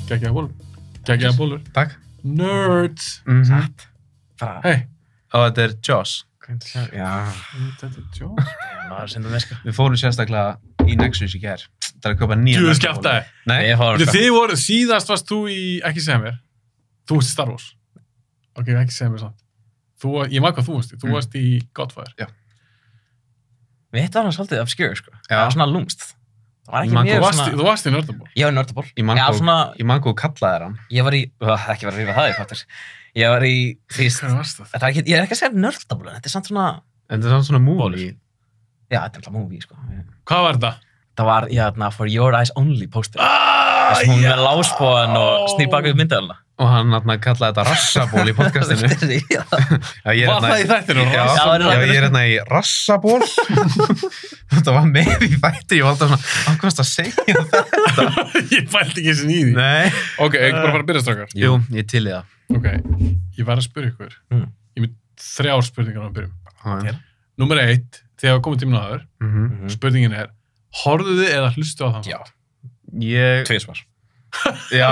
Geggjaða bólur. Takk. Nerds. Satt. Bara, Hey. Og þetta Joss. já. Þetta er Joss. Maður sendum með, sko. Við fórum sérstaklega í Nexus í gær. Það er að kaupa nýja Djúðu skjaftaði. Nei. Ég fór, sko. Þið voru, síðast varst þú í, ekki segja mér, þú varst í Star Wars. Ok, ekki segja mér samt. Ég maður hvað þú varst í. Þú varst í Godfather. Já. Mitt var hann svolítið obscure, sko. Já. Það var svona lúmst. Það var ekki Man- mjög Þú varst í Nördaból. Ég var í Nördaból. Ég man Já, hvað- svona, Ég man hvað þú kallaðir hann. ég var í, ekki var að rífa það í fattur. Ég var í, því, Hvernig varst það? þetta er ekki, ég er ekki að segja Nördaból, en þetta er samt svona, En þetta er samt svona movie. já, þetta er alltaf movie, sko. Hvað var þetta? Það var, já, For Your Eyes Only póster. Ah, Þess hún með láspóðan og snýr baka upp myndaðalina. Og hann kallaði þetta rassaból í podcastinu. Já. Já, ég er Var það í þættinu? Já, Rassaból? já, ég er í rassaból. Þetta var með í þætti. Ég var alltaf svona, hvað varst að segja þetta? Ég fælti ekki þessi í því. Nei. Ok, ekki bara fara að byrja strákar. Jú, ég til í það. Ok, ég var að spyrja ykkur. Ég er með 3 spurningar á að byrjum. Okay. Númer 1, þegar komið tíminn áður, spurningin er, horfðu þið eða hlustu á þann? Já. Ég, Tvísvar. já,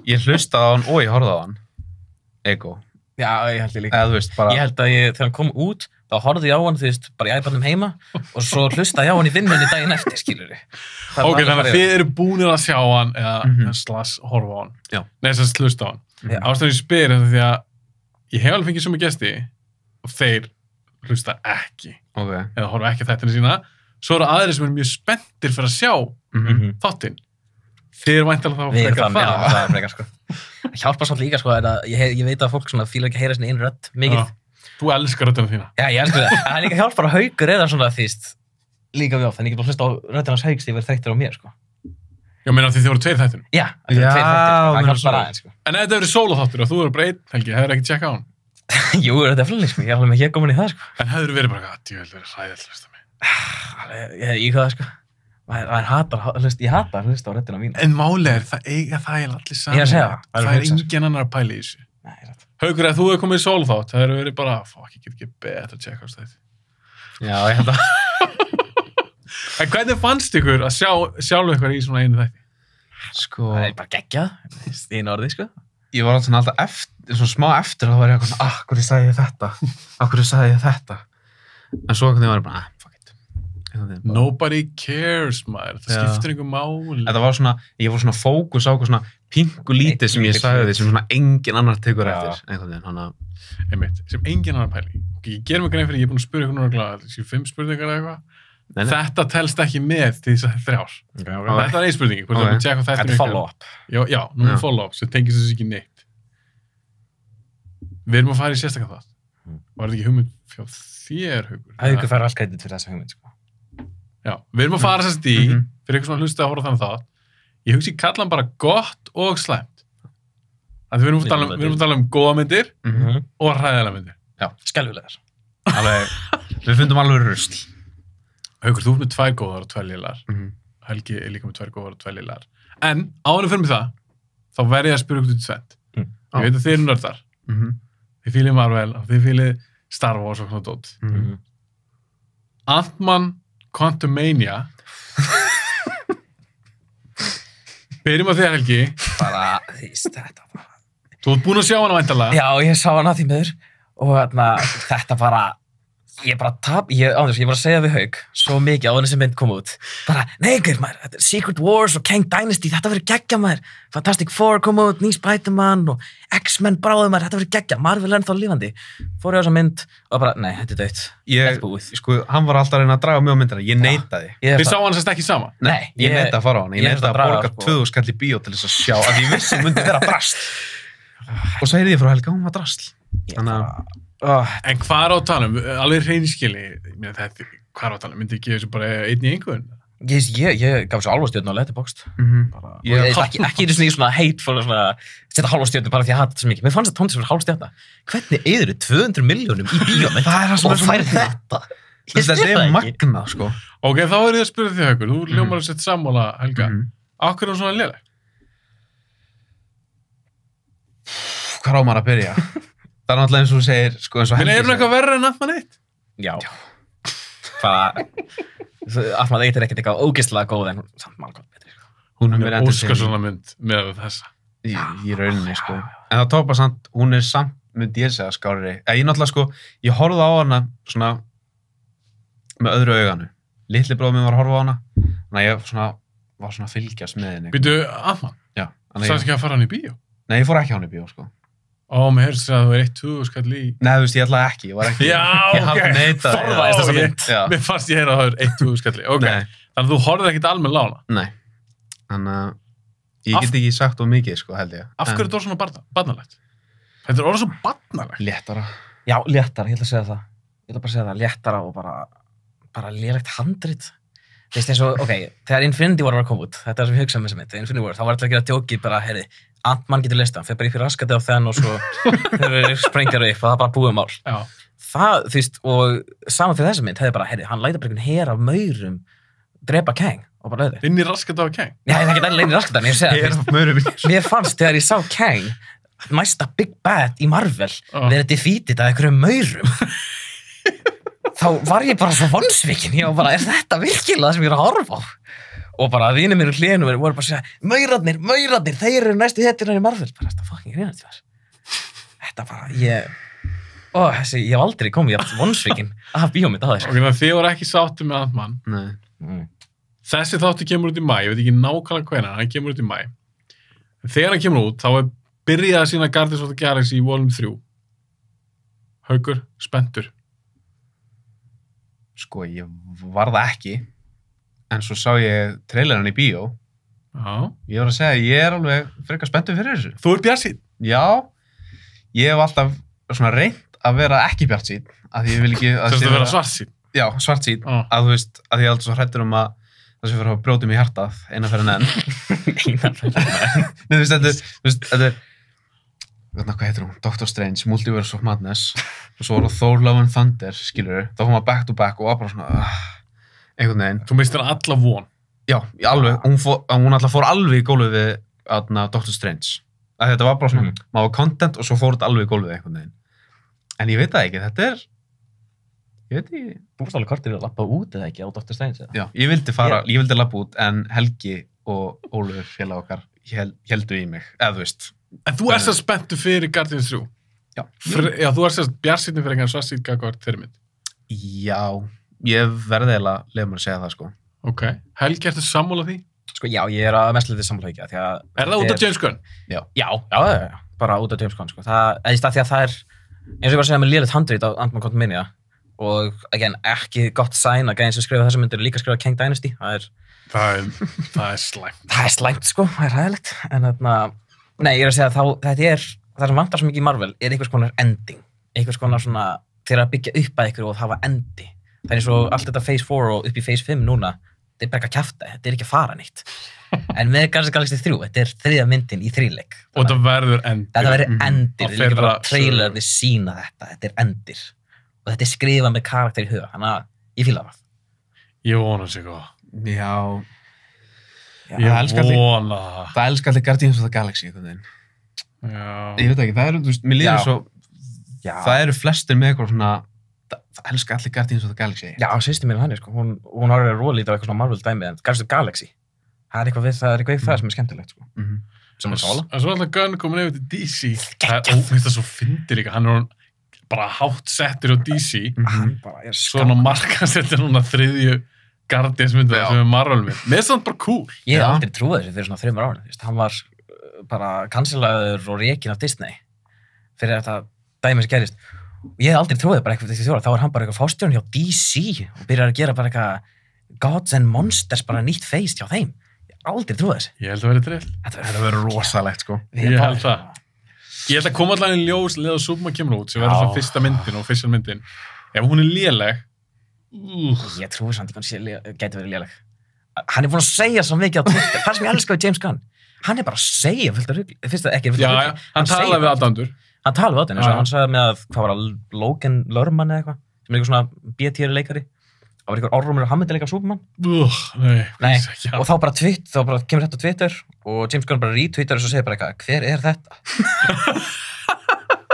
ég hlustaði á hann og ég horfði á hann. Ego. Já, ég held ég líka. Eða þú veist, bara... Ég held að þegar hann kom út, þá horfði ég á hann, þú veist, bara í iPadnum heima og svo hlustaði ég á hann í vinnunni daginn eftir, skilur við. Ok, þannig að þið eru búinir að sjá hann eða slags horfa á hann. Já. Nei, þess að hlusta á hann. Já. Ástæðan ég spyr þetta því að ég hef alveg fengið svo mjög gesti og þeir hlusta ekki Ok. eða horfa ekki á þættina sína. Svo eru aðrir sem eru mjög spenntir fyrir að sjá þáttinn. Þið eru væntanlega þá Við erum frekar þannig, já, það. það er frekar, sko. Það hjálpar svolítið líka, sko, að ég veit að fólk svona fílar ekki að heyra sinni einu rödd mikið. Já. Þú elskar röddina þína. Já, ég elskar það. Það er líka hjálpar að Haukur er svona þýst líka við oft, en ég get bara hlusta á röddina hans Hauks því ég verið þreyttur á mér, sko. Já, meina því þið voru 2 þættinum. Já, þetta er 2 þættir, sko. Það hjálpar aðeins, sko. En ef þetta verið sólaþáttur og þú verið bara 1, Helgi, hefur ekki tjekkað á hann. Jú, þetta er flunni, sko. Ég er alveg með hér komin í það, sko. En hefur verið bara, djúvel, verið hræðilega að hlusta mig. Ég hvað, sko. Ég hata að hlusta á röddina mína. En máli er, það eiga það eiginlega allir saman. Ég er að segja það. Það er engin annar að pæla í þessu. Nei, ég veit. Haukur, ef þú hefur komið í sólaþátt, það hefur verið bara, ég get ekki betur að tjekka á þetta. Já, ég held að... En hvernig fannst ykkur að sjálf ykkur í svona einu þætti? Sko... Það er bara geggjað, í einu orði, sko. Ég var alltaf eftir, svona smá eftir að það var ég eitthvað, hverju sagði ég þetta? Hverju sagði ég þetta? En svo einhvern veginn var ég bara, fuck it. Nobody cares, maður. Það skiptir einhver máli. Þetta var svona, ég var svona fókus á eitthvað svona pingu lítið sem ég sagði því sem svona engin annar tekur eftir. Einhvern veginn, hann að... Einmitt, sem engin annar pæli. Ok, ég ger mig grein fyrir, ég er búin að spyrja ykkur núna glæða, þessi 5 spurningar eða eitthvað. Þetta telst ekki með til þess að 3. Þetta er 1 spurning. Þetta er follow-up. Já, nú er follow-up, sem tengist þessu ekki neitt. Við erum að fara í sérstaklega það. Var þetta ekki hugmynd fjá þér, Haukur? Haukur fær alls kredit fyrir þessa hugmynd, sko. Já, við erum að fara sérst í, fyrir eitthvað svona hlusta að horfa þannig það. Ég hugsi kalla hann bara gott og slæmt. Við erum að tala um góða myndir og hræðilega myndir. Já, skelfilegar. Alveg, við fundum alveg rusl. Haukur, þú ert með 2 góðar og 2 lélar. Helgi er líka með 2 góðar og 2 lélar. En áður fyrir mig það, þá verð ég að spyrja ykkur til tvent. Ég veit að þið eru nördar. Þið fílið Marvel og þið fílið Star Wars og svona dót. Ant-Man Quantumania. Byrjum á þér, Helgi. Bara, þetta bara... Þú ert búin að sjá hana væntanlega. Já, ég sá hana því miður og þetta bara... Ég bara ég var að segja við Hauk svo mikið á þessi mynd kom út. Bara, nei, maður, þetta er Secret Wars og Kang Dynasty, þetta verður geggja, maður. Fantastic Four kom út, ný Spider-Man og X-Men bráðum, maður, þetta verður geggja. Marvel er ennþá lifandi. Fór ég á þessa mynd og bara, nei, þetta er dautt. Þetta er búið. Sko, hann var alltaf að reyna að draga mjög á myndina. Ég neitaði. Þið sá hann sérst ekki sama? Nei, ég neitaði að fara á hann. Ég neitaði að borga 2000 skall í bíó til þess að sjá að ég vissi myndi vera drasl. Og svo heyrði ég frá Helga, hún var drasl. En hvað er á að tala um? Alveg hreinskili, hvað er á að tala um? Myndi ég gefa þessu bara 1 í einhvern? Ég gaf þessu alvastjörnu á Letterboxd. Ekki í svona hateful, setja halvastjörnu bara því að hata þetta svo mikið. Mér fannst þetta tónlist fyrir halvstjörna. Hvernig eyðirðu 200 milljónum í bíómynd og færð þetta? Þetta er magnað, sko. Ok, þá er ég að spyrja þig, Haukur. Þú hljómar að setja sammála, Helga. Af hverju er hún svona léleg? Hvað á maður að byrja? Það er náttúrulega eins og þú segir, sko, eins og Helgi segir. Er hún eitthvað verra en Ant-Man 1? Já. Ant-Man 1 er ekkert eitthvað ógeðslega góð en samt málgóð betri. Hún er óskar svona mynd með þessa. Í rauninni, sko. En það tópa samt, hún er samt, myndi ég segja, skárri. Ég náttúrulega, sko, ég horfði á hana svona með öðru auganu. Litli bróðir minn var að horfa á hana, þannig að ég var svona að fylgjast með henni. Býtu, Ant-Man? Já. Sagðist ekki að fara hann í bíó? Nei, ég fór ekki á hann í bíó, sko. Mér heyrst að það var 1-2 skall í... Nei, þú veist, ég ætlaði ekki, ég var ekki... Já, Ég hafði neitað. Forðaðist þessa mynd. Mér fannst ég heyra að það var 1-2 skall í. Ok, Nei. þannig að þú horfði ekkit almenn lána. Nei. Þannig að ég get ekki sagt of mikið, sko, held ég. Af hverju er þetta svona barnalegt? Þetta er orðið svo barnalegt. Léttara. Já, léttara, ég ætla að segja það. Ég ætla bara að segja það, léttara og bara lélegt handrit. Þú veist eins og, ok, þegar Infinity War var að koma út, þetta er sem ég hugsaði með þessa mynd, þegar Infinity War, þá var alltaf að gera djókið bara, heyri, Ant-Man getur listað, hann fer bara í fyrir raskati á þenn og svo sprengjar upp og það bara búið mál. Já. Það, þú veist, og saman fyrir þessa mynd, hefði bara, heyri, hann læta bara einhvern her af maurum drepa Kang og bara auðvitað. Inn í raskat á Kang? Já, það geta allir inn í raskati, en ég segi það, mér fannst þegar ég sá Kang, næsta Big Bad í Marvel, verið defeated af einhverjum maurum. Þá var ég bara svo vonsvikinn, ég var bara, er þetta virkilega það sem ég er að horfa á? Og bara vinir mér í hlénu voru bara að segja, maurarnir, þeir eru næstu hetjurnar í Marvel. Bara, þetta fucking reynast þér. Þetta bara, ég hef aldrei komið, ég hef vonsvikinn af bíómynd á þessu. Ok, þannig að þið voru ekki sáttu með Ant-Man. Nei. Þessi þáttu kemur út í maí, ég veit ekki nákvæmlega hvenær, hann kemur út í maí. Þegar hann kemur út, þá er byrjað að sína Guardians of the Galaxy í Volume 3. Haukur, spenntur. Sko, ég var það ekki, en svo sá ég traileran í bíó. Já. Ég var að segja, ég er alveg frekar spenntur fyrir þessu. Þú er bjartsýnn? Já, ég hef alltaf svona reynt að vera ekki bjartsýnn, að ég vil ekki... Þess að vera svartsýnn? Já, svartsýnn, að þú veist, að ég er alltaf svo hræddur að það sé fyrir að brjóta mig í hjartað eina fyrir enn. Eina fyrir enn? Nei, þú veist, þetta er... Hvað heitir hún? Doctor Strange, Multiverse of Madness, og svo var það Thor Love and Thunder, skilur. Þá fór maður back to back og var bara svona, einhvern veginn. Þú mistir alla von. Já, alveg, hún alltaf fór alveg í gólfið við Doctor Strange. Þetta var bara svona, maður var content og svo fór þetta alveg í gólfið einhvern veginn. En ég veit það ekki, þetta er, ég veit ekki. Þú varst alveg kortir að lappa út eða ekki á Doctor Strange, eða? Já, ég vildi lappa út, en Helgi og Ólafur félag okkar héldu í mig, eða þú veist. En þú erst að spenntu fyrir Guardians 3? Já. Já, þú erst að bjartsýnni fyrir einhvern svartsýnn gagvart þeirri mynd? Já, ég verði eiginlega leið mér að segja það, sko. Ok. Helgi, ertu sammála því? Sko, já, ég er að mestlega sammála ekki, því að... Er það út af James Gunn? Já. Já, bara út af James Gunn, sko. Það, eða því að það er, eins og ég var að segja með lélegt handrit á Ant-Man Quantumania, og, again, ekki gott sæn að gæðin sem skrifa þessa myndir líka skrifa Kang Dynasty. Það er slæmt. Það er slæmt, sko, það er hræðilegt, en þarna... Nei, ég er að segja að þetta er, það sem vantar svo mikið í Marvel er einhvers konar ending. Einhvers konar svona, þeir að byggja upp að ykkur og það var endi. Það er eins og allt þetta Phase 4 og upp í Phase 5 núna, þetta er bara ekki að kjafta, þetta er ekki að fara nýtt. En með Guardians of the Galaxy 3, þetta er þriðja myndin í þríleik. Og þetta verður endir. Þetta verður endir, þetta er ekki bara trailerni sína þetta er endir. Og þetta er skrifað með karakter í huga, þannig að ég fíla það. Ég vona sig góð. Já. Ég vona það. Það elskar allir Guardians of the Galaxy, einhvern veginn. Já. Ég veit ekki, það eru, þú veist, mér líður svo, það eru flestir með eitthvað svona, það elskar allir Guardians of the Galaxy. Já, sýstir mér hann er, sko, hún har verið rólítið á eitthvað svona Marvel dæmi, en Guardians of the Galaxy, það er eitthvað við það sem er skemmtilegt, sko. Sem er sála. En svo alltaf Gunn komin yfir til DC. Það er svo fyndir líka, hann er bara hátt settur á DC. Hann bara er svona markasettir núna þriðju Guardians myndið sem er Marvel mynd. Mér er það bara cool. Ég hef aldrei trúið þessu fyrir svona 3 ára. Hann var bara cancelaður og rekinn af Disney fyrir þetta dæmi sem gerist. Ég hef aldrei trúið bara eitthvað þessi 4 ára. Þá var hann bara eitthvað fástjórn hjá DC og byrjar að gera bara eitthvað Gods and Monsters, bara nýtt face hjá þeim. Ég hef aldrei trúið þessu. Ég held að vera drill. Þetta verður rosalegt, sko. Ég held það. Ég held að koma allan í ljós leið og Superman kemur út sem verður svo fyrsta myndin og official myndin. Ef hún er léleg, ég trúi samt ekki hann gæti verið léleg. Hann er búinn að segja svo mikið á Twitter. Það sem ég elska við James Gunn, hann er bara að segja fullt af rugli. Fyrst að ekki fullt af rugli. Hann talaði við aðdæmdur. Hann talaði við aðdæmdur, hann sagði með að, hvað var það, Logan Lerman eða eitthvað, sem er eitthvað svona B-tier leikari. Það var eitthvað orðrumur að hann myndi leika Superman. Nei, og þá bara kemur þetta á Twitter og James Gunn bara retweetar og svo segir bara eitthvað, hver er þetta?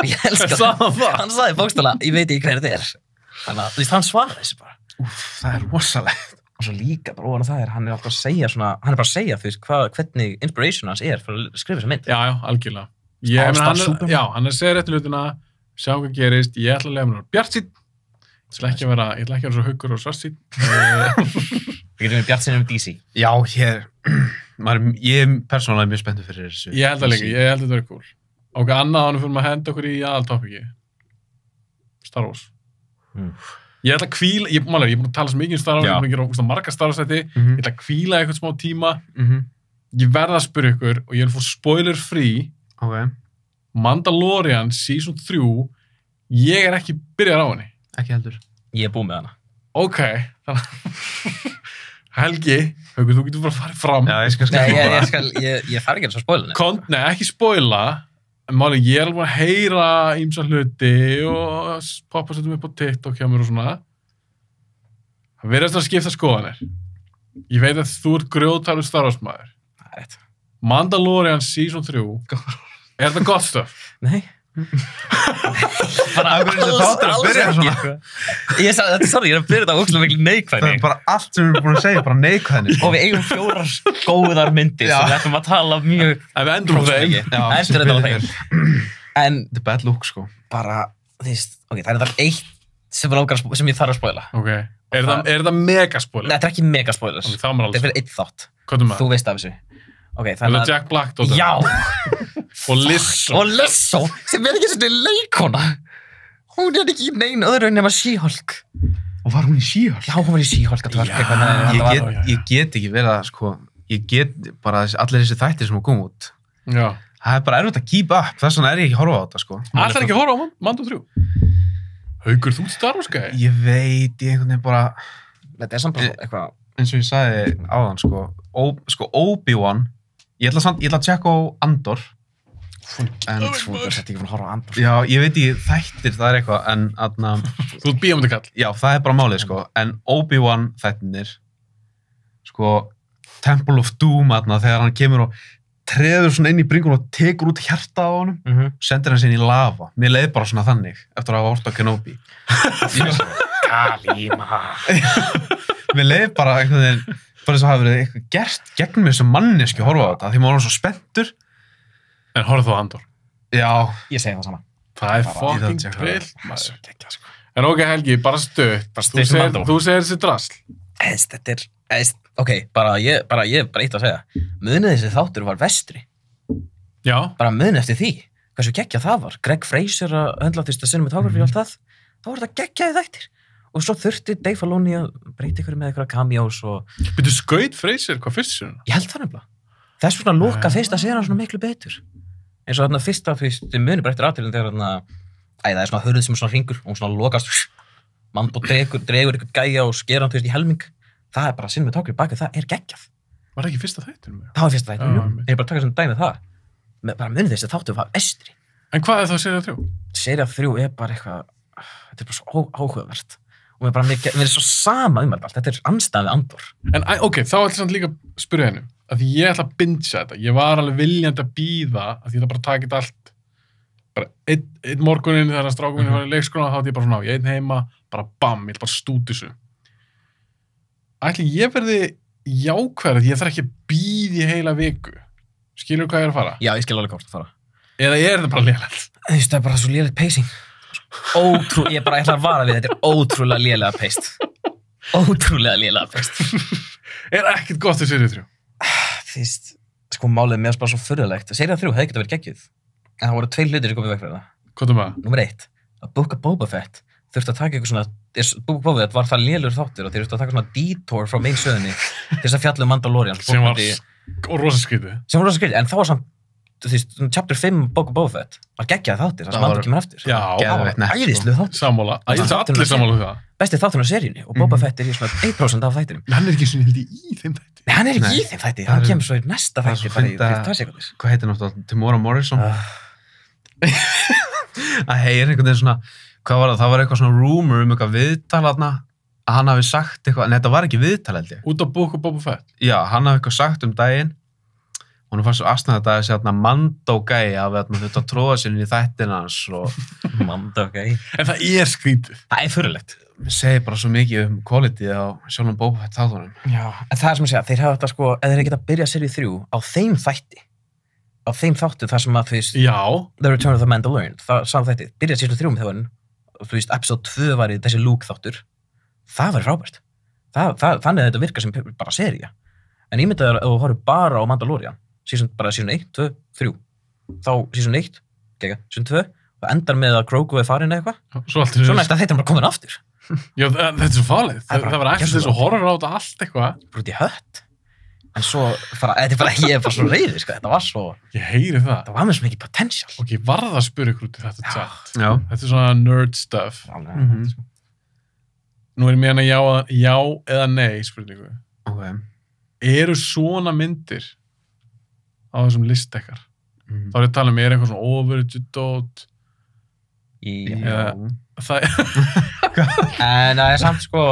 Ég elska það. Hann sagði bókstaflega, ég veit ekki hver þetta er. Þannig að hann svaraði þessu bara. Það er rosalegt. og svo líka bara ofan á það hann alltaf að segja svona, hann bara að segja þú veist hvernig inspiration hans fyrir að skrifa þessa mynd. Já, algjörlega. Hann er að segja réttu hlutina, sjá hvað gerist, ég ætla að lega mér bjartsýnn, ég ætla ekki að vera svo huggur og svartsýnn. Við getum við bjartsýnn DC. Já, ég er persónulega mjög spenntur fyrir þessu. Ég held að líka, ég held að þetta er cool. Ok, annað ánum fyrir maður að henda okkur í aðaltopiki. Star Wars. Ég ætla að hvíla, ég er búin að tala svo mikið Star Wars, ég er búin að gera marga Star Wars-þætti, ég ætla að hvíla eitthvað smá tíma, ég verða að spyrja ykkur og ég er að fá spoiler free. Okay. Mandalorian Season 3, ég er ekki byrjar á henni. Ekki heldur. Ég er búinn með hana. Ok, þannig Helgi, Haukur, þú getur bara að fara fram. Já, ég skal ég þarf ekki að spoila. Nei, ekki spoila. En máli, ég er alveg að heyra ýmsa hluti og poppa setjum upp á TikTok hjá mér og svona. Það verðast að skipta skoðanir. Ég veit að þú ert grjótharður Star Wars maður. Það er þetta. Mandalorian Season 3. Er það gott stöf? Nei. Bara alls ekki. Ég er að byrja þetta ókslega miklu neikvæðni. Það er bara allt sem við erum búin að segja, bara neikvæðni. Og við eigum 4 góðar myndir sem við ætlum að tala mjög... En við endur á þeim. Endur þetta á þeim. En... Þetta er bad look, sko. Bara, ok, það er þetta eitt sem ég þarf að spoila. Ok. Er það megaspoiler? Nei, þetta er ekki megaspoilers. Þetta er fyrir 1 þátt. Þú veist af þessu. Ok, þannig að... Jack Black dóttir. Já! Og Lizzo. Sem er ekki svona leikona. Hún er ekki í neina öðru nema She-Hulk. Og var hún í She-Hulk? Já, hún var í She-Hulk að tverka. Ég get ekki verið að, sko, ég get bara allir þessi þættir sem hafa komið út. Já. Það er bara erfitt að keep up, þess vegna er ég ekki að horfa á þetta, sko. Allir ekki að horfa á Mando 3? Haukur, þú Star Wars gæði? Ég veit, ég einhvern veginn bara... Þetta er samt bara eitthvað... Eins og ég sagði áðan, sko, Obi-Wan, ég ætla að tjekka á Andor. En þú ert ekki búin að horfa á Andor. Já, ég veit ekki þættir, það er eitthvað, en aðna... Þú ert bíómyndi kall. Já, það er bara málið, sko, en Obi-Wan þættirnir, sko, Temple of Doom, aðna, þegar hann kemur og treður svona inn í bringun og tekur út hjarta á honum, sendir hann sér inn í lava. Mér leið bara svona þannig, eftir að hafa hort á Kenobi. Kalima. Mér leið bara einhvern veginn, bara þess að hafa verið eitthvað gert gegn mér sem manneski að horfa á þetta, því maður var svo spenntur. En horfðu þú á Andor? Já. Ég segi það sama. Það er fucking trillt, maður. En ok, Helgi, bara stutt. Þú segir þessi drasl. Þetta er, ok, ég eitt að segja. Munið þessi þáttur var vestri. Já. Bara munið eftir því. Hversu geggjað það var. Greg Fraser að höndla fyrsta cinematography og allt það. Það var þetta geggjaði þættir. Og svo þurfti Dave Filoni að breyta ykkur með ykkur cameos og... Byrju skaut Fraser, hvað fyrst sér hún? Ég held það nefnilega. Þess svona loka fyrsta sér hann svona miklu betur. Eins og þarna fyrsta, þið munið bara eftir aðtilin þegar þarna... Það er svona hurð sem svona hringur og hún svona lokast. Mando dregur ykkur gæja og sker hann í helming. Það er bara cinematography bakið, það er geggjað. Var það ekki fyrsta þættinum? Það var fyrsta þættinum, jú. Ég er bara að taka sem dæmið það. Bara munið þessi þáttur var estri. En hvað er það sería 3? Sería 3 er bara eitthvað... Þetta er bara svo áhugavert. Og mér er svo sama allt. Þetta er andstæðið Andor. En ok, þá ætla ég samt líka að spyrja henni. Af því ég ætla að bingea þetta. Ég var alveg viljandi að bíða af því það bara takit allt. Bara einn morguninn þegar strákunni var í leikskóla, þá ætla ég bara svona á. Ég einn heima, bara bam, ég ætla bara stút þessu. Ætli ég verði jákvæður því ég þarf ekki að bíða í heila viku. Skilur hvað ég er að fara? Já, ég skil alveg hvað að fara. Eða er þetta bara lélegt? Það er bara svo lélegt pacing. Ég ætla að vara við, þetta er ótrúlega lélega peist. Ótrúlega lélega peist. Er ekkert gott í seríu 3? Sko málið mér bara svo furðulegt. Seríu 3 hefði getað verið geggjuð. En það voru 2 hlutir sem komið vekk fyrir það. Hvað er það? Númer 1, að Book of Boba Fett þurfti að taka eitthvað svona, Book of Boba Fett var það lélegur þáttur og þeir þurfti að taka svona detour frá main söðinni til þess að fjalla um Mandalorian. Sem var rosa skrítið. En þá var samt, chapter 5 Book of Boba Fett var geggjað þáttir, það sem Mando kemur eftir. Já, æðislu þáttur. Sammála, allir sammála um það. Besti þátturinn á seríunni og Boba Fett er í svona 1% af þættinum. Hann er ekki svona hildi í þeim þætti. Nei, hann er ekki í þeim þætti, hann kemur svo í næsta þætti bara í 2 sekúndur. Hvað heitir náttúrulega? Tamora Morrison? Það heyr einhvern veginn svona, hvað var það? Það var eitthvað svona rumor eitthvað viðtal þarna að hann hafi sagt eitthvað, en þetta var ekki viðtal held ég. Út á Book of Boba Fett? Já, hann hafi eitthvað sagt daginn og hann fannst svo aðstæða þetta að þessi Mando gæi að þetta að tróða sér inn í þættina hans og... Mando gæi. En það er skrítið. Það er fyrirlegt. segir bara svo mikið quality á sjálfum Boba Fett þáttunum. Já, en það sem ég segja, þeir hafa þetta sko, eða þeir geta að byrja seríu 3 á þeim þætti, á þeim þáttu þar sem að þú veist, Já. The Return of the Mandalorian, það sá þætti, byrja seríu 3 með þjóðan, og þú veist, episode 2 var í þessi Luke þáttur, það var frábært. Þannig að þetta virkar sem bara sería. En ég myndi að þú horfir bara á Mandalorian, season 1, 2, 3, þá season 1, season 2, og endar með að Grogu er farin eða eitthvað. Svo næst að þetta er bara komin aftur. Já, þetta er svo farlegt. Það var eftir þess að horfa á þetta allt eitthvað. Brúti hött. En svo, þetta er bara, ég er bara svo reiður, sko. Þetta var svo... Ég heyri það. Það var með svo mikið potential. Ok, ég varð að spyrja ykkur út í þetta chat. Já. Þetta er svona nerd stuff. Alveg. Nú er ég með hana já eða nei spurningu. Ok. Eru svona myndir á þessum list ekkar? Þá er ég að tala um, er eitthvað svona overage-dót? Já. Það En það er samt, sko...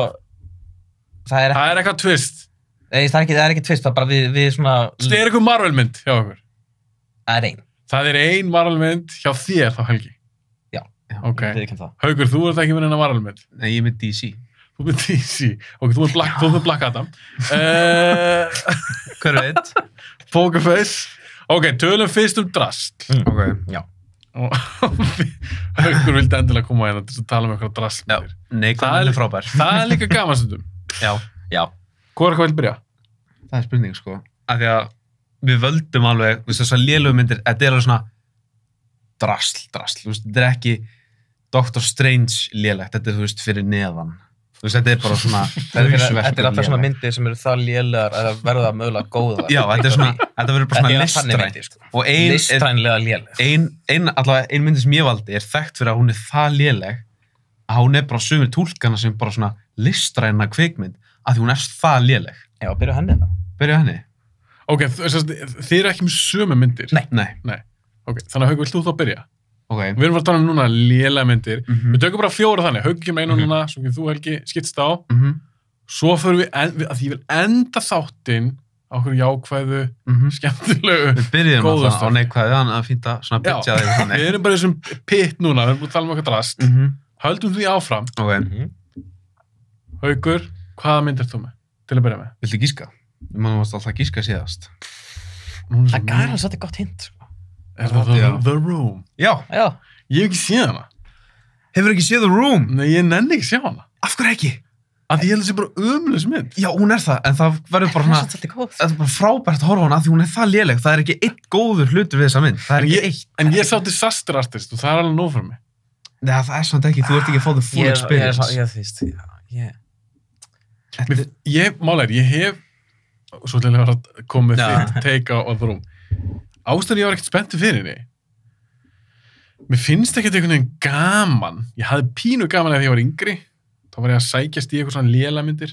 Það er eitthvað twist. það er ekki tvist, það er bara við svona... Það er eitthvað Marvel-mynd hjá okkur. Það er ein. Það er ein Marvel-mynd hjá þér þá, Helgi. Já. Ok. Ég viðurkenni það. Haukur, þú ert ekki með hennar Marvel-mynd. Nei, ég er með DC. Þú ert með DC. Ok, þú ert með Black Adam. Hver veit? Pokerface. Ok, tölum fyrst drasl. Ok. Já. Haukur vildi endilega koma hérna til að tala um eitthvað draslmyndir. Nei, það er frábær. Það er líka gaman stundum. Já. Já. Hvað er hvað vil byrja? Það er spurning, sko. Af því að við völdum alveg, þú veist, þessar lélegu myndir, þetta er alveg svona drasl, þú veist, þetta er ekki Doctor Strange lélegt, þetta er, þú veist, fyrir neðan. Þú veist, þetta er bara svona... Þetta er alltaf svona myndir sem eru það lélegar að verða mögulega góðar. Já, þetta er svona, þetta verður bara svona listræn. Og listrænlega léleg. Ein myndi sem ég valdi er þekkt fyrir að hún er það léleg að hún er bara sumir túlkana sem bara svona listræna kvikmynd að því hún er það léleg. Já, byrja henni þá. Byrja henni? Ok, þið eru ekki með sömu myndir? Nei. Ok, þannig að Haukur, vilt þú þá byrja? Ok. Við erum bara að tala um núna lélega myndir. Við tökum bara 4 þannig. Haukur kemur einu núna, svo ekki þú, Helgi, skiptst á. Svo förum við, að ég vil enda þáttinn á okkur jákvæðu, skemmtilegu, Við byrjum góðu alltaf á neikvæðu, þannig að fínta svona pitcha þig þannig. Við erum bara í þessum pitt núna, við erum búin að tala um okkar drast. Höldum því áfram. Ok. Haukur, hvaða mynd ert þú með? Til að byrja með. Viltu gíska? Mann varst alltaf að gíska síðast. Það gæði alveg svolítið gott hint, sko. Er það The Room? Já. Ég hef ekki séð hana. Hefur ekki séð The Room? Nei, ég nenni ekki sjá hana. Af hverju ekki? Að ég held að það sé bara ömulegs mynd. Já, hún er það, en það verður bara svona... Það er bara frábært að horfa á hana af því hún er það léleg. Það er ekki eitt góður hlutur við þessa mynd. Það er ekki eitt. En ég sá Disaster Artist og það er alveg nóg fyrir mig. Nei, það er samt ekki. Þú ert ekki að fá the full experience. Ég hef svo til að koma með þitt take á The Room. Ástæður ég var ekkert spenntur fyrir henni. Mér finnst ekkert einhvern veginn gaman. Ég hafði pínu gaman þegar ég var yngri. Þá var ég að sækjast í eitthvað svona lélega myndir.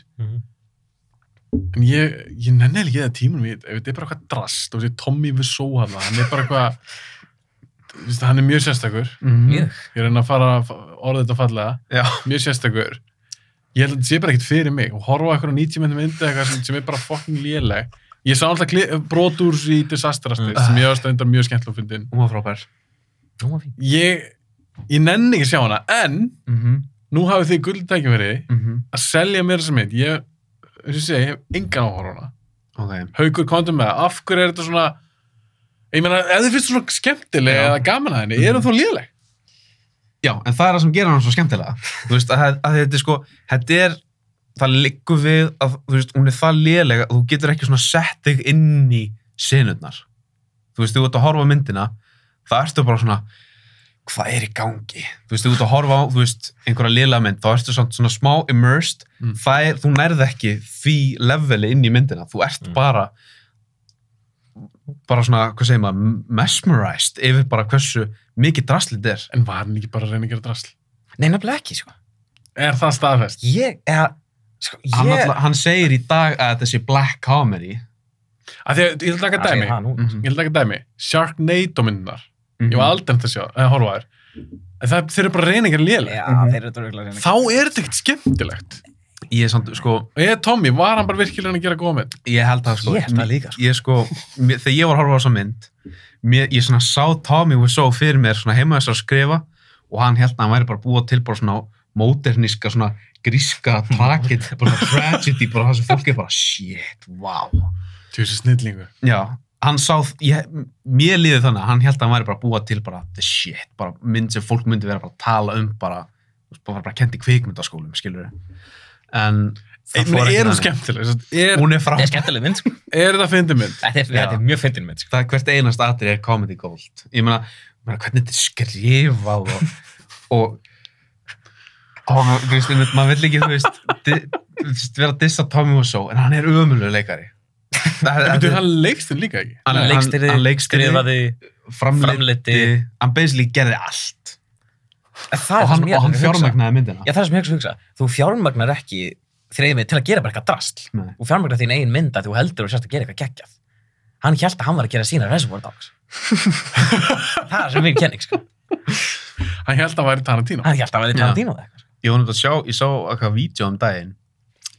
En ég nenni ekki það tímunum í þetta. Ef þetta er bara eitthvað drast, þú veist, Tommy Wiseau hann er bara eitthvað, hann er mjög sérstakur. Ég reyna að fara orðið þetta fallega. Mjög sérstakur. Ég held að þetta sé bara ekkert fyrir mig. Og horfa á eitthvað 90 myndi eitthvað sem er bara fucking léleg. Ég sá alltaf brot úr í Disaster Artist sem ég varst að mjög skemmtilega fyndin. Hún var frábær. Ég nenni ekki sjá hana, en nú hafið þið gulltækifæri að selja mér þessa mynd. Ég hef engan áhuga á hana. Okay. Haukur, komdu með það. Af hverju er þetta svona... Ég meina, ef þið finnst svona skemmtileg eða gaman að henni, er það þá léleg? Já, en það er það sem gerir hann svo skemmtilega. Þú veist, að þetta er sko... Þetta er... Það liggur við að, þú veist, hún er það léleg að þú getur ekki svona sett þig inn í senurnar. Þú veist, þú ert að horfa á myndina, það ertu bara svona, hvað er í gangi? Þú veist, þú ert að horfa á, þú veist, einhverja lélega mynd, þá ertu svona smá immersed, þú nærð ekki því leveli inn í myndina. Þú ert bara svona, hvað segir maður, mesmerized yfir bara hversu mikið drasl þetta er. En var hann ekki bara að reyna að gera drasl? Nei, nefnilega ekki, sko. Er það staðfest? Hann segir í dag að þetta sé black comedy. Ég vil taka dæmi. Sharknado myndunar. Ég var aldrei að sjá, horfa þær. En þeir eru bara reyningar léleg. Já, þeir eru dröglega reyningar. Þá er þetta ekkert skemmtilegt. Ég er samt, sko... Tommy, var hann bara virkilega að gera góða mynd? Ég held það, sko. Ég held það líka, sko. Ég, sko, þegar ég var að horfa á þessa mynd, ég svona sá Tommy Wiseau fyrir mér svona heima þess að skrifa og hann held að hann væri bara búið til bara svona móderníska svona gríska tragedy, bara tragedy, bara það sem fólk bara, shit, wow. Tjóðsir snillingu. Já, hann sá, mér líði þannig að hann held að hann væri bara að búa til bara the shit, bara mynd sem fólk myndi vera bara að tala bara kent í kvikmyndaskólum, skilur en það er hún skemmtileg. Hún er frábær. Það er skemmtileg mynd, sko. Er þetta fyndin mynd? Þetta er mjög fyndin mynd, sko. Það er hvert einast atrið comedy gold. Ég meina, hvernig þetta er skrifað og maður vill ekki, vera að dissa Tommy Wiseau, en hann er ömurlegur leikari. Hann leikstýrði líka ekki? Hann leikstýrði, skrifaði, framleiddi. Hann basically gerði allt. Og hann fjármagnaði myndina. Já, það er sem ég hugsa. Þú fjármagnar ekki þriðið til að gera bara eitthvað drasl. Þú fjármagnar þín eigin mynd að þú heldur og sérst að gera eitthvað geggjað. Hann hélt að hann var að gera sína Reservoir Dogs. Það er sem við kenning, sko. Hann hélt að væri Tarantino. Hann hélt að væri Tarantino eða eitthvað. Ég sá eitthvað vídeo daginn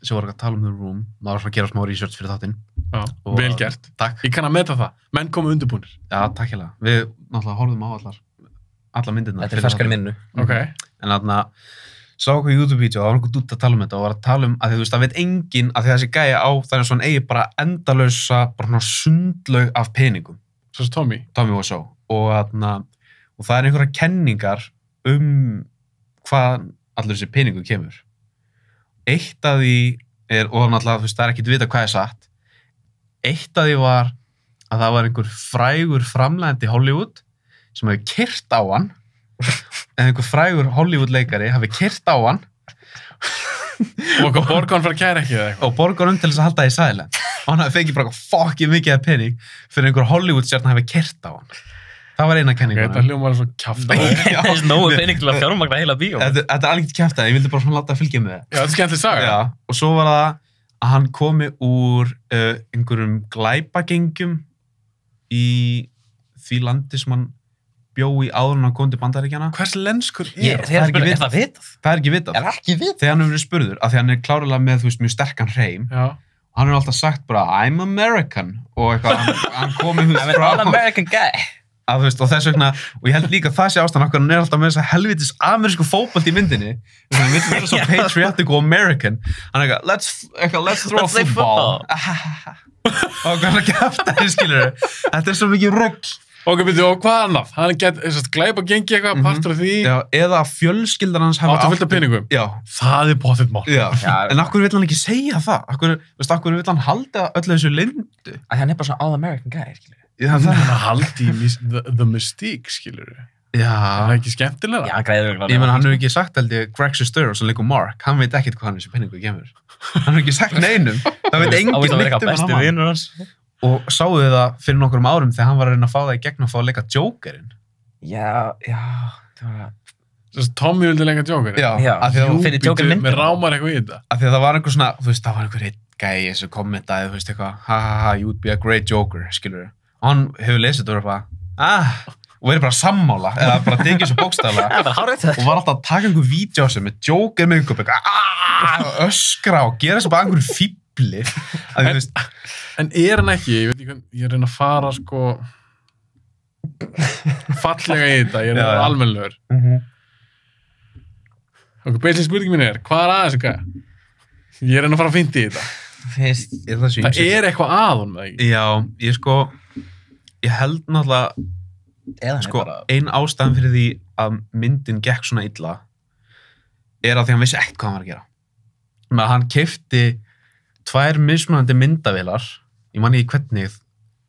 sem var eitthvað að tala The Room. Maður var að gera smá research fyrir þáttinn. Já, vel gert. Takk. Ég kann að meta það. Menn komu undirbúnir. Já, takk hérlega. Við náttúrulega horfðum á alla myndirnar. Þetta er ferskar í minnu. Ok. En þarna sá okkur YouTube-vídeó, það var einhver dútt að tala um þetta og var að tala að þú veist, það veit enginn að þessi gæja á það er svona eigi bara endalausa bara sundlaug af peningum. Svo Tommy Wiseau. Og það er einhverja kenningar hvað allur þessi peningu kemur. Eitt af því og náttúrulega, þú veist, það er ekki að vita hvað er satt. Eitt af því var að það var einhver frægur framleiðandi Hollywood sem hefði keyrt á hann en einhver frægur Hollywood-leikari hafi keyrt á hann og borgar hann fyrir að kæra ekki eða eitthvað og borgar hann til þess að halda það í silent og hann hafi fengið bara fucking mikið af pening fyrir einhver Hollywood-stjarn hafi keyrt á hann. Það var eina kenningun. Þetta hljómar svo kjaftaði. Það er nógu pening til að fjármagna heila bíó. Þetta er alveg ekki kjaftaði, ég vildi bara svona láta að fylgja með það. Já, þetta er skemmtileg saga. Já, og svo var það að hann komi úr einhverjum glæpagengjum í því landi sem hann bjó í áður en hann kom til Bandaríkjanna. Hvers lenskur er það vitað? Það er ekki vitað. Er ekki vitað? Þegar hann hefur verið spurður, af því hann er klárlega með, þú veist, mjög sterkan hreim. Já. Og hann hefur alltaf sagt bara, I'm American. Og eitthvað, hann komið, þú veist, frá. I'm an American guy. Að, þú veist, og þess vegna, og ég held líka það sé ástæðan okkur, hann er alltaf með þess að helvitis amerísku fótbolt í myndinni. Hann vil vera svo patriotic og American. Hann er eitthvað, let's throw a football. Og hann er kæftæði, skilur þetta er svo mikið rugl. Ok, byrju, og hvað annað? Hann glæpa gengi eitthvað, partur af því. Já, eða fjölskyldan hans hafa áttu fullt af peningum. Já. Það er pottet mál. Já, en akkur vill hann ekki segja það? Akkur vill hann halda öllu þessu leyndu? Að hann er bara svona all-American guy, skilur. Já, það er hann haldi í the mystique, skilur. Já. Það er ekki skemmtilega. Já, hann græður ekki. Ég menn, hann hefur ekki sagt held ég Greg Sestero sem leikur Mark, hann veit ekkert hvað hann þessu peningu kemur. Hann hefur ekki sagt neinum. Það veit enginn neitt hann. Og sáðu þið það fyrir nokkrum árum þegar hann var að reyna að fá það í gegn og fá að leika Jokerinn. Já. Tommy vildi leika Jokerinn? Já. Fyrir Joker myndina. Mér rámar eitthvað í þetta. Af því að það var einhver svona, þú veist, það var einhver einn gæi sem kommentaði, þú veist, eitthvað, ha, you would be a great Joker, skilur við. Og hann hefur lesið þetta og verið bara, og verið bara sammála, eða bara tekið svo bókstaflega. Og var alltaf að taka einhver vídeo á sig með Joker með einhver, öskra og gera svo bara einhverju fíbli. En er hann ekki, ég veit ekki, ég reyna að fara sko fallega í þetta, ég er almennlegur. Ok, beinslega spurningi mín er, hvað er aðeins eitthvað? Ég reyna að fara að finna í þetta. Það er eitthvað að honum, eða ekki? Já, ég held náttúrulega, sko, ein ástæðan fyrir því að myndin gekk svona illa er að því hann vissi ekkert hvað hann var að gera. Menn að hann keypti 2 mismunandi myndavélar, ég man ekki hvernig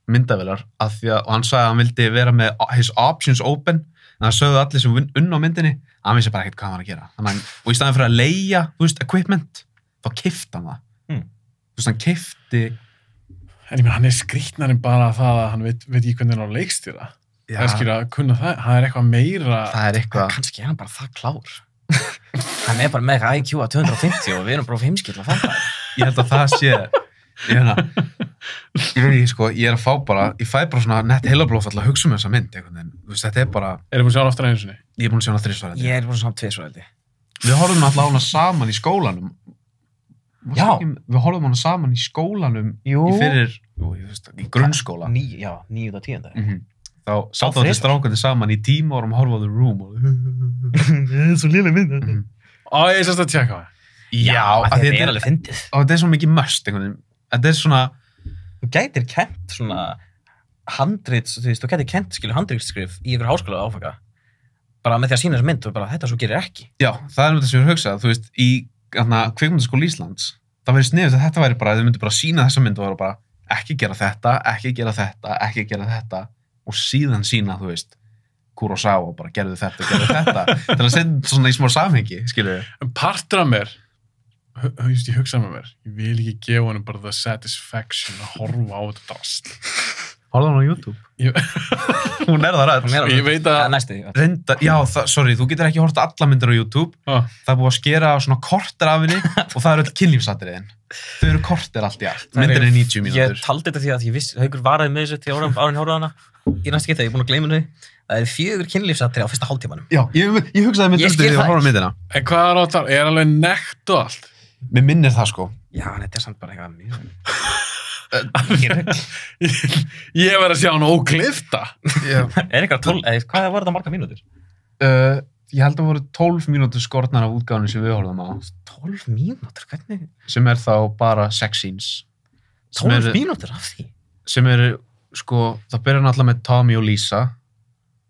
myndavélar, og hann sagði að hann vildi vera með his options open, en það sögðu allir sem unn á myndinni, að hann vissi bara ekkert hvað hann var að gera. Og í staðin fyrir að leigja, þú veist, equipment, þá keypti hann það. Þú veist, hann keypti. En ég meina, hann er skrýtnarinn bara það að hann veit ekki hvernig hann á leikstýra. Það er skil að kunna það, það er eitthvað meira. Það er eitthvað. Kannski er hann bara það klár. Hann er bara með eitthvað IQ að 250 og við erum bara heimskill að fatta það. Ég held að það sé, ég er að fá bara, ég fæ bara svona nett heilablóð alltaf að hugsa um þessa mynd, einhvern veginn. Þú veist, þetta er bara. Erum við sjálf aftur einu sinni? Ég er búin að sjá hana 3 svaraldi. Ég er búin að sjá hana 2 svaraldi. Við horfum alltaf á hana saman í skólanum. Já. Við horfum hana saman í skólanum í grunnskóla. 9. og 10. Þá sátt allir strákandi saman í tíma og vorum að horfa á The Room og það er svo léleg mynd. Ég er sérst að tjekka það. Já, af því þetta alveg fyndið. Og þetta svo mikið must, einhvern veginn. Þetta svona... Þú gætir kent svona handrits, þú gætir kent, handritsskrif í yfir háskóla áfanga. Bara með því að sína þessu mynd og bara þetta svo gerir ekki. Já, það þetta sem ég hugsað, þú veist, í kvikmyndaskóla Íslands, það væri sniðugt að þetta væri bara, þau myndu bara sína þessa mynd og bara ekki gera þetta, ekki gera þetta, ekki gera þetta og síðan sína, þú veist, Kurosawa og bara gerðu þetta. Það að setja svona í smá samhengi, skilur við. En partur af mér, ég hugsa með mér, ég vil ekki gefa henni bara the satisfaction að horfa á þetta drast. Horfðu hann á YouTube? Hún það rætt. Ég veit að... Næstu. Já, sorry, þú getur ekki hort alla myndir á YouTube. Það búið að skera svona korter af henni og það öll kynlífsatriðin. Þau eru korter allt í allt. Myndir 90 mínútur. Ég taldi þetta því að ég vissi, Haukur varaði með þessu til árin horfði hana. Í næstu geta, ég er búin að gleyma henni. Það 4 kynlífsatriði á fyrsta hálftímanum. Já, ég hugsaði með því að horfa á myndina. En hvað er á það? Er alveg nekt og allt? Mér minnir það sko. Já, en þetta samt bara eitthvað mjög. Ég verð að sjá hann óklifta. Eitthvað 12, hvað var þetta marga mínútur? Ég held að voru 12 mínútur skortnar af útgáfunni sem við horfum á. 12 mínútur? Hvernig? Sem þá bara sex scenes. 12 mínútur af því? Sem sko, það byrjar náttúrulega með Tommy og Lisa.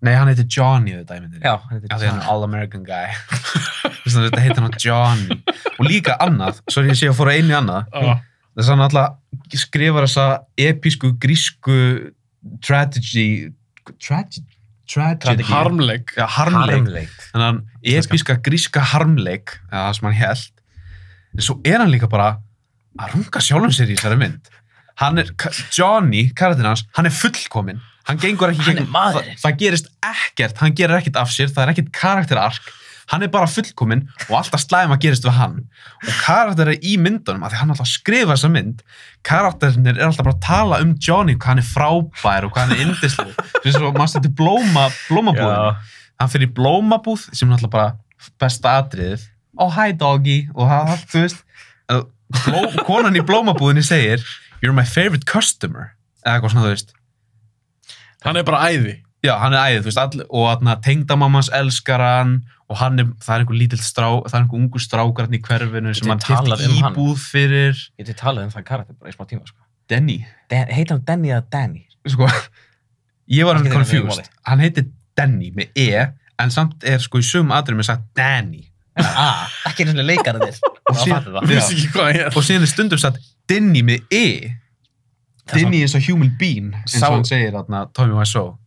Nei, hann heitir Johnny þetta í myndinni. Já, hann heitir Johnny. Því hann All-American guy. Þess að þetta heitir hann Johnny. Og líka annað, sorry ég sé að fóra einu annað. Þess að hann alltaf skrifar þessa episku grísku tragedy. Harmleik. Já, harmleik. Þannig að episka gríska harmleik, það sem hann hélt. En svo hann líka bara að runga sjálfum sér í þessari mynd. Johnny, karakterinn hans, hann fullkominn. Hann gengur ekki gegn, það gerist ekkert, hann gerir ekkert af sér, það ekkert karakterark, hann bara fullkominn og alltaf slæm að gerist við hann. Og karakterir í myndunum, af því hann alltaf skrifa þessa mynd, karakterinir alltaf bara að tala Johnny, hvað hann frábær og hvað hann yndislegur. Þess að maður stætti blómabúðinu. Hann fyrir í blómabúð, sem alltaf bara besta atriðið. Oh, hi doggy, og það, þú veist, konan í blómabúðinu segir, you're my favorite customer, eða eitthvað svona, þú veist. Hann bara æði. Já, hann æði, þú veist, og tengdamammans elskar hann og það einhver lítill það einhver ungur strákar hann í hverfinu sem hann keypti íbúð fyrir. Ég talaði það karakter bara í smá tíma, sko. Denny. Heitir hann Denny eða Danny? Sko, ég var hann confused. Hann heitir Denny með en samt sko í sumum atriðum sagt Danny. Ekki einu svona leikararnir. Og síðan stundum sagt Denny með Denny is a human being, eins og hann segir Tommy Wiseau.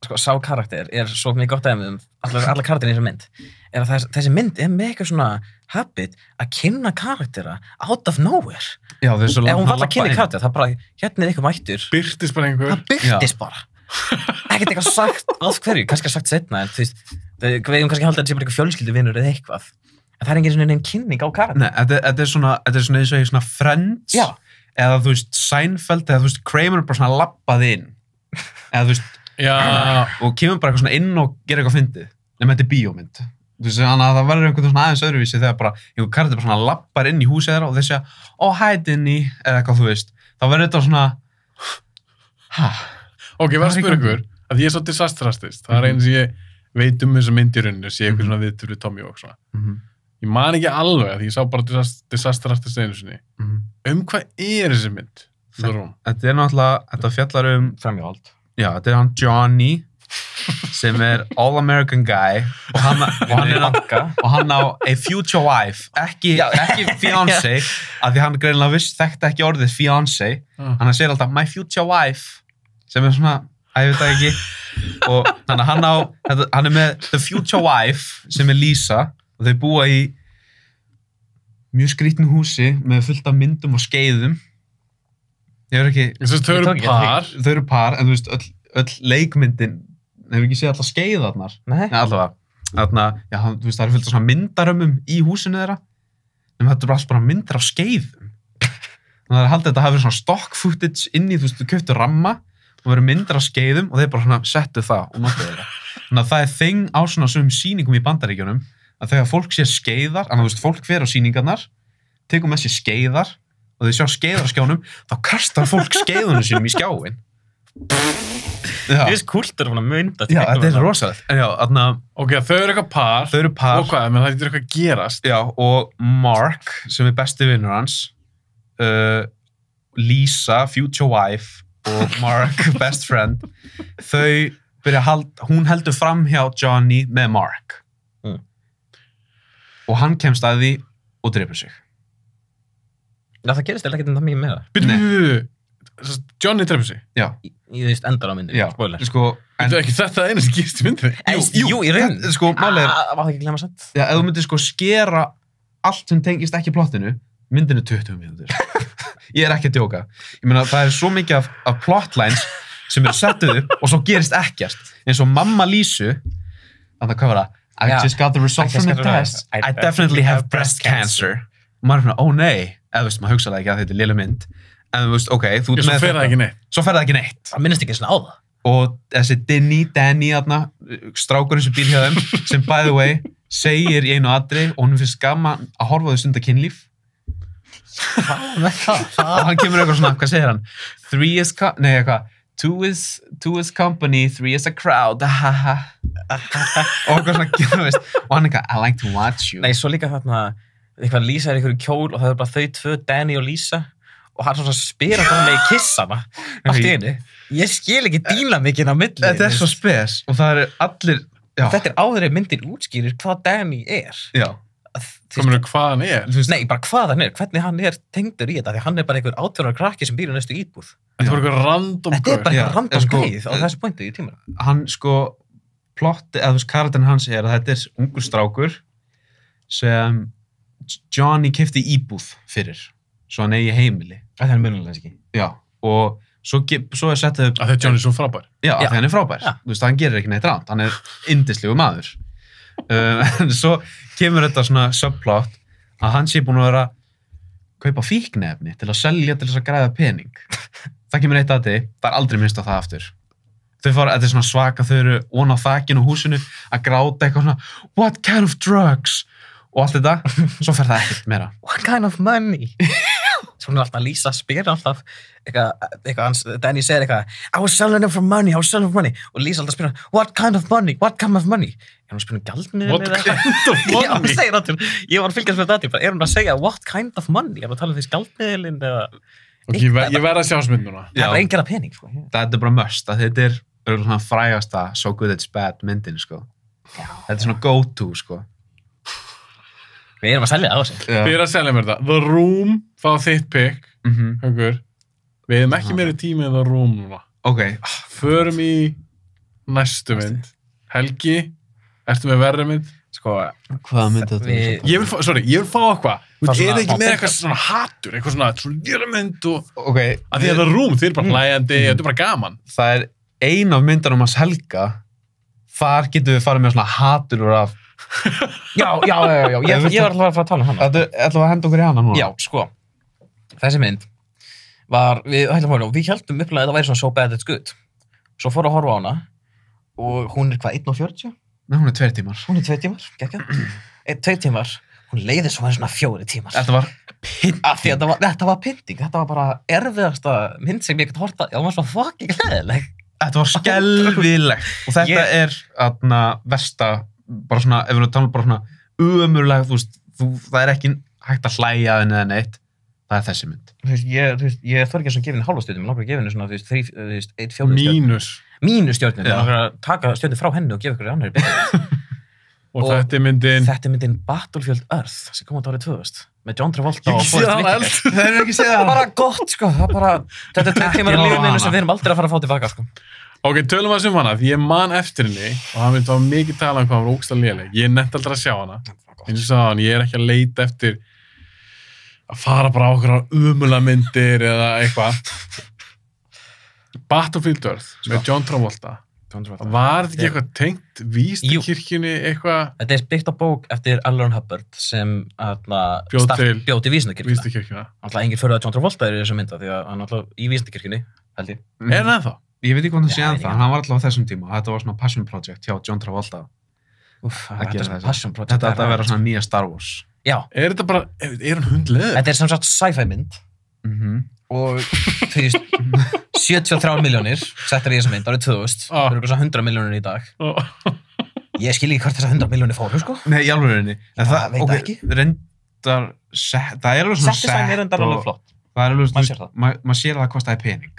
Sko, sá karakter svo mikið gott aðeins alla karakterin í þessu mynd, að þessi mynd með eitthvað svona habit að kynna karaktera out of nowhere. Já, ef hún var að kynna karakter, það bara, hérna eitthvað mættur. Birtist bara einhver. Það birtist bara. Ekkert eitthvað sagt af hverju, kannski sagt setna, en þú veist, við hefum kannski haldið að þetta sé bara eitthvað fjölskylduvinur eða eitthvað. En það engin svona kynning á karakter. Nei, þetta svona eins og svona Friends. Já. Eða þú veist, Seinfeld, eða þú veist, Kramer bara svona lappað inn. Eða þú veist, og kemur bara eitthvað svona inn og gera eitthvað fyndið. Nefnum þetta bíómynd. Þú veist, þannig að það verður einhvern svona aðeins öðruvísi þegar bara einhver karakter bara svona lappar inn í húsið þeirra og þeir segja, hi Denny, eða eitthvað þú veist. Þá verður þetta svona, Ok, verður að spyrja ykkur, að ég svo disasterastist. Það eins ég veit þessa mynd í rauninu, sé eitthvað svona viðtölu Tommy og svona. Ég man ekki alveg, því ég sá bara disasterastist einu sinni. Hvað þessi mynd? Þetta náttúrulega, þetta fjallar framhjáhald. Já, þetta hann Johnny sem All-American guy og hann á a future wife, ekki fiancé, af því hann greinilega þekkti ekki orðið fiancé, hann segir alltaf my future wife, sem svona, ég veit það ekki, og þannig að hann með the future wife sem Lisa og þau búa í mjög skrítnu húsi með fullt af myndum og skeiðum. Ég veit ekki... Þau eru par, en þú veist, öll leikmyndin, hefur ekki séð allar skeið þarnar? Nei. Allavega. Þarna, já, þú veist, það eru fullt af svona myndarömmum í húsinu þeirra, en þetta eru alls bara myndir af skeiðum. Þannig að það er haldið að þetta hafi svona stock footage inn í, þú veist, þú keyptir ramma og verið myndir af skeiðum og þeir bara svona settu það og notuðu þeirra. Þannig að það er þing á svona sumum sýningum í Bandaríkjunum að þegar fólk sér skeiðar, þú veist, fólk fer á sýningarnar, tekur með sér skeiðar og þau sjá skeiðar á skjánum, þá kastar fólk skeiðunum sínum í skjáin. Ég veist kúltur að mynda. Já, þetta er rosalegt. En já, þarna... Ok, þau eru eitthvað par. Þau eru par. Og hvað, menn það getur eitthvað gerast. Já, og Mark, sem er besti vinnur hans, Lisa, future wife, og Mark, best friend, hún heldur fram hjá Johnny með Mark. Og hann kemst að því og drepur sig. Já, það gerist eða ekkert um það mikið með það. Býtu, Johnny drefur sig? Já. Ég veist endar á myndinu, spoiler. Sko, Þetta er ekki þetta eina sem gerist í myndinu? Jú, í raun. Sko, málið Var það ekki glemma sett? Já, ef þú myndir sko skera allt sem tengist ekki plottinu, myndinu 20 mínútur. Ég er ekki að djóka. Ég meina, það er svo mikið af plotlines sem eru settuð upp og svo gerist ekkert. Eins og mamma Lísu, þannig að hvað var það? I just got the result from the test. I definitely have breast cancer. Og maður er svona, ó nei. Eða þú veist, maður hugsa það ekki að þetta er lilla mynd. En þú veist, ok, þú ert með þetta. Svo fer það ekki neitt. Svo fer það ekki neitt. Það minnist ekki svona á það. Og þessi Danny, strákurinn sem býr hjá þeim, sem by the way, segir í einu atriði og hún finnst gaman að horfa á þau stunda kynlíf. Og hann kemur eitthvað svona, hvað segir hann? 3 is, nei eitthvað, 2 is company, 3 is a crowd, haha. Og eitthvað svona, þú veist, og hann eitthvað, I like to watch you. Nei, svo líka þarna, eitthvað Lisa er eitthvað í kjól og það er bara þau tvö, Danny og Lisa, og hann svona spyr að það með í kissana, allt í einu. Ég skil ekki dýnamikinn á milli. Þetta er svo spes, og það eru allir, já. Þetta er áður en myndin útskýrir hvað Danny er. Já. Hvað hann er? Nei, bara hvað hann er, hvernig hann er tengdur í þetta, því hann er bara einhver 18 ára krakki sem býr í næstu íbúð. Þetta er bara eitthvað random Þetta er bara eitthvað random greið á þessu pointu í tíma. Hann sko, plotti, eða þú veist, karakterinn hans er að þetta er ungur strákur sem Johnny keypti íbúð fyrir, svo hann eigi heimili. Það er munulega ekki. Já, og svo er settið upp... Að þetta Johnny er svo frábær. Já, að hann er frábær. Já. Þú veist, hann gerir ekki neitt ránt, hann er yndislegu maður. En svo kemur þetta svona subplot að hann sé búin að vera kaupa fíkniefni til að selja til þess að græða pening. Það kemur eitt að það er aldrei minnst á það aftur. Þetta er svona svaka, þau eru ón á þakinu og húsinu að gráta eitthvað svona what kind of drugs? Og allt þetta, svo fer það ekkert meira. What kind of money? Svo hún er alltaf Lisa spyr alltaf eitthvað, Danny segir eitthvað I was selling them for money, I was selling them for money og Lisa alltaf spyr hann, what kind of money? What kind of money? Er hún spyr hann gjaldmiðil What kind of money? Já, hún segir alltaf, ég var að fylgjast með þetta, er hún að segja what kind of money? Er hún að tala um því gjaldmiðilinn eða Ok, ég verð að sjá smynd núna. Það er bara enginn að pening, sko. Þetta er bara must, að þetta er svona frægasta So Good It's Bad myndin, sko. Já. Þetta er svona go-to, sko. Við erum að selja það á sig. Við erum að selja mér það. The Room, þá þitt pick, Haukur. Við hefum ekki meiri tími en The Room núna. Ok. Förum í næstu mynd. Helgi, ertu með verri mynd? Sko, Hvaða mynd þetta er? Ég vil fá eitthvað. Er þið ekki með eitthvað svona hatur, eitthvað svona lýra mynd og... Ok. Af því að The Room, þið er bara hlæjandi, þetta er bara gaman. Það er ein af myndanum hans Helga. Þar getum við farið með svona hatur úr af... Já. Ég var alltaf að fara að tala um hana. Þetta ætlum við að henda okkur í hana núna. Já, sko. Þessi mynd var, við heldum upplega að það væri svona So Bad It's Good. Svo fór að horfa á hana og hún er hvað, 1:40? Nei, hún er 2 tímar. Hún er 2 tímar, gekkja. 2 tímar. Hún leiði svo svona 4 tímar. Þetta var pynting. Þetta var pynting. Þetta var bara erfiðasta mynd sem ég gæti horta. Já, hún var svona fucking hlæðileg. Þetta var skelfilegt. Og þetta er versta, bara svona, ef við tala bara svona ömurlega, þú veist, það er ekki hægt að hlæja þenni eða neitt. Það er þessi mynd. Ég þarf ekki að gefa henni halva stjörnu, mér langar að gefa henni svona, 1/4 stjörnu. Mínus. Mínus stjörnu. Mér langar að taka stjörnu frá henni og gefa ykkur annarri betur. Og þetta er myndin... Þetta er myndin Battlefield Earth, sem kom út árið 2000, með John Travolta og Forrest Whitaker. Það er ekki séð Það er bara gott, sko. Það er bara, þetta er 2 tímar í lífinu sem við erum aldrei að fara að fá tilbaka, sko. Ok, tölum að sem hana, því ég man eftir henni og hann vildi hafa mikið tala um hvað hann var ógeðslega léleg. Ég nefndi aldrei að sjá hana. Eins og sagði hann, ég er ekki að leita eftir að fara bara á okkur umulega myndir eða eitthvað. Battlefield Earth með John Travolta. Var þetta ekki eitthvað tengt vísindakirkjunni eitthvað? Þetta er byggt á bók eftir L. Ron Hubbard sem bjóð til vísindakirkjuna. Alltaf enginn fyrir að John Travolta er í þessu mynda því að hann alltaf í vísindakirkjunni, held ég. Er hann ennþá? Ég veit ekki hvað hann sé ennþá, hann var alltaf á þessum tíma. Þetta var svona passion project hjá John Travolta. Þetta er svona passion project. Þetta ætti að vera svona nýja Star Wars. Já. Er þetta bara, er hann hundleður? Þetta er sem sagt sci-fi mynd og þú veist 73 milljónir settar í þessa mynd árið 2000 það eru eitthvað 100 milljónir í dag ég skil ekki hvort þessar 100 milljónir fóru sko Nei, í alvörinni en það veit það ekki reyndar það er alveg svona Settisæn er reyndar alveg flott það er alveg Maður sér það. maður sér að það kostaði pening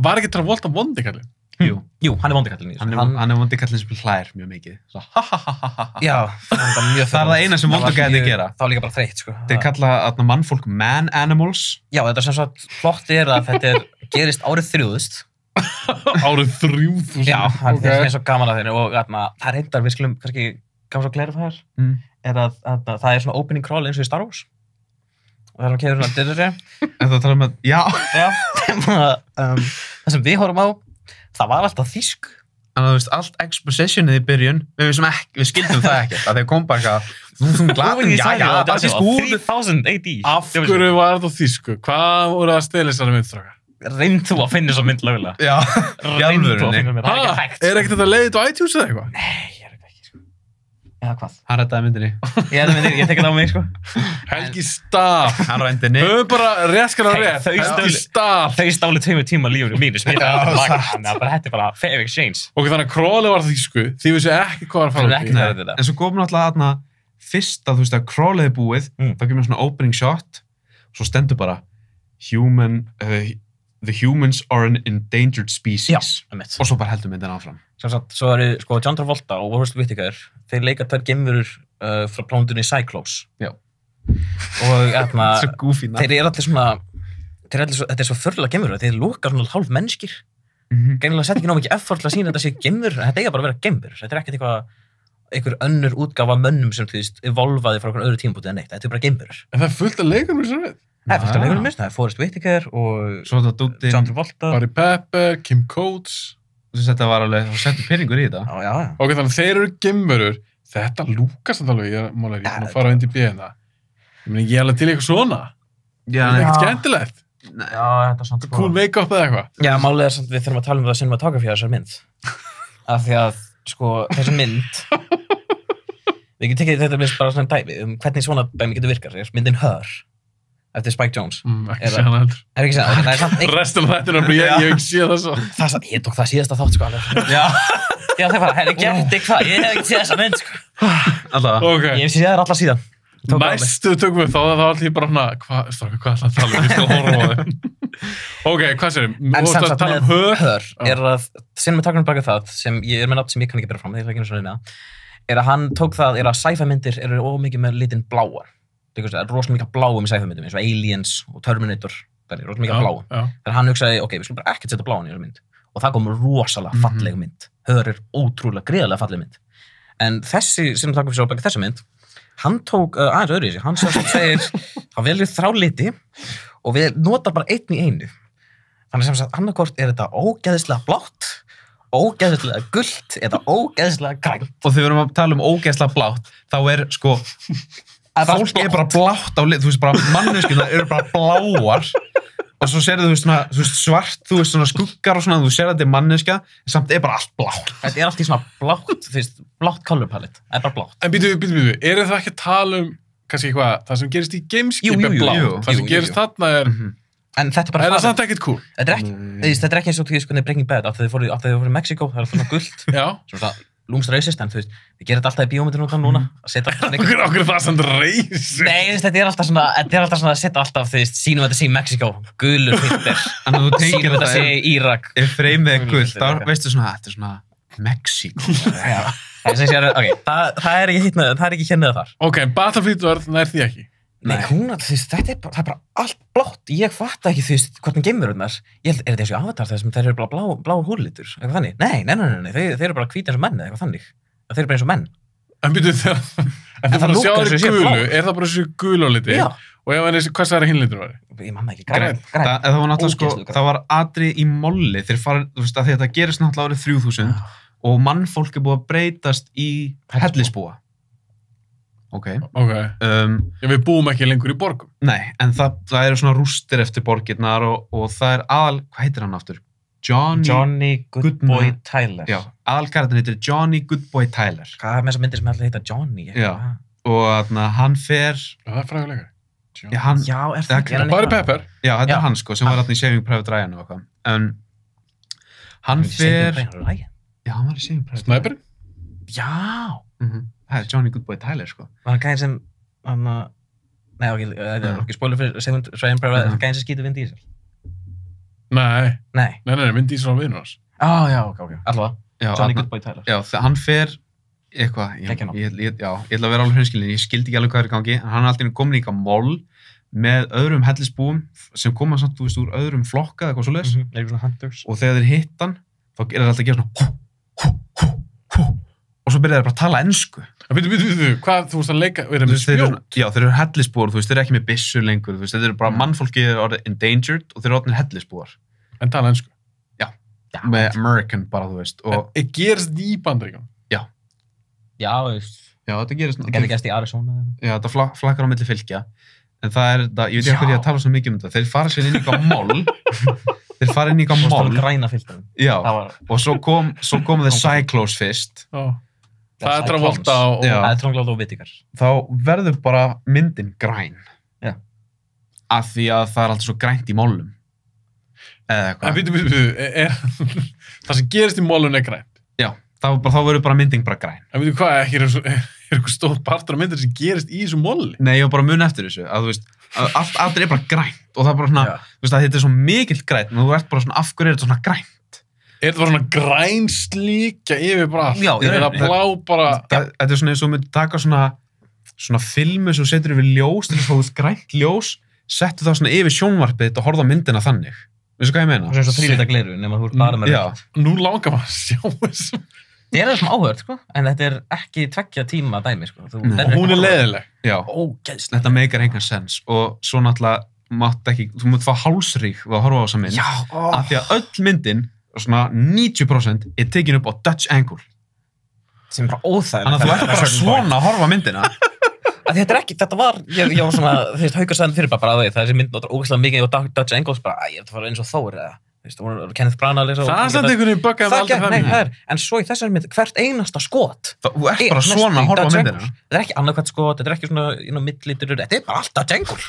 Var ekki Travolta vondikallinn? Jú, Jú, hann er vondikallinn í þessu hann er vondikallinn sem hlær mjög mikið svo Já, það er mjög það er það eina sem vondikallinn gera Það var líka bara þreytt sko þeir kalla mannfólk man-animals Já, þetta sem sagt flott er að þetta gerist árið 3000 Árið 3000 Já, það er eins og gaman að þeirra og það reyndar, við skulum kannski gaman svo klærið það er að það er svona opening crawl eins og í Star Wars og það er að kemur svona dyrri en það tala um að, já það sem við horfum á það var alltaf þýsk en þú veist, allt expositionið í byrjun við skildum það ekkert að þeir kom bara eitthvað það er 3000 AD Af hverju var þetta á þýsku? Hvað voru að stela þessari myndstrákar? Reynd þú að finna þessa mynd lögulega já, Reynd þú að finna mynd, það er ekki hægt Er ekkert þetta leiðið á iTunes eða eitthvað? Nei, ég er ekki sko Eða hvað? hann rættaði myndinni Ég tek það á mig sko Helgi Staff hann rændinni Höfum bara réskar á rétt Helgi Staff Þau stálu 2 tíma lífur mínu smita þannig að þetta er bara fair exchange Ok, þannig að Crawley var þýsku Þið vissu ekki hvað var að fara út í. en svo komum náttúrulega þarna fyrst að þú veist að Crawley er búið þá kemur svona opening shot svo stendur bara the humans are an endangered species Já, og svo bara heldur myndin áfram Svo eru sko John Travolta og Forrest Whitaker þeir leika 2 geimverur frá plánundinni Cyclops Já. og svo goofy þeir eru allir svona þetta er svo förlega geimverur þeir lúka svona hálf mennskir greinilega sett ekki nóg mikið effort til að sína þetta sé geimverur en þetta eiga bara að vera geimverur þetta er ekkert einhver önnur útgáfa af mönnum sem þú veist evolvaði frá einhvern öðru tímabúti en neitt þetta er bara geimverur En það er fullt af leikunum sem við Það er fullt af leikunum það er Forrest Whitaker og svo þetta dúttin John Travolta Barry Pepper, Kim Coates þetta var alveg þú settur peningur í þetta Já Ok, þannig að þeir eru geimverur Þetta lúkast þetta alveg Ég er að fara á NDB hérna Ég meni, ég er alveg til eitthvað svona já, Það er ekkert skemmtilegt Já, þetta er samt Cool make-up eða eitthvað Já, málið er samt við þurfum að tala um það cinematography af þessar mynd af því að, sko, þessi mynd við getum tekið þetta bara svona dæmi hvernig svona dæmi getur virkað myndin Her eftir Spike Jonze Ekki sé hana heldur Er ekki séð það? Það er samt Restin af þetta er ég hef ekki séð það svo ég tók það síðasta þátt, sko Já, það er bara, herri, gerði hvað ég hef ekki séð þessa mynd, sko Ok Ég hef séð þær allar síðan Næstu tökum við þá allir bara hana hvað ætla að tala um? Ég skal horfa á þeim Ok, hvað sér En sem sagt með Her er að cinematography baka það sem ég er með nátt sem ég kann ekki bera fram þegar ekki svona er að hann tók það er að sci-fi myndir eru ómikið með litinn bláa það er rosalega mikið bláum í sci-fi myndum eins og Aliens og Terminator það er rosalega mikið bláum þegar hann hugsaði ok, við skulum bara ekkert setja bláan í þessu mynd og það kom rosalega falleg mynd Her er ótrúlega gríðarlega falleg mynd en þessi cinematography baka þessa mynd hann tók aðeins öðru í sig hann segir hann velur 3 liti og við notar bara einn í einu þannig sem sagt annarkvort er þetta ógeðslega blátt ógeðslega gult eða ógeðslega grænt og þegar við erum að tala um ógeðslega blátt þá er sko fólk er bara blátt á lit þú veist bara manneskjuna eru bara bláar og svo sérðu þú veist svart þú veist svona skuggar og svona þú sér að þetta er manneskja en samt er bara allt blátt þetta er allt í svona blátt þú veist blátt color palette það er bara blátt En býtu, er það ekki að tala um kannski eitthvað, það sem gerist í Gameskip er blátt það sem gerist þarna er en þetta er bara það samt ekkert cool þetta er ekki eins og þú veist Breaking Bad að þau fóru í Mexiko það er svona gult svona lúmst racist en þú veist við gerum þetta alltaf í bíómyndinu núna að setja okkur það samt racist nei þetta er alltaf svona að setja alltaf þú veist sínum þetta sé í Mexiko gulur filter sínum þetta sé í Írak ef freymið er gult þá veistu svona þetta er svona Mexiko það er ekki hérna þar ok, Battlefield nær því ekki nei, það er bara allt blátt ég fatt ekki þú veist hvernig geimverurnar er þetta eins og Avatar þar sem þeir eru bara bláur húrlitur eitthvað þannig, nei, þeir eru bara hvítir eins og menn eitthvað þannig, þeir eru bara eins og menn en býtu þegar þú fyrir að sjá þeir gulu er það bara þessu gulu á liti og ef hann hvað það er hinlitur var ég manna ekki, græn það var náttúrulega sko, það var atriði í molli þeir fara, þú veist að þetta gerist náttúrulega árið 3000 og mannfólk er búið að breytast í hellisbúa við búum ekki lengur í borgum nei, en það eru svona rústir eftir borgirnar og það er hvað heitir hann aftur? Johnny Goodboy Tyler aðalkarakterinn heitir Johnny Goodboy Tyler hvað er með þessar myndir sem alltaf heita Johnny og hann fer það er fræguleikari Já, hann, Já, er það það ekki? Barry Pepper. já, þetta Já. er hann sko, sem var í Saving Private Ryan og eitthvað. En hann fer... Já, hann var í Saving Private Ryan. Snæperinn? Já! Það er Johnny Goodboy Tyler, sko. Var hann gæðin sem, nei, ok, það er ekki spoiler fyrir Saving Private Ryan, gæðin sem skýtur Vin Diesel. Nei, Nei. Vin Diesel á vinur hans. Já, ok. Allavega, Já, Johnny þarna- Goodboy Tyler. Já, hann fer eitthvað, Gekkja nafn. ég ætla að vera alveg hreinskilin, ég skildi ekki alveg hvað er í gangi, en hann er alltaf komin í eitthvað moll með öðrum hellisbúum sem koma samt, þú veist, úr öðrum flokka eða eitthvað svoleiðis, Er eitthvað svona hunters? og þegar þeir hitt hann, þá er það alltaf að gera svona og svo byrja þeir bara að tala ensku. Býtu, hvað, þú veist að leika, er það með Þeir eru- spjót? Já, þeir eru hellisbúar, þú veist, þeir eru ekki með byssur lengur, þú veist, þeir eru bara mannfólki er orðið endangered og þeir eru orðin hellisbúar. En tala ensku. Með American bara, þú veist, og En gerist í Bandaríkjunum? Já, veist, já, þetta gerist það getur gæst í Arizona eða eitthvað. Já, þetta flakkar á milli fylgja. En það er, ég veit ekki hverju ég að tala svo mikið um þetta. Þeir fara sér inn í eitthvað moll. Þeir fara inn í eitthvað Þú moll. veist, græna filterum. Já, Það var, og svo kom The Cyclos fyrst. Já. Það er Travolta og... Já. það er tróngláð og vitikar. Þá verður bara myndin græn. Já. Af því að það er alltaf svo grænt í mollum. Eða En eitthvað. býtu, það sem gerist í mólun er grænt. Já, þá verður bara myndin bara græn. En býtu hvað, er eitthvað stór partur af myndir sem gerist í þessu móli? Nei, ég var bara mun eftir þessu. Að þú veist, að allt er bara grænt. Og það er bara svona, Já. þú veist, að þetta er svo mikill grænt. Og þú ert bara svona, af hverju er þetta svona grænt? Er þetta bara svona græn slíkja yfir bara allt? Já, Er það blá bara... Þetta er svona eins og myndi taka svona filmu sem þú setur yfir ljós til þess að þú veist grænt ljós, settu það svona yfir sjónvarpið þitt og horfðu á myndina þannig. Veistu hvað ég meina? Og svo eins og þrýlita gleru, nema þú ert bara með Já, Nú langar maður að sjá þessu. Það er það sem áhört, sko, en þetta er ekki 2 tíma dæmi, sko. Þú Nei. nennir Og hún ekki er að horfa. leiðileg. já. Ógeðslega. Þetta meikar engan sens. Og svo náttúrulega þú mátt fá hálsrík við að horfa á þessa mynd. Já, Af því að öll myndin, svona 90% er tekin upp á Dutch angle. sem er bara óþægilegt. Þannig að þú ert bara svona að horfa á myndina. Þetta var, ég var svona, þú veist, Haukur sagði fyrir bara að það, þessi mynd notar ógeðslega mikið og Dutch angles bara, ég var eins og Þór eða, þú veist, voru Kenneth Branagh að lesa. Það er samt einhvern veginn böggaði Það aldrei gekk, það nei, mér. það er, en svo í þessari mynd, hvert einasta skot. Þú ert bara næstum svona að í horfa á Dutch myndina. angles. Þetta er ekki annað hvert skot, þetta er ekki svona millítur, þetta er bara allt Dutch angle.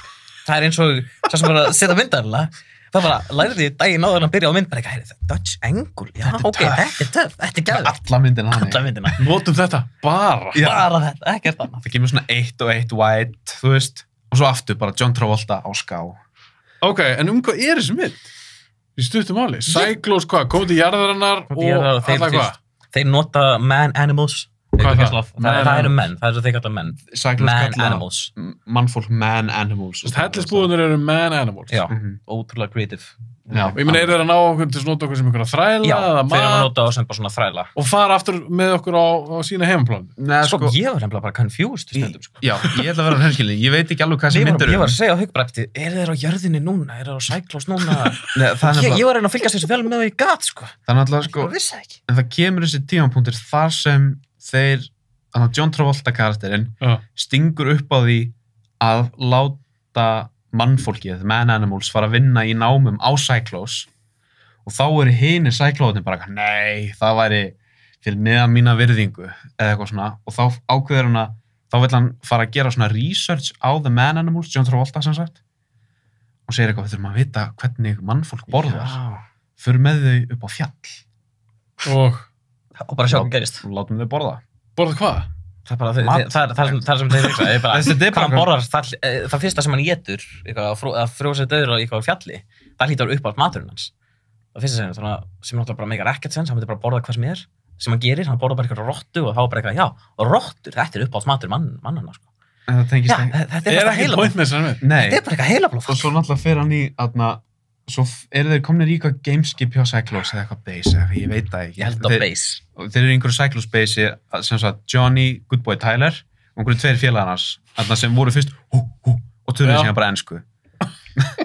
Það er eins og, svo sem var að setja myndarina, það bara lærði ég daginn áður en að byrja á mynd, bara ekki, þetta er Dutch angle, já, ok, þetta er töff, þetta er gæðvegt. Alla myndina Alla þannig. myndina, Notum þetta bara. Já. bara þetta, ekkert annað. Það kemur svona 1 og 1 white, þú veist. Og svo aftur bara John Travolta á ská. Ok, en hvað er þessi mynd? Í stuttum máli. Cyclos hvað? Komið til jarðarinnar og alla hvað? Þeir nota man-animals. Hvað er það? Það eru menn, það er svo þeir kalla menn. Cyclos kalla Man-animals. mannfólk man-animals. Hellisbúðunir eru man-animals. Já, Mhm. ótrúlega creative. Já. Ég meina, eru þeir að ná okkur til að nota okkur sem einhverja þræla Já, eða þeir eru að mat nota á sem bara svona þræla. og fara aftur með okkur á sína heimaplán? Nei, Sko, ég var nefnilega bara confused stundum, sko. Já, ég ætla að vera hreinskilin. Ég veit ekki alveg hvað sem myndir Ég var að segja á Haukbrætti, er þeir á jörðinni núna? Er þeir á Cyclos núna? Nei, það er Ég nefnilega, var að reyna að fylgjast þessu vel með það í gat, sko. það er nefnilega, sko, Ég vissi það ekki. en það kemur þessi tímapunktir þar sem þeir, þannig að John Travolta karakterinn Já. stingur upp á því að láta mannfólkið, man-animals, fara að vinna í námum á Cyclos og þá eru hinir Cyclóðin bara, nei, það væri fyrir neðan mína virðingu eða eitthvað svona og þá ákveður hann að þá vill hann fara að gera svona research á the man-animals, John Travolta sem sagt og segir eitthvað, við þurfum að vita hvernig mannfólk borðar, Já. fyrir með þau upp á fjall Og Og bara sjá hvað gerist. og látum þau borða. borða hvað? Það er bara, Mat. það sem þeir hugsa, er bara, Þetta er bara- hvað hann borðar, það fyrsta sem hann étur, að frjósa döður á eitthvað á fjalli, það hlýtur upp á maturinn hans. Það fyrsta sem náttúrulega bara meikar ekkert sens, hann myndi bara borða hvað sem er, sem hann gerir, hann borða bara eitthvað rottu og þá er bara eitthvað, já, og rottur, þetta er upp á matur mannana, sko. En það tengist Já, ekki. þetta Er er bara ekki heila, point með þessari mynd? Nei, þetta er bara eitthvað heilablóð. og svo náttúrulega fer hann í, aðna, svo eru þeir komnir í eitthvað gameskip hjá Cyclos eða eitthvað base, eða ég veit það ekki. Ég held á base. Þeir eru í einhverju Cyclos base sem sagt Johnny Goodboy Tyler og einhverju 2 félagarnas sem voru fyrst og töluðu Já. síðan bara ensku.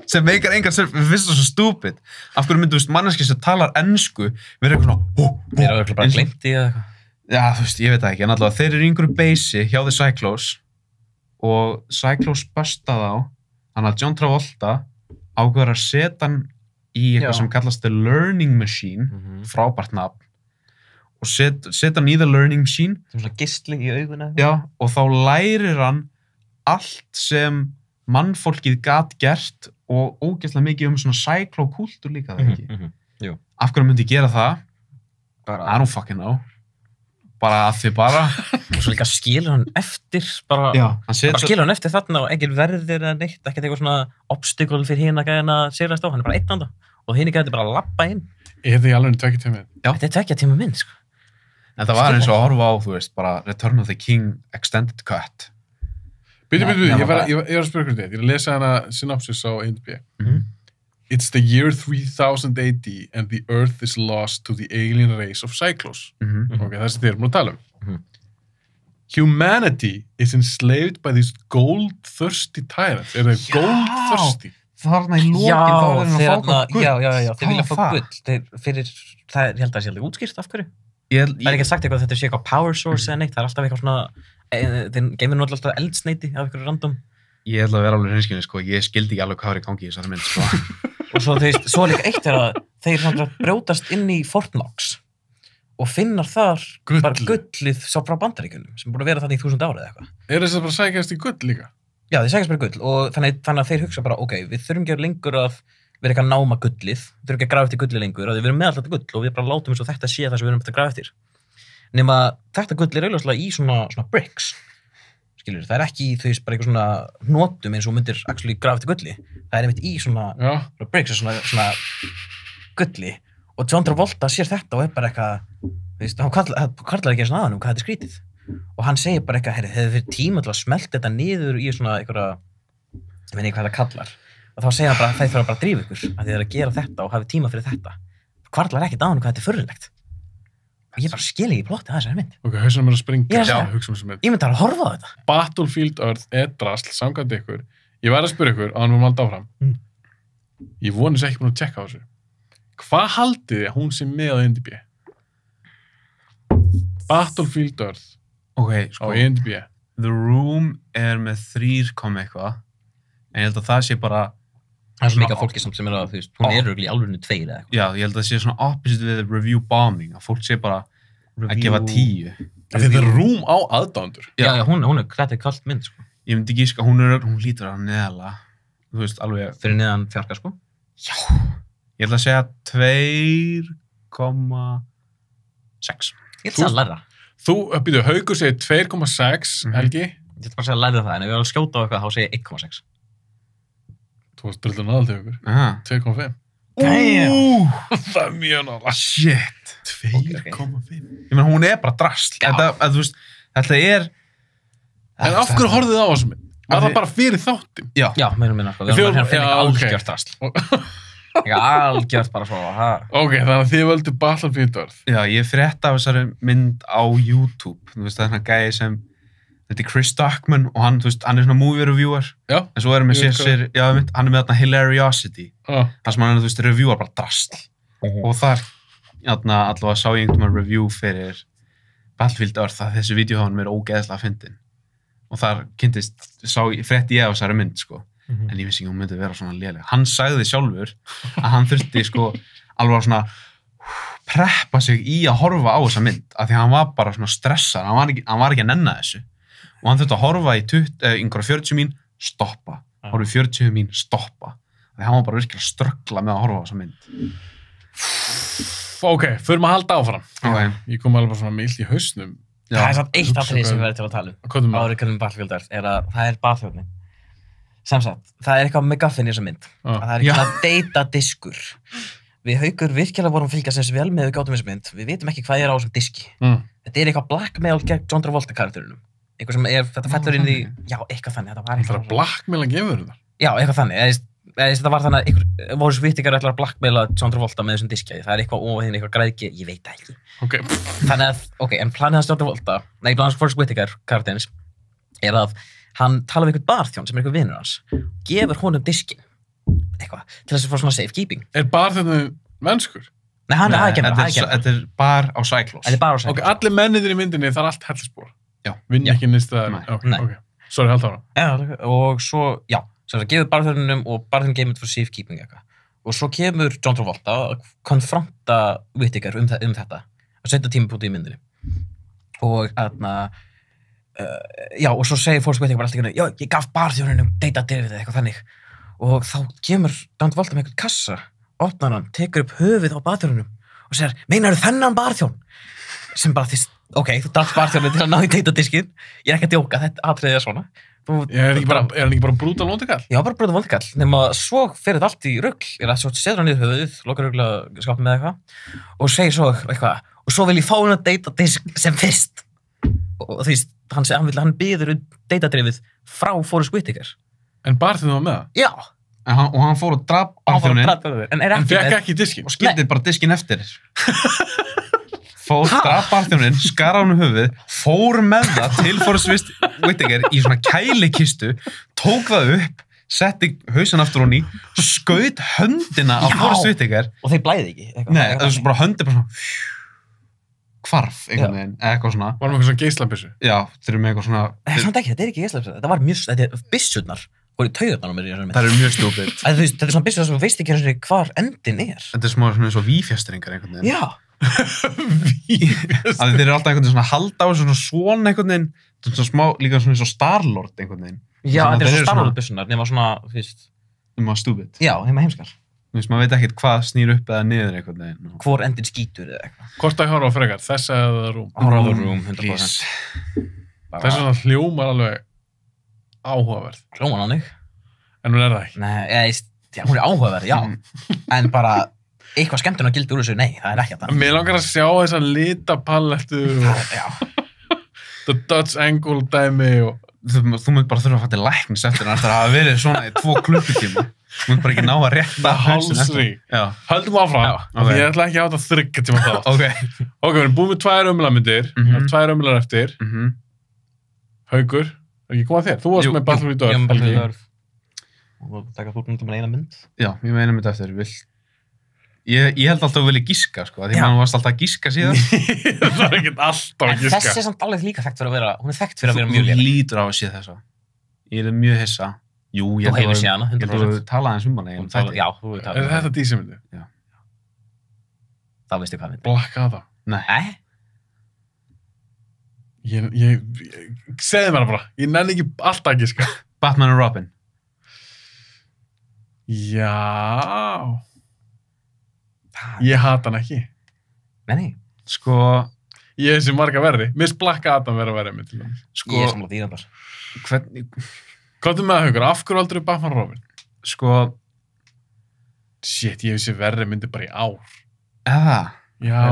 sem meikar engan sörf, við finnst það svo stúpid. Af hverju myndu, manneski sem talar ensku verður eitthvað svona Þeir eru örugglega bara gleymt í eða eitthvað. Já, þú veist, ég veit það ekki, en allavega þeir eru í einhverju base hjá The Cyclos og Cyclos busta þá, þannig að John Travolta ákveður að setja hann í eitthvað Já. sem kallast The Learning Machine, Mhm. frábært nafn, og setja hann í The Learning Machine, Sem svona gistli í auguna. já, og þá lærir hann allt sem mannfólkið gat gert og ógeðslega mikið svona cyclo-kúltúr líka, það ekki? Jú. Af hverju myndi gera það? Bara, I don't fucking know. Bara að þið bara. og svo líka skilur hann eftir, bara skilur hann eftir þarna og engin verðir eða neitt, ekkert eitthvað svona obstacle fyrir hina gæðina að sigrast á, hann bara eitt anda og hini gæði bara að labba inn. Er þetta í alveg 2 tíma? Þetta er 2 tíma mynd, sko. En það var eins og að horfa á, þú veist, bara Return of the King Extended Cut. Bíddu, ég var að spyrja hvernig þetta. Ég er að lesa hana synopsis á IMDb. It's the year 3000 AD and the Earth is lost to the alien race of Cyclos. Ok, það sem þið erum að tala Humanity is enslaved by these gold-thirsty tyrants. Er það gold-thirsty? Þarna í lokin þá er hann að fá gull. Já, þeir vilja fá gull. Það er, ég held að það sé alveg útskýrt af hverju. Það er ekki sagt eitthvað að þetta sé eitthvað power source eða neitt, það er alltaf eitthvað svona, þeir geymir nú alltaf eldsneyti af eitthvað random. Ég ætla að vera alveg hreinskilinn, sko, ég skildi ekki alveg hvað er í gangi í þessari mynd, sko. Og svo, þú veist, svo líka eitt er að þeir brjótast inn í Fort Knox og finnar þar bara gullið svo frá Bandaríkjunum sem búin að vera þarna í 1000 ára eða eitthvað. Er þess að bara sækjast í gull líka? Já, þeir sækjast bara gull og þannig að þeir hugsa bara, ok, við þurfum ekki lengur að vera eitthvað að náma gullið, við þurfum ekki að grafa eftir gullið lengur og við erum með alltaf gull og við bara látum eins og þetta sé það sem við erum að grafa eftir. Nema þetta gull er auðvitað í svona bricks, skilur, það er ekki í þau bara eitthvað svona hnotum eins og myndir actually grafa eftir gulli, það er einmitt í svona bricks, svona gulli og John Travolta sér þetta og er bara eitthvað, þú veist, hann kallar ekki svona aðan hvað þetta er skrítið og hann segir bara eitthvað, hefur fyrir tíma til að smelta þetta niður í svona einhverja, ég veit ekki hvað það kallar og þá segir hann bara, það þarf bara að drífa ykkur að þið er að gera þetta og hafi tíma fyrir þetta hvarlar ekkert á hann hvað þetta er förðulegt og ég bara skil ekki plottið að þessari mynd. Ok, hausnum er að springa. Já, hugsa þessa mynd. Ég myndi að horfa á þetta. Battlefield Earth er drasl, samkvæmt ykkur. Ég var að spyrja ykkur, að hann var malda áfram. Ég vonist ekki búin að tjekka á þessu. Hvað haldið þið að hún sé með á IMDb? Battlefield Earth á IMDb. The Room er með 3, eitthvað, en ég held að það sé bara það er svo mikið fólki sem er að, þú veist, hún er örugglega í alvörinu 2 eða eitthvað. Já, ég held að það sé svona opposite við review bombing, að fólk sé bara að gefa 10. Þetta er Room á aðdándur. Já, hún er, þetta er kalt mynd, sko. Ég myndi ekki, sko, hún lítur að neðala, þú veist, alveg. Fyrir neðan fjarka, sko? Já. Ég ætla að segja 2,6. Ég ætla að læra. Þú, býtu, Haukur segir 2,6, Helgi. Ég ætla bara að segja að læra það, en ef ég var að skjóta á eitthvað, þá segja ég 1,6. Þú varst drullan aðaldið ykkur. 2,5. Það er mjög nála. Shit. 2,5. Ég meina, hún er bara drasl. Þú veist, þetta er... En af hverju horfðið á þessum mynd? Var það bara fyrir þáttin? Já. Já, meira minna. Við erum hérna að finna eitthvað algjört drasl. Eitthvað algjört bara svo. Ok, þannig að þið völdu Battlefield Earth. Já, ég frétta af þessari mynd á YouTube. Þú veist, það er svona gæði sem... Þetta er Chris Duckman og hann, þú veist, hann er svona movie reviewer. Já. En svo erum við sér, já, hann er með þarna Hilariosity. Það sem hann, þú veist, reviewar bara drasl. Og þar, allavega sá ég einhvern review fyrir Battlefield Earth að þessi vídeo hann er ógeðslega fyndin. Og þar frétti ég af þessari mynd, sko. En ég vissi ekki hún myndi vera svona léleg. Hann sagði sjálfur að hann þurfti, sko, alveg svona preppa sig í að horfa á þessa mynd. Af því hann var bara svona stressað, hann var ekki að nenna þessu. Og hann þurfti að horfa í einhverja 40 mín, stoppa. Horfa í 40 mín, stoppa. Þannig hann var bara virkilega að ströggla með að horfa á þessa mynd. Ok, förum að halda áfram. Okay. Ég kom alveg bara svona mild í hausnum. Það er samt eitt atriði sem við verðum til að tala um. Hvað er Árið kallum Battlefield Earth, er að það er bathjörnin. Samsagt, það er eitthvað með gaffin í þessa mynd. Það er eitthvað datadiskur. Við Haukur virkilega vorum að fylgjast þess vel með við gátum þessa mynd. Við vitum ekki hvað er á þessum diski. Þetta er eitthvað blackmail gegn John Travolta karakterunum. Eitthvað sem er, þetta fellur inn í, já, eitthvað þannig. Þetta var eitthvað. Það er blackmail að gefa þetta? Já, eitthvað þannig. Þetta var þannig að einhver voru Whittaker ætlar að blackmaila John Travolta með þessum diski. Það er eitthvað og hinn eitthvað græðgi, ég veit það ekki. Ok. Þannig að, ok, en planið hans John Travolta, nei, planið hans Forrest Whittaker karakterins, er að hann tala við einhvern barþjón sem er eitthvað vinur hans, gefur honum diskin, eitthvað, til þess að fá svona safekeeping. Er barþjónum mennskur? Nei, hann er aðkemur. Þetta er bar á Cyclos. Þetta er bar á Cyclos. Ok, allir menninir í myndinni, það er allt hellisspor. Já. Vinn ekki nýsta. Ok. Sorry, hald ára. Já, og svo, já, sem það gefur barþjónum og barþjónum geymur for safekeeping eitthvað. Og svo kemur John Travolta að konfronta Whittaker um þetta, að setja tímapunkti í myndinni. Og þarna, já, og svo segir Forrest Whitaker bara allt í einu, já, ég gaf barþjóninum data-drifið eitthvað þannig. Og þá kemur Don Travolta með einhvern kassa, opnar hann, tekur upp höfuð á barþjóninum og segir, meinarðu þennan barþjón? Sem bara þess, ok, þú dalt barþjónið til að ná í data-diskið. Ég er ekki að djóka, þetta atriðið er svona. Er hann ekki bara brútal vondikall? Já, bara brútal vondikall, nema svo fer þetta allt í rugl. Ég rætti svo setur hann niður höfuðið, lokar ruglega skapið með eitthvað og segir svo eitthvað, og svo vil ég fá hann að data-disk sem fyrst. Og þú veist, hann biður data-drifið frá Forrest Whitaker. En barþjónið var með það? Já. Og hann fór og drap barþjónin. En fekk ekki diskin? Og skildi bara diskin eftir. Fór, drap barþjónin, skar á hann höfuð, fór með það til Forrest Whitaker í svona kælikistu, tók það upp, setti hausinn aftur hún í, skaut höndina á Forrest Whitaker. Og þeir blæði ekki? Nei, það var bara höndið bara svona hvarf, einhvern veginn, eða eitthvað svona. Var með eitthvað svona geislabissu? Já, þeir eru með eitthvað svona... Samt ekki, þetta er ekki geislabissu, þetta var mjög, þetta er byssurnar, voru í taugarnar á mér í þessari mynd. Það eru mjög stúpid. Þetta er svona byssur sem þú veist ekki hvar endin er. Þetta er smá svona eins og vífjastringar einhvern veginn. Já. Þeir eru alltaf einhvern veginn svona halda á svona einhvern veginn, svona smá, líka svona eins og Star-Lord einhvern veginn. Já, þetta er svona Star-Lord byssurnar, nema svona, þú veist... stúpid. Já, heimskar. Þú veist, maður veit ekkert hvað snýr upp eða niður einhvern veginn. Hvor endin skítur eða eitthvað. Hvort að horfa á frekar, þessa eða Room? Horfa á Room, 100%. Þess vegna hljómar alveg áhugaverð. Hljómar hannig. En hún er það ekki? Nei, já, hún er áhugaverð, já. En bara, eitthvað skemmtun að gilda úr þessu, nei, það er ekki að það. Mér langar að sjá þessa litapalettu og the Dutch angle dæmi og... Þú mynd bara þurfa að fara til læknis eftir hann eftir að hafa verið svona í 2 klukkutíma. Þú mynd bara ekki ná að rétta hálsrík. Höldum áfram. Okay. Ég ætla ekki að hafa þetta 3 tíma þá. Ok, við erum búin með 2 umlaðmyndir. 2 umlaðar eftir. Haukur, er ekki komað þér? Þú varst með Battle of the Dwarf. Ég var með Battle of the Dwarf. Og taka þú myndum með eina mynd. Já, ég með eina mynd eftir. Ég held alltaf að vilja gíska, sko. Því maður varst alltaf að gíska síðan. Það er ekkert alltaf að gíska. En þessi er samt alveg líka þekkt fyrir að vera, hún er þekkt fyrir að vera mjög léleg. Þú lítur á að sé þessa. Ég er mjög hissa. Jú, ég held að þú talaði eins hana. Já, þú hefur talað. Er þetta DC-myndi? Já. Þá veistu hvað mynd. Black Adam? Nei. Ég segði mér bara. Ég nenni ekki alltaf að gíska. Batman og Robin. Já. Ég hata hann ekki. Nei. Sko... Ég sé marga verri. Mér finnst Black Adam vera verri með til dæmis. Sko... Ég er sammála því það bara. Hvernig... Hvað er með það, Haukur? Af hverju aldrei Batman og Robin? Sko... Shit, ég hef séð verri myndi bara í ár. Eða? Já.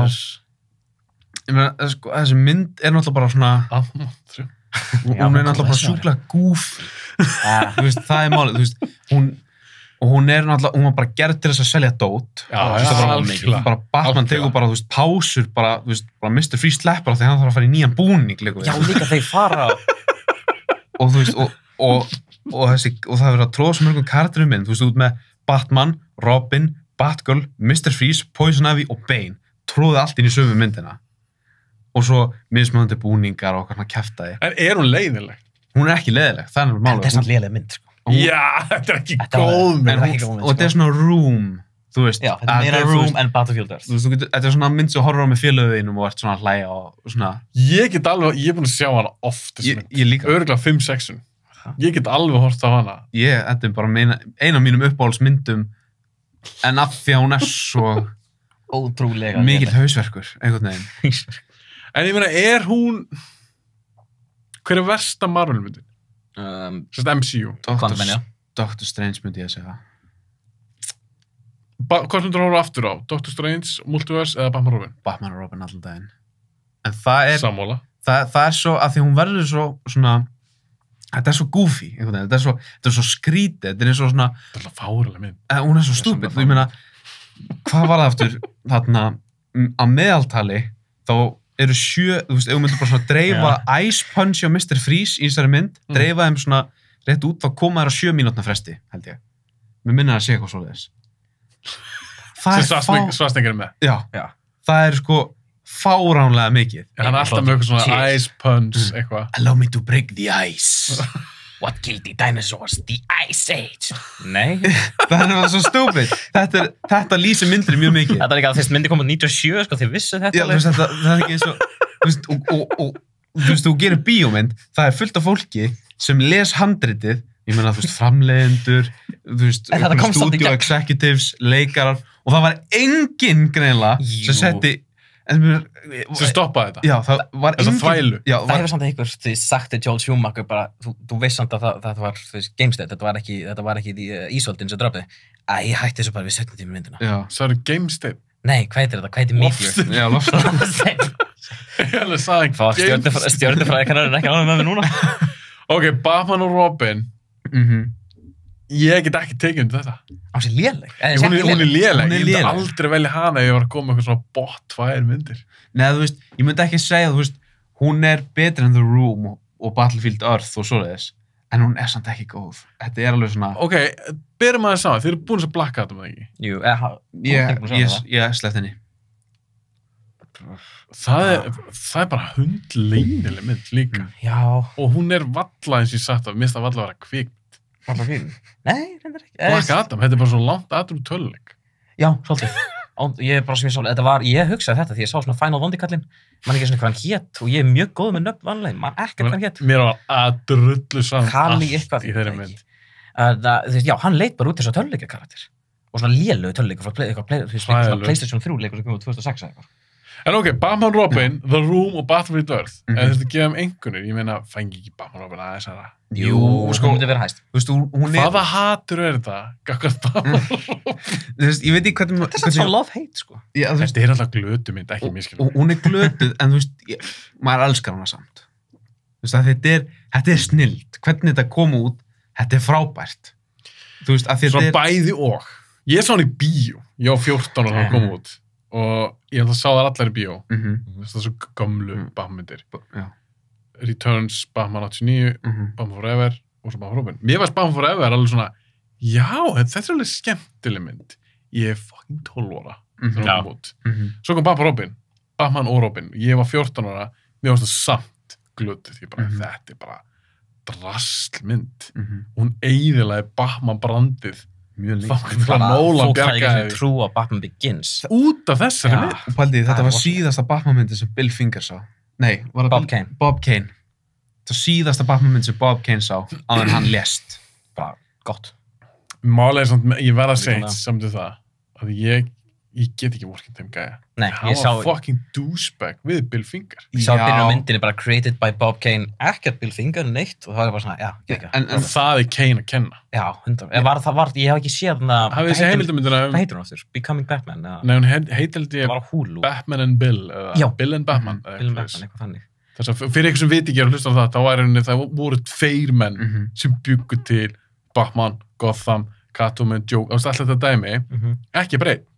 Ég meina, sko, þessi mynd er náttúrulega bara svona... Hún er náttúrulega bara sjúklega goofy. Þú veist, það er málið, þú veist, hún er náttúrulega, hún var bara gerð til þess að selja dót. Bara Batman tegur bara, þú veist, pásur, bara, þú veist, bara Mr. Freeze sleppur þegar hann þarf að fara í nýjan búning, líka. Já, líka þeir fara. Og þú veist, og það verður að tróða svo mörgum karakterum inn, þú veist, út með Batman, Robin, Batgirl, Mr. Freeze, Poison Ivy og Bane. Tróði allt inn í sömu myndina. Og svo mismunandi búningar og hvað hann kjaftaði. En er hún leiðileg? Hún er ekki leiðileg, það er málið. Þetta er samt leiðileg mynd, sko. Já, þetta er ekki góð mynd. Og þetta er svona Room, þú veist. Já, þetta er meira Room en Battlefield Earth. Þú veist, þetta er svona mynd sem horfir á með félögðinum og ert svona að hlæja og svona. Ég er búin að sjá hana oft. Ég líka. Örgulega 5-6. Ég get alveg hort á hana. Þetta er bara eina af mínum uppáhaldsmyndum, en af því að hún er svo ótrúlega mikill hausverkur, einhvern veginn. En ég meina, er hún... Hver er versta Marvel-myndin? Sérst MCU. Doctor Strange myndi ég að segja. Hvort myndir þú horfa aftur á? Doctor Strange, Multiverse eða Batman og Robin? Batman og Robin allan daginn. En það er... Sammála. Það er svo, að því hún verður svo svona... Þetta er svo goofy, einhvern veginn. Þetta er svo skrítið. Þetta er eins og svona... Þetta er alltaf fárulega mynd. Hún er svo stúpid. Ég meina, hvað var það aftur? Þarna, á meðaltali, þá eru 7, þú veist, ef þú myndir bara svona dreifa Ice Punch á Mr. Freeze í þessari mynd, dreifa þeim svona rétt út, þá koma þær á 7 mínútna fresti, held ég. Mér minna að sé eitthvað svoleiðis. Svartsengur með. Já. Það er sko fáránlega mikið. Hann er alltaf með eitthvað svona Ice Punch, eitthvað. Allow me to break the ice. What killed the dinosaurs? The Ice Age. Nei. Það er svo stúpid. Þetta lýsir myndir mjög mikið. Þetta er ekki að þessi myndi komið 97, sko, þið vissu þetta. Já, þú veist, það er ekki eins og, þú veist, þú veist, þú gerir bíómynd, það fullt af fólki sem les handritið, ég meina, þú veist, framleiðendur, þú veist, studio executives, leikarar, og það var enginn greinilega sem setti sem stoppaði þetta. Já, það var enginn þvælu. Það hefur samt einhver sagt til Joel Schumacher bara, þú veist samt að það var, þú veist, GameState, þetta var ekki ísöldin sem drafði. Ég hætti þessu bara við 17 tíma myndina. Já. Það eru GameState. Nei, hvað heitir þetta? Hvað heitir Meteor? Já, Lofstein. Ég alveg sagði GameState. Stjörnufræði kannar er ekki alveg með mig núna. Ok, Batman og Robin. Ég get ekki tekið þetta. Hún er léleg. Hún er léleg. Hún er Ég myndi léleg. aldrei velja hana ef ég var að koma með eitthvað svona bot 2 myndir. Nei, þú veist, ég myndi ekki segja, þú veist, hún er betri en The Room og Battlefield Earth og svoleiðis, en hún er samt ekki góð. Þetta er alveg svona... Ok, berum aðeins saman. Þið eru búin að Black Adam, eða ekki? Jú, Ég sleppti henni. Það er bara hundleinileg mynd líka. Já. Og hún er valla eins og ég sagt að mista valla að vera kvik. Alla fyrir. Nei, reyndar ekki. Black Adam, þetta er bara svo langt aðrum töluleik. Já, svolítið. Ég er bara sem ég sá, ég hugsaði þetta því ég sá svona Final Vondi-kallinn, man ekki svona hvað hann hét og ég er mjög góð með nöfn vanlega, man ekkert hvað hann hét. Mér var að drullu saman Kali eitthvað. í þeirri mynd. Já, hann leit bara út þess að töluleikakarakter og svona lélögu töluleika frá PlayStation 3 leikur sem kom úr 2006 eða eitthvað. En ok, Batman Robin, The Room og Battlefield Earth, eða þetta gefa einhvernir, ég meina, fengi ekki Batman Robin aðeins aðra. Jú, sko, myndi vera hæst. Þú veist, hún er... Hvaða hatur er þetta? Gakkast Batman Robin? Þú veist, ég veit ekki hvernig... Þetta er svona love-hate, sko. Þetta er alltaf glötu mynd, ekki miskilum. Hún er glötuð, en þú veist, maður elskar hana samt. Þú veist, þetta er snillt. Hvernig þetta kom út, þetta er frábært. Þú veist, að þetta er... Svo bæði og. Ég sá hann í bíó. Ég var 14 og hann kom út. Og ég ætla að sá það allar í bíó. Það er svo gamlu Batman-myndir. Returns, Batman 89, Batman Forever og svo Batman Robin. Mér varst Batman Forever alveg svona, já, þetta er alveg skemmtileg mynd. Ég er fucking 12 ára þegar hann kom út. Svo kom Batman Robin, Batman og Robin. Ég var 14 ára, mér varst það samt glötuð. Þetta er bara drasslmynd. Hún eyðilaði Batman brandið. Mjög líkt. Fólk hafði ekki trú á Batman Begins. Út af þessari mynd. Og pældi, þetta var síðasta Batman-myndi sem Bill Finger sá. Nei, var það Bob Kane. Það síðasta Batman-mynd sem Bob Kane sá áður en hann lést. Bara gott. Málega er samt, ég verð að segja samt um það, að ég get ekki vorkinn þeim gæja. Nei, hann var fucking douchebag við Bill Finger. Ég sá byrjun á myndinni bara created by Bob Kane, ekkert Bill Finger neitt og það var bara svona, já, ekki. En það er Kane að kenna. Já, 100%. Ég hef ekki séð hana... Hafið þessi heimildamyndina... Hvað heitir hún áttur? Becoming Batman? Nei, hún heitildi Batman and Bill, eða Bill and Batman. Bill and Batman, eitthvað þannig. Þess að fyrir eitthvað sem viti ekki að hlusta á það, það voru 2 menn sem bjuggu til Batman, Gotham, Catwoman, Joker, alltaf þetta dæmi, ekki breytt.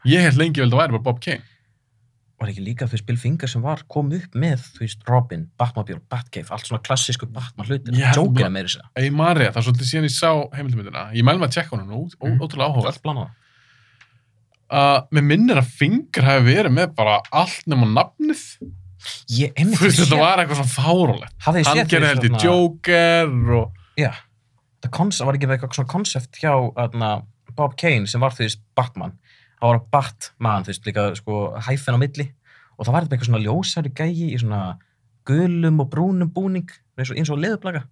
Ég held lengi vel að það væri bara Bob Kane. Var ekki líka, þú veist, Bill Finger sem kom upp með, þú veist, Robin, Batmobile, Batcave, allt svona klassísku Batman hlutir. Joker er meira þess að. Ég man rétt, það er svolítið síðan ég sá heimildamyndina. Ég mælum að tjekka honum, ótrúlega áhuga. Allt blanað. Mér minnir að Finger hafi verið með bara allt nema nafnið. Þú veist, þetta var eitthvað svona fáránlegt. Hann gerði held í Joker og... Já, það var ekki eitthvað svona konsept hjá Bob Kane sem var, þú veist, Batman. Það var Batman, þú veist, líka sko hæfinn á milli og það var eitthvað svona ljósari gæi í svona gulum og brúnum búning eins og leðurblaka.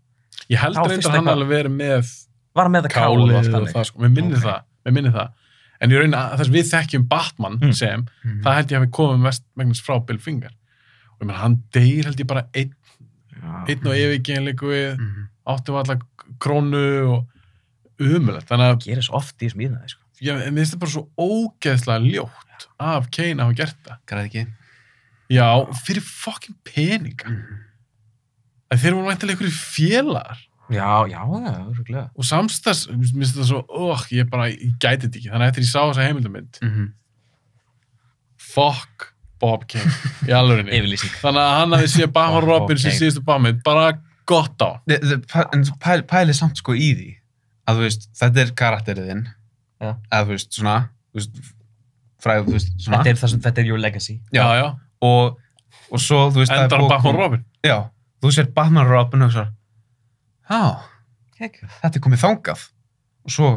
Ég held reyndar hann alveg verið með var með það kálið og allt þannig. Sko. Mér minnir það. En ég reyna að þess við þekkjum Batman sem, það held ég hafi komið mestmegnis frá Bill Finger. Og ég menn, hann deyr held ég bara einn og yfirgenleiku við, átti var alltaf krónu og umulett. Þannig að... Gerir svo oft í þessum íðnaði, sko. Já, en mér finnst þetta bara svo ógeðslega ljótt af Kane að hafa gert það. Græði ekki. Já, fyrir fucking peninga. Þeir voru væntanlega einhverju félagar. Já, örugglega. Og samstags, mér finnst þetta svo, ég gæti þetta ekki. Þannig að eftir ég sá þessa heimildamynd, fuck Bob Kane, í alvörinni. Yfirlýsing. Þannig að hann hafi séð Batman Robin sem síðustu Batman, bara gott á. En pælið samt sko í því, að þú veist, þetta er karakteriðinn, eða þú veist, svona, þú veist, fræð, þú veist, svona. Þetta er your legacy. Já. Og svo, þú veist, endar á Batman Robin. Já, þú sér Batman Robin og svo, þetta er komið þangað. Og svo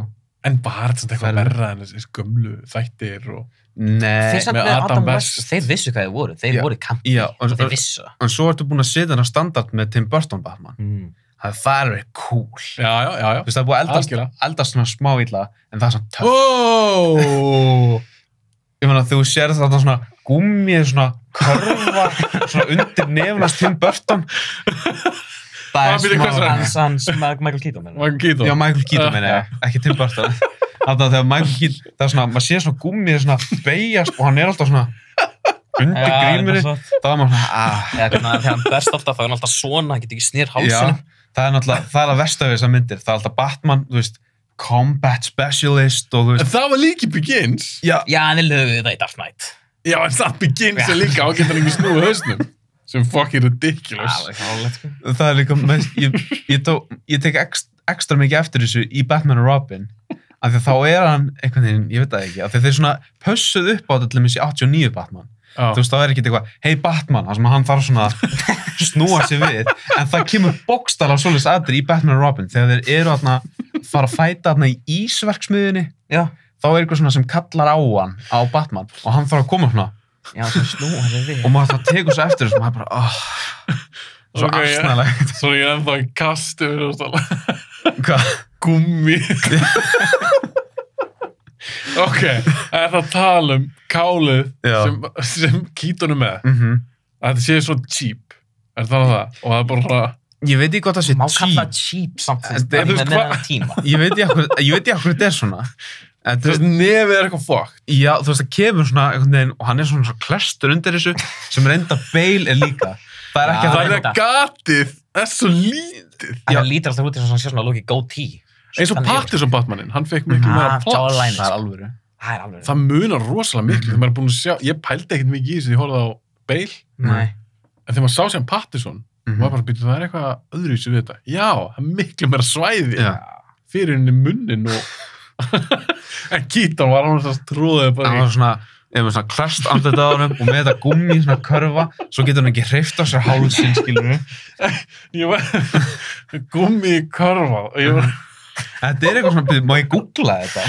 En bara þetta eitthvað verra en þessi gömlu þættir og... Nei. Þeir samt með með Adam Adam West. West, þeir vissu hvað þeir voru. Þeir voru campy. Já, og þeir vissu það. En svo ertu búin að setja þennan standard með Tim Burton Batman. Það er cool. Já. Þú veist, það er búið að eldast svona smá illa, en það er svona töff. Oh! Ég meina, þú sér þetta svona gummið, svona körfa, svona undir nefnast Tim Burton. Það er smá... Michael Keaton. Já, Michael Keaton meina ég, ekki Tim Burton. Þannig að þegar Michael Keaton, það er svona, maður sér svona gummið svona beigjast og hann er alltaf svona undir grímurinn. Það var maður svona, Þegar hann berst alltaf, þá er hann alltaf svona, hann getur ekki snýr hálsinum. Það er náttúrulega, það er að versta við þessar myndir. Það er alltaf Batman, þú veist, combat specialist og þú veist... En það var líki Begins. Já, hann er löguð það í Dark Knight. Já, en það Begins er líka ágætt hann ekki snúið hausnum. Sem fucking ridiculous. Það er líka, ég tek ekstra mikið eftir þessu í Batman og Robin. Af því að þá er hann einhvern veginn, ég veit það ekki, af því að þeir svona pössuð upp á þetta til dæmis í 89 Batman. Þú veist, það er ekki eitthvað, hey Batman, þar sem hann þarf svona að snúa sig við, en það kemur bókstaflega svoleiðis atriði í Batman og Robin, þegar þeir eru þarna, fara að fæta þarna í ísverksmiðjunni, þá er eitthvað svona sem kallar á hann, á Batman, og hann þarf að koma svona, snúa sig við, og maður það tekur svo eftir þessu, og maður bara, svo afsnælegt. Svo ég er ennþá í kastu við og Hvað? Gummi. Ok, er það að tala um kálið sem Keaton er með? Að þetta sé svo cheap. Er það það? Og það er bara svona... Ég veit ekki hvað það sé cheap. Má kalla það cheap samt með þennan tíma. Ég veit ekki hvað þetta er svona. Þú veist, nefið er eitthvað fucked. Já, þú veist, það kemur svona einhvern veginn og hann er svona klestur undir þessu sem reynda Bale er líka. Það er ekki að það er gatið. Það er svo lítið. Það lítur alltaf út eins og hann sé svona lókið goatee. Eins og Pattinson Batmaninn, hann fekk miklu meira plots. Það er alvöru. Það munar rosalega miklu þegar maður er búin að sjá, ég pældi ekkert mikið í þessu, ég horfði á Bale. Nei. En þegar maður sá sem Pattinson, maður bara býtti, það er eitthvað öðruvísi við þetta. Já, það er miklu meira svæði fyrir henni munnin og... En Keaton var hann að tróðið bara... Það var svona, ef maður svona klast andlið á hann og með þetta gummi svona körfa, svo getur hann ekki hreyft á sér hálsinn, skilur við. Gummi í körfa, og ég var... Þetta er eitthvað svona, má ég googla þetta?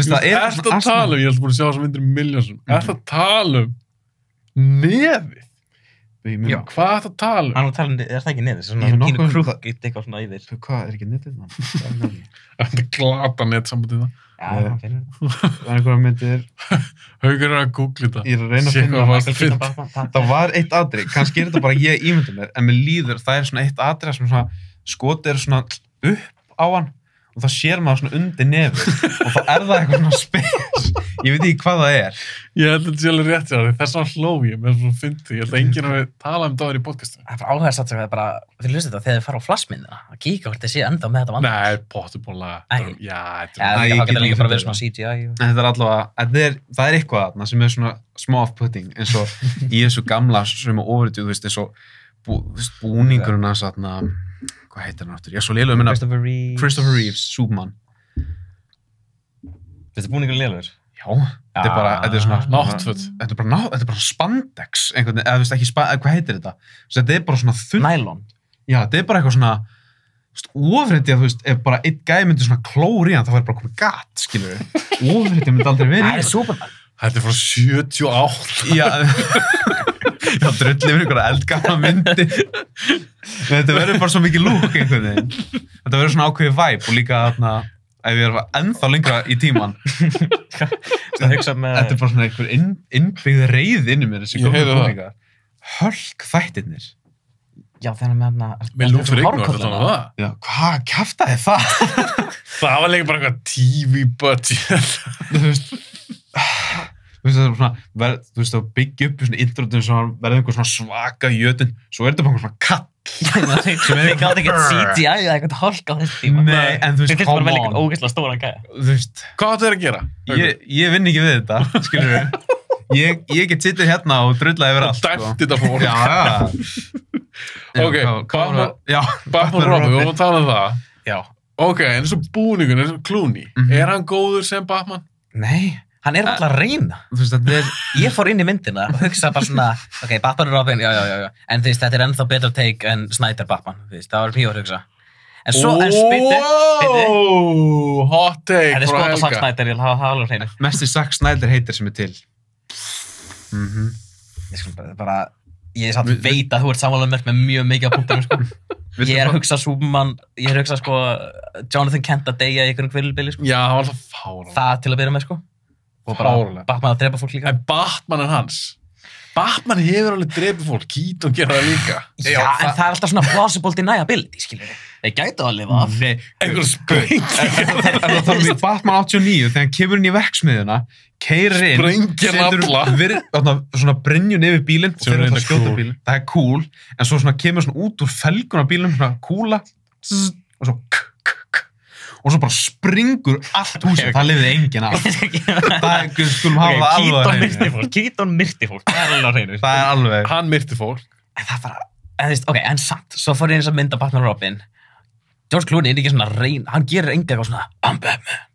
Það er það að tala um, ég held búin að sjá þessum myndir miljónsum, er það að tala um nefið? Já. Hvað er það að tala um? Hann er að tala um, er það ekki nefið? Svona pínu krúkitt eitthvað svona yfir. Hvað, er ekki netið það? Það er glata netsambandið það. Já, það finnir það. Það er einhverja myndir. Haukur er að googla þetta. Ég er að reyna að finna. Það var eitt atrið, kannski er þetta bara ég ímynda mér, en mér líður, það er svona eitt atrið sem svona skotið er svona upp á hann og það sér maður svona undir nefið og þá er það eitthvað svona spes. Ég veit ekki hvað það er. Ég held að þetta sé alveg rétt sér, þess vegna hló ég með svona fyndi. Ég held að enginn hafi talað um það í podcastinu. Það er bara áhugaðsagt að það er bara, þið hlustið þetta þegar þið fara á flassmyndina, að kíka hvort þið sé enda með þetta vanda. Nei, potubóla. Já, það getur líka bara verið svona CGI. Þetta er allavega, það er eitthvað þarna sem er svona smá off-putting, eins og í þessu gamla sem er overvitið, þú veist, eins og búningurinn hans þarna, hvað heitir hann aftur? Ég er svo lélegur minna Christopher Reeves, Superman. Þetta er búningurinn lélegur? Já, þetta er bara, þetta er svona náttföt. Þetta er bara spandex, einhvern veginn, eða þú veist ekki hvað heitir þetta? Þetta er bara svona þunn. Nylon. Já, þetta er bara eitthvað svona, ofrætti að þú veist, ef bara einn gæi myndi svona klóri í hann, þá væri bara komið gat, skilur við. Ofrætti myndi aldrei verið í. Það er Superman. Þetta er frá 78. Já, drullið yfir einhverja eldgamla myndi. Þetta verður bara svo mikið lúk einhvern veginn. Þetta verður svona ákveðið væp og líka þarna, ef við erum ennþá lengra í tíman. Þetta er bara svona einhver innbyggð reið inn í mér, þessi góða búningar. Hulk þættirnir. Já, þennan með þarna... Með Lou Ferrigno, þetta var það? Já, hvað kjaftaði það? Það var líka bara eitthvað TV budget. Þú veist, þú veist, að byggja upp í svona introdun sem verður einhver svona svaka jötun, svo er þetta bara svona kall. Við gáðum ekkert CGI eða eitthvað Hulk á þessu tíma. Nei, en þú veist, við bara vel eitthvað ógeðslega stóran gæja. Þú veist, hvað áttu þér að gera? Ég vinn ekki við þetta, skilur við. Ég get sittið hérna og drullað yfir allt. Og dæmt þetta fólk. Já. Ok, Batman Robin, við vorum að tala um það. Já. Ok, en þessu búningun, þessu Clooney, er hann góður sem Batman? Nei, hann er alltaf að reyna. Þú veist, þetta er... Ég fór inn í myndina og hugsaði bara svona, ok, Batman og Robin, já. En þú veist, þetta er ennþá betra take en Snyder Batman, þú veist, það var mjög að hugsa. En svo, en spyttu. Hot take Þetta er frá skot á Zack Helga. Snyder, ég vil hafa alveg hreinu. Mesti Zack Snyder heitir sem er til. Ég skal bara, ég samt veit að þú ert sammála með mjög mikið af punktum, sko. Ég er að hugsa Superman, ég er að hugsa, sko, Jonathan Kent að deyja í einhverjum kvilbili, sko. Já, það var alltaf fáránlegt. Það til að byrja með, sko. Og bara Fáránlegt. Batman að drepa fólk líka. En Batman er hans. Batman hefur alveg drepið fólk, Keaton gera það líka. Já, en það er alltaf svona plausible deniability, skiljum við. Þeir gætu að lifa af. Nei. Einhver sprengi. Ef það tala um í Batman 89, þegar hann kemur inn í verksmiðjuna, keirir inn, Sprengir nafla. svona brynjun yfir bílinn og Sem þeir er eru að reyndar skjóta cool. bílinn. Það er cool, en svo svona kemur svona út úr felgun af bílnum, svona kúla, og svo og svo bara springur allt húsið, það lifði enginn af. Það er, skulum hafa það alveg á hreinu. Keaton myrti fólk, það er alveg á hreinu. Það er alveg. Hann myrti fólk. En það bara, en þú veist, ok, en samt, svo fór ég eins að mynda Batman og Robin. George Clooney er ekki svona reyn, hann gerir enga eitthvað svona, I'm Batman.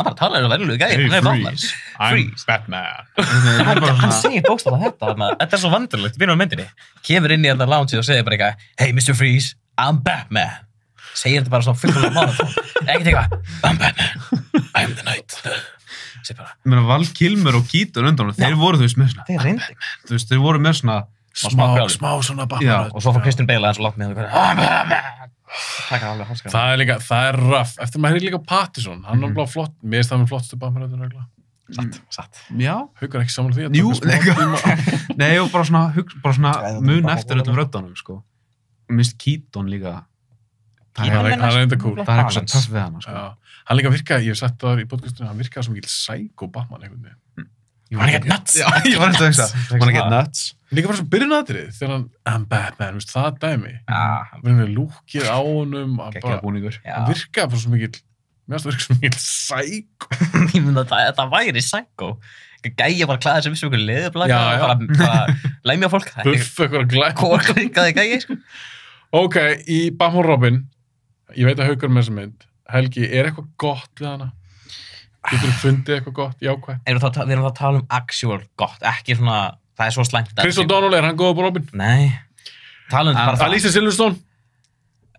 Hann bara talar um verðlulegu gæði, hann er Batman. I'm Batman. Hann segir bókstaflega þetta, þetta er svo vandurlegt, við erum á myndinni. Kemur inn í þetta lounge og segir bara eitthvað, hey Mr. Freeze, I'm Batman. Segir þetta bara svona fullkomlega mánatón. Ekkert eitthvað, I'm Batman, I'm the Knight. Segir bara. Ég meina, Val Kilmer og Keaton undan, þeir voru þú veist með svona, Þeir reyndi. þú veist, þeir voru með svona, Smá svona Batman. Já, Og svo fór Christian Bale aðeins og látt með það. I'm Batman. Það alveg hanskar. Það er líka, það er rough. Eftir maður hefði líka Pattinson, hann var bara flott, mér finnst það með flottstu Batman þetta regla. Satt. já, Haukur er ekki saman því að jú, tók smá tíma. nei, og bara svona mun eftir öllum röddunum, sko. Mist Keaton líka, Hann er enda cool. það er eitthvað svo töff við hana, sko. Já. Hann líka virkaði, ég hef sett það í podcastinu, hann virkaði sem mikil psycho Batman einhvern veginn. Hann er ekki nuts. Já, ég var eftir að hugsa, hann er get nuts. Líka bara svo byrjunatrið, þegar hann, I'm Batman, veist, það dæmi. Já. Verður lúkið á honum, hann Gekkjaður bara, búningur. hann virkaði bara svo mikil, mér finnst það virkaði svo mikil psycho. Ég myndi að þetta væri psycho. Gæja bara klæði sem ykkur leðublaka Já, og já. bara læmja fólk. Buff eitthvað glæð. Kórklikaði gæja, sko. Ok, í Batman Robin, ég veit að Haukur er með þessa mynd, Helgi, er eitthvað gott við hana? Getur þú fundið eitthvað gott, jákvæmt? Við erum þá að tala um actual gott, ekki svona, það er svo slæmt. Chris O'Donnell, er hann góð á Robin? Nei. Tala um bara Alicia Silverstone,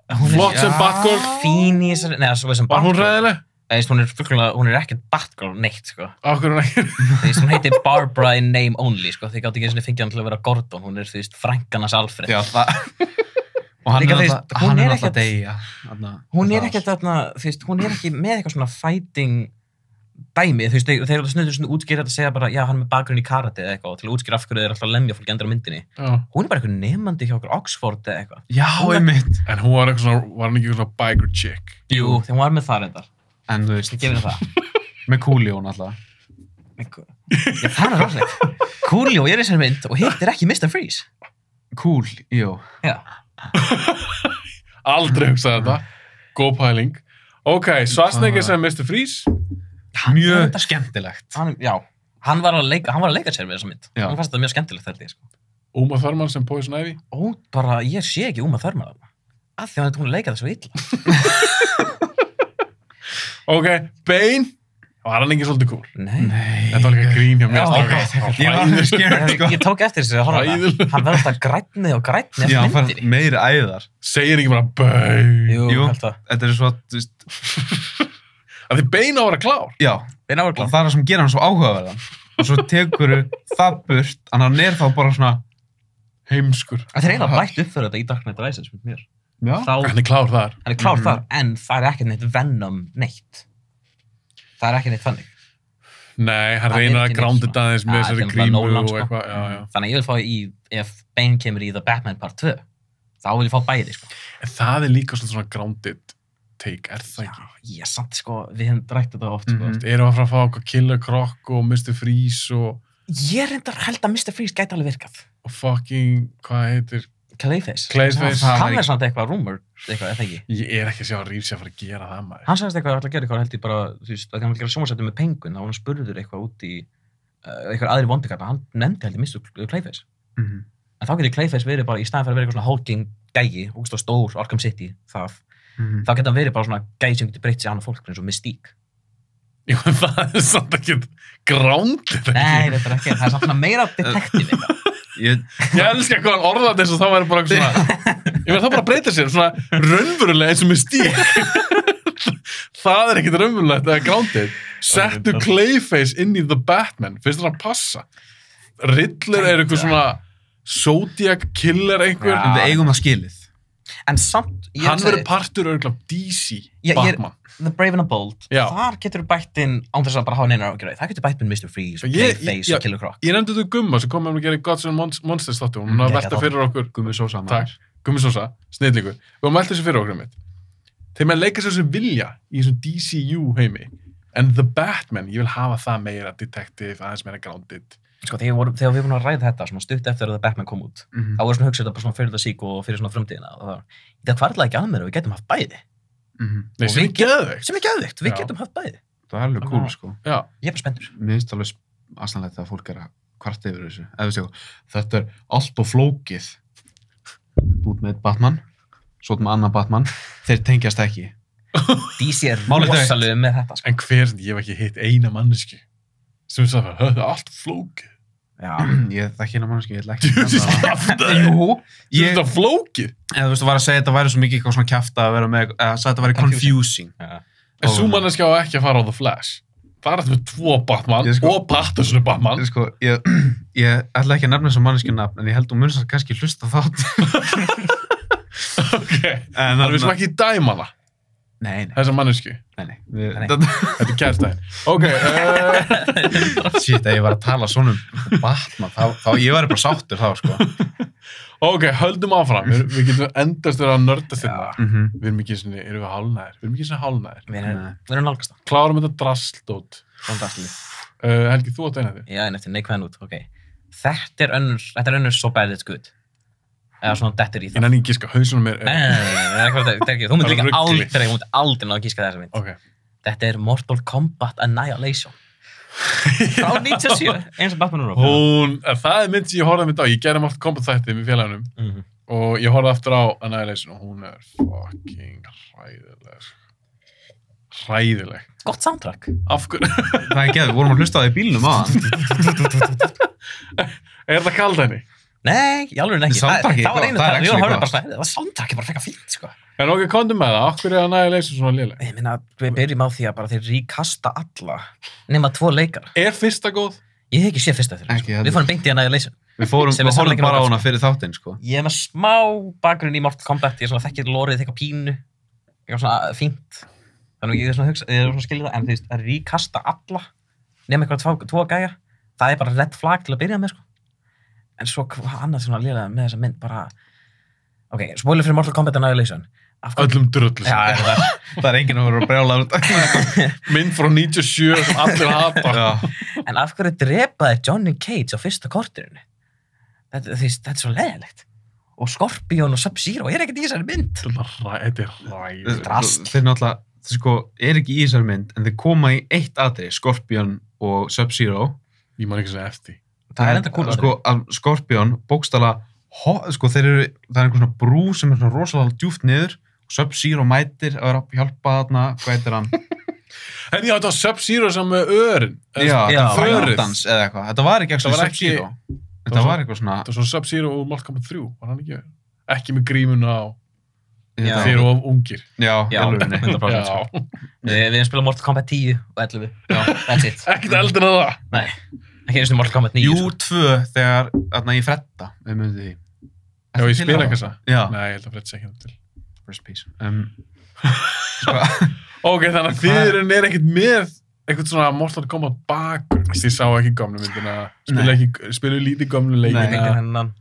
Hún er- flott sem Batgirl, fín í þessari, neða, svo sem var hún ræðileg? Hún er ekkert Batgirl neitt, sko. Okkur er ekki. Þú veist, hún heitir Barbara in name only, sko. Þið gátt ekki eins og fengið hann til að vera Gordon. Hún er, þú veist, frænkanas Alfred. Já, það, og hann Líka, er þú veist, alltaf, hún hann er er alltaf ekkert- deyja. Hún er ekkert þarna, þú veist, hún er ekki með eitthvað svona fighting dæmi, þú veist, þeir eru alltaf snöður svona útskýra þetta að segja bara, já, hann er með bakgrunn í karate eða eitthvað, og til að útskýra af hverju þeir eru alltaf að lemja fólk endur á myndinni. Já. Hún er bara eitthvað nemandi hjá okkur Oxford eða eitthvað. Já, einmitt. En hún var eitthvað svona, var hann ekki eitthvað svona biker chick? Jú, þegar hún var með það reyndar. En þú veist, Ég gefið það. með Coolio alltaf. Já, það er rosalegt. Coolio er í þessari mynd og hitt er ekki Mr. Freeze. Cool, jú. Já. Aldrei hugsaði þetta. Góð pæling. Ok, Schwarzenegger sem Mr. Freeze. Mjög skemmtilegt. Já, hann var að leika sér við þessa mynd. Já. Hann fannst þetta mjög skemmtilegt þetta, sko. Uma Thurman sem Poison Ivy. Ó, bara, ég sé ekki Uma Thurman þarna. Af því að hún er leikað það svo illa. Ok, Bane. Var hann ekki svolítið cool? Nei. Þetta var líka grín hjá mér. Já, strákar. ok. Ég var alveg scared, sko. Ég tók eftir þessu að horfa á það. Hræðilegur. Hann verður alltaf grænni og grænni Já, eftir hann fær myndinni. meiri æðar. Segir ekki bara Bane. Jú, held það. þetta er svo, þú veist, Af því Bane á að vera klár. já, Bein og áverkla. það er það sem gerir hann svo áhugaverðan. Og svo tekur það burt, hann er þá bara svona, Heimskur. Það er eiginlega bætt upp fyrir þetta í Dark Knight Rises með mér. já, Þá, Hann er klár þar. hann er klár þar, en það er ekki neitt Venom neitt. Það er ekki neitt þannig. Nei, hann Það er reynir að ekki gránda neitt þetta aðeins með Já, þessari þetta er bara grímu Nolan, og sko. eitthvað. Já, já. Þannig að ég vil fá ef Bane kemur í The Batman Part 2, þá vil ég fá bæði, sko. En það er líka svona grounded take, er það ekki? Ég samt, sko, við hefum drætt þetta oft, sko. Erum við að fara að fá eitthvað Killer Croc og Mr. Freeze og Ég reyndar held að Mr. Freeze gæti alveg virkað. fucking, hvað heitir? Clayface. Clayface. Hann er samt eitthvað rumor, eitthvað, eða ekki. Ég er ekki að sjá að Reeves sé að fara að gera það maður. Hann sagðist eitthvað að gera eitthvað, held ég bara, þú veist, að hann vil gera sjónvarpsþátt með Penguin, þá var hann spurður eitthvað út í eitthvað aðri vondikarna, hann nefndi held ég Mr. Clayface. En þá getur Clayface verið bara, í staðin fyrir að vera eitthvað svona hulking gæi, ógeðslega stór, Arkham City, þá getur hann verið bara svona gæi sem getur breytt sig annað fólk, eins og Mystique. Jú, það er samt ekki grounded. Nei, þetta er ekki, það er samt svona meira detektiv eitthvað. ég, Ég elska hvað hann orðaði þess og þá væri bara eitthvað svona Ég meina það bara breytir sér svona raunverulega eins og með stík. Það ekkert raunverulegt eða grounded. Settu Clayface inn í The Batman. Finnst það að passa? Riddler eitthvað svona Zodiac killer einhver. En við eigum það skilið. En samt... Hann verður partur örgulega DC Batman. The Brave and the Bold, Já. þar getur þú bætt inn án þess að bara hafa neina ágjörði. Það getur bætt inn Mr. Freeze, Clayface og Killer Croc. Ég nefndi þetta Gumma sem kom með að gera Gods and Monsters þáttu. Hún var að velta fyrir okkur. Gummi Sósa. Takk. Gummi Sósa, snillingur. Við varum að velta þessu fyrir okkur mitt. Þegar maður leika sér sem vilja í þessum DCU heimi. En The Batman, ég vil hafa það meira detective, aðeins meira grounded. Sko, þegar við vorum að ræða þetta svona stutt eftir að The Batman kom út, þá voru svona hugsað þetta bara svona fyrir það sík og fyrir svona frumtíðina. Og það hvarflaði ekki að mér og við getum haft bæði. Nei, sem er geðveikt. Sem er geðveikt, við getum haft bæði. Það er alveg cool, sko. Já. Ég er bara spenntur. Mér finnst alveg aðstæðanlegt að fólk er að kvarta yfir þessu. Eða þú veist, þetta er allt og flókið. Út með Batman, svo með annan Batman. Þeir tengjast ekki. DC er rosalega með þetta, sko. En ég hef ekki hitt eina manneski sem sagði, það er allt flókið. Já. Ég þekki hérna manneski, ég ætla ekki Jú, þetta er flókið. Eða þú veist, þú var að segja þetta væri svo mikið eitthvað svona kjafta að vera með, eða sagði þetta væri confusing. En svo manneski á ekki að fara á The Flash. Það er þetta með 2 Batman og Pattinson er Batman. Sko, ég ætla ekki að nefna þessu manneski nafn, en ég held munir samt kannski hlusta þátt. Ok, en við sem ekki dæma hana. Nei. Þessa mannesku. Nei. Þetta er kærstæðin. Ok. Shit, ef ég var að tala svona um Batman, þá ég væri bara sáttur þá, sko. Ok, höldum áfram. Við getum endast verið að nördast þetta. Við erum ekki svona, erum við hálfnæðir? Við erum nálgast það. Klárum þetta drastlót. Helgi, þú átt eina því? Já, en eftir neikvæðan út, ok. Þetta er önnur so bad it's good. Eða svona dettur í það. Ég nenni ekki gíska, hausunum er... Nei, þú myndir líka aldrei ná að gíska þessa mynd. Ok. Þetta er Mortal Kombat Annihilation. Frá 97, eins og Batman og Robin. Það er mynd sem ég horfði mynd á. Ég gerði Mortal Kombat þætti með félagunum og ég horfði aftur á Annihilation og hún er fucking hræðileg. Gott soundtrack. Af hverju? Það er geð, við vorum að hlusta á það í bílnum á Er það kald henni? Nei, í alveg ekki. Það var einu það. Það var soundtrack bara frekar fínt, sko. En ok, komdu með það. Af hverju er Annihilation svona léleg? Ég meina, við byrjum á því að bara þeir ríkasta alla nema 2 leikara. Er fyrsta góð? Ég hef ekki séð fyrsta þeirra, sko. Við fórum beint í Annihilation. Við horfum bara á hana fyrir þáttinn, sko. Ég hef með smá bakgrunn í Mortal Kombat. Ég er svona þekkir lórið eitthvað pínu. Eitthvað svona fínt. Þannig ég er svona skilja það. En þú veist, að ríkasta alla nema eitthvað 2 gæja. Það er bara red flag til að byrja með, sko. En svo hvað annað svona lélega með þessa mynd bara... Ok, spoiler fyrir Mortal Kombat Annihilation. Öllum drullu. Já, það er enginn að vera að brjála mynd frá 97 sem allir hata. En af hverju drepaði Johnny Cage á fyrsta korterinu? Þetta er svo leiðilegt. Og Scorpion og Sub-Zero er ekkert í þessari mynd. Þetta er ræð. Drast. Þeir náttúrulega, sko, er ekki í þessari mynd, en þeir koma í eitt atriði, Scorpion og Sub-Zero. Ég man ekki sem eftir. Það er enda cool. Sko, Scorpion, bókstala, sko, það er einhver svona brú sem er svona rosalega djúpt niður og Sub-Zero mætir að vera að hjálpa þarna, hvað heitir hann? En já, þetta var Sub-Zero sem með örin. Já, þetta var dans eða eitthvað. Þetta var ekki Sub-Zero. Þetta var eitthvað svona... Þetta var svona Sub-Zero og Mortal Kombat 3, var hann ekki með grímuna á þeir eru of ungir. Já, 100%. Við erum spilað Mortal Kombat 10 og 11. Já, that's it. Ekkert eldin að það. Nei. Ekki eins og Mortal Kombat 9. Jú, 2 þegar ég Fredda, við myndum því. Já, ég spila eitthvað það? Já. Nei, ég held að Fredda sé ekki hann til. First piece. Ok, þannig að þið er ekkert með eitthvað svona Mortal Kombat bakur. Ég sá ekki gamlu myndina, spilu lítið gamlu leikina. Nei.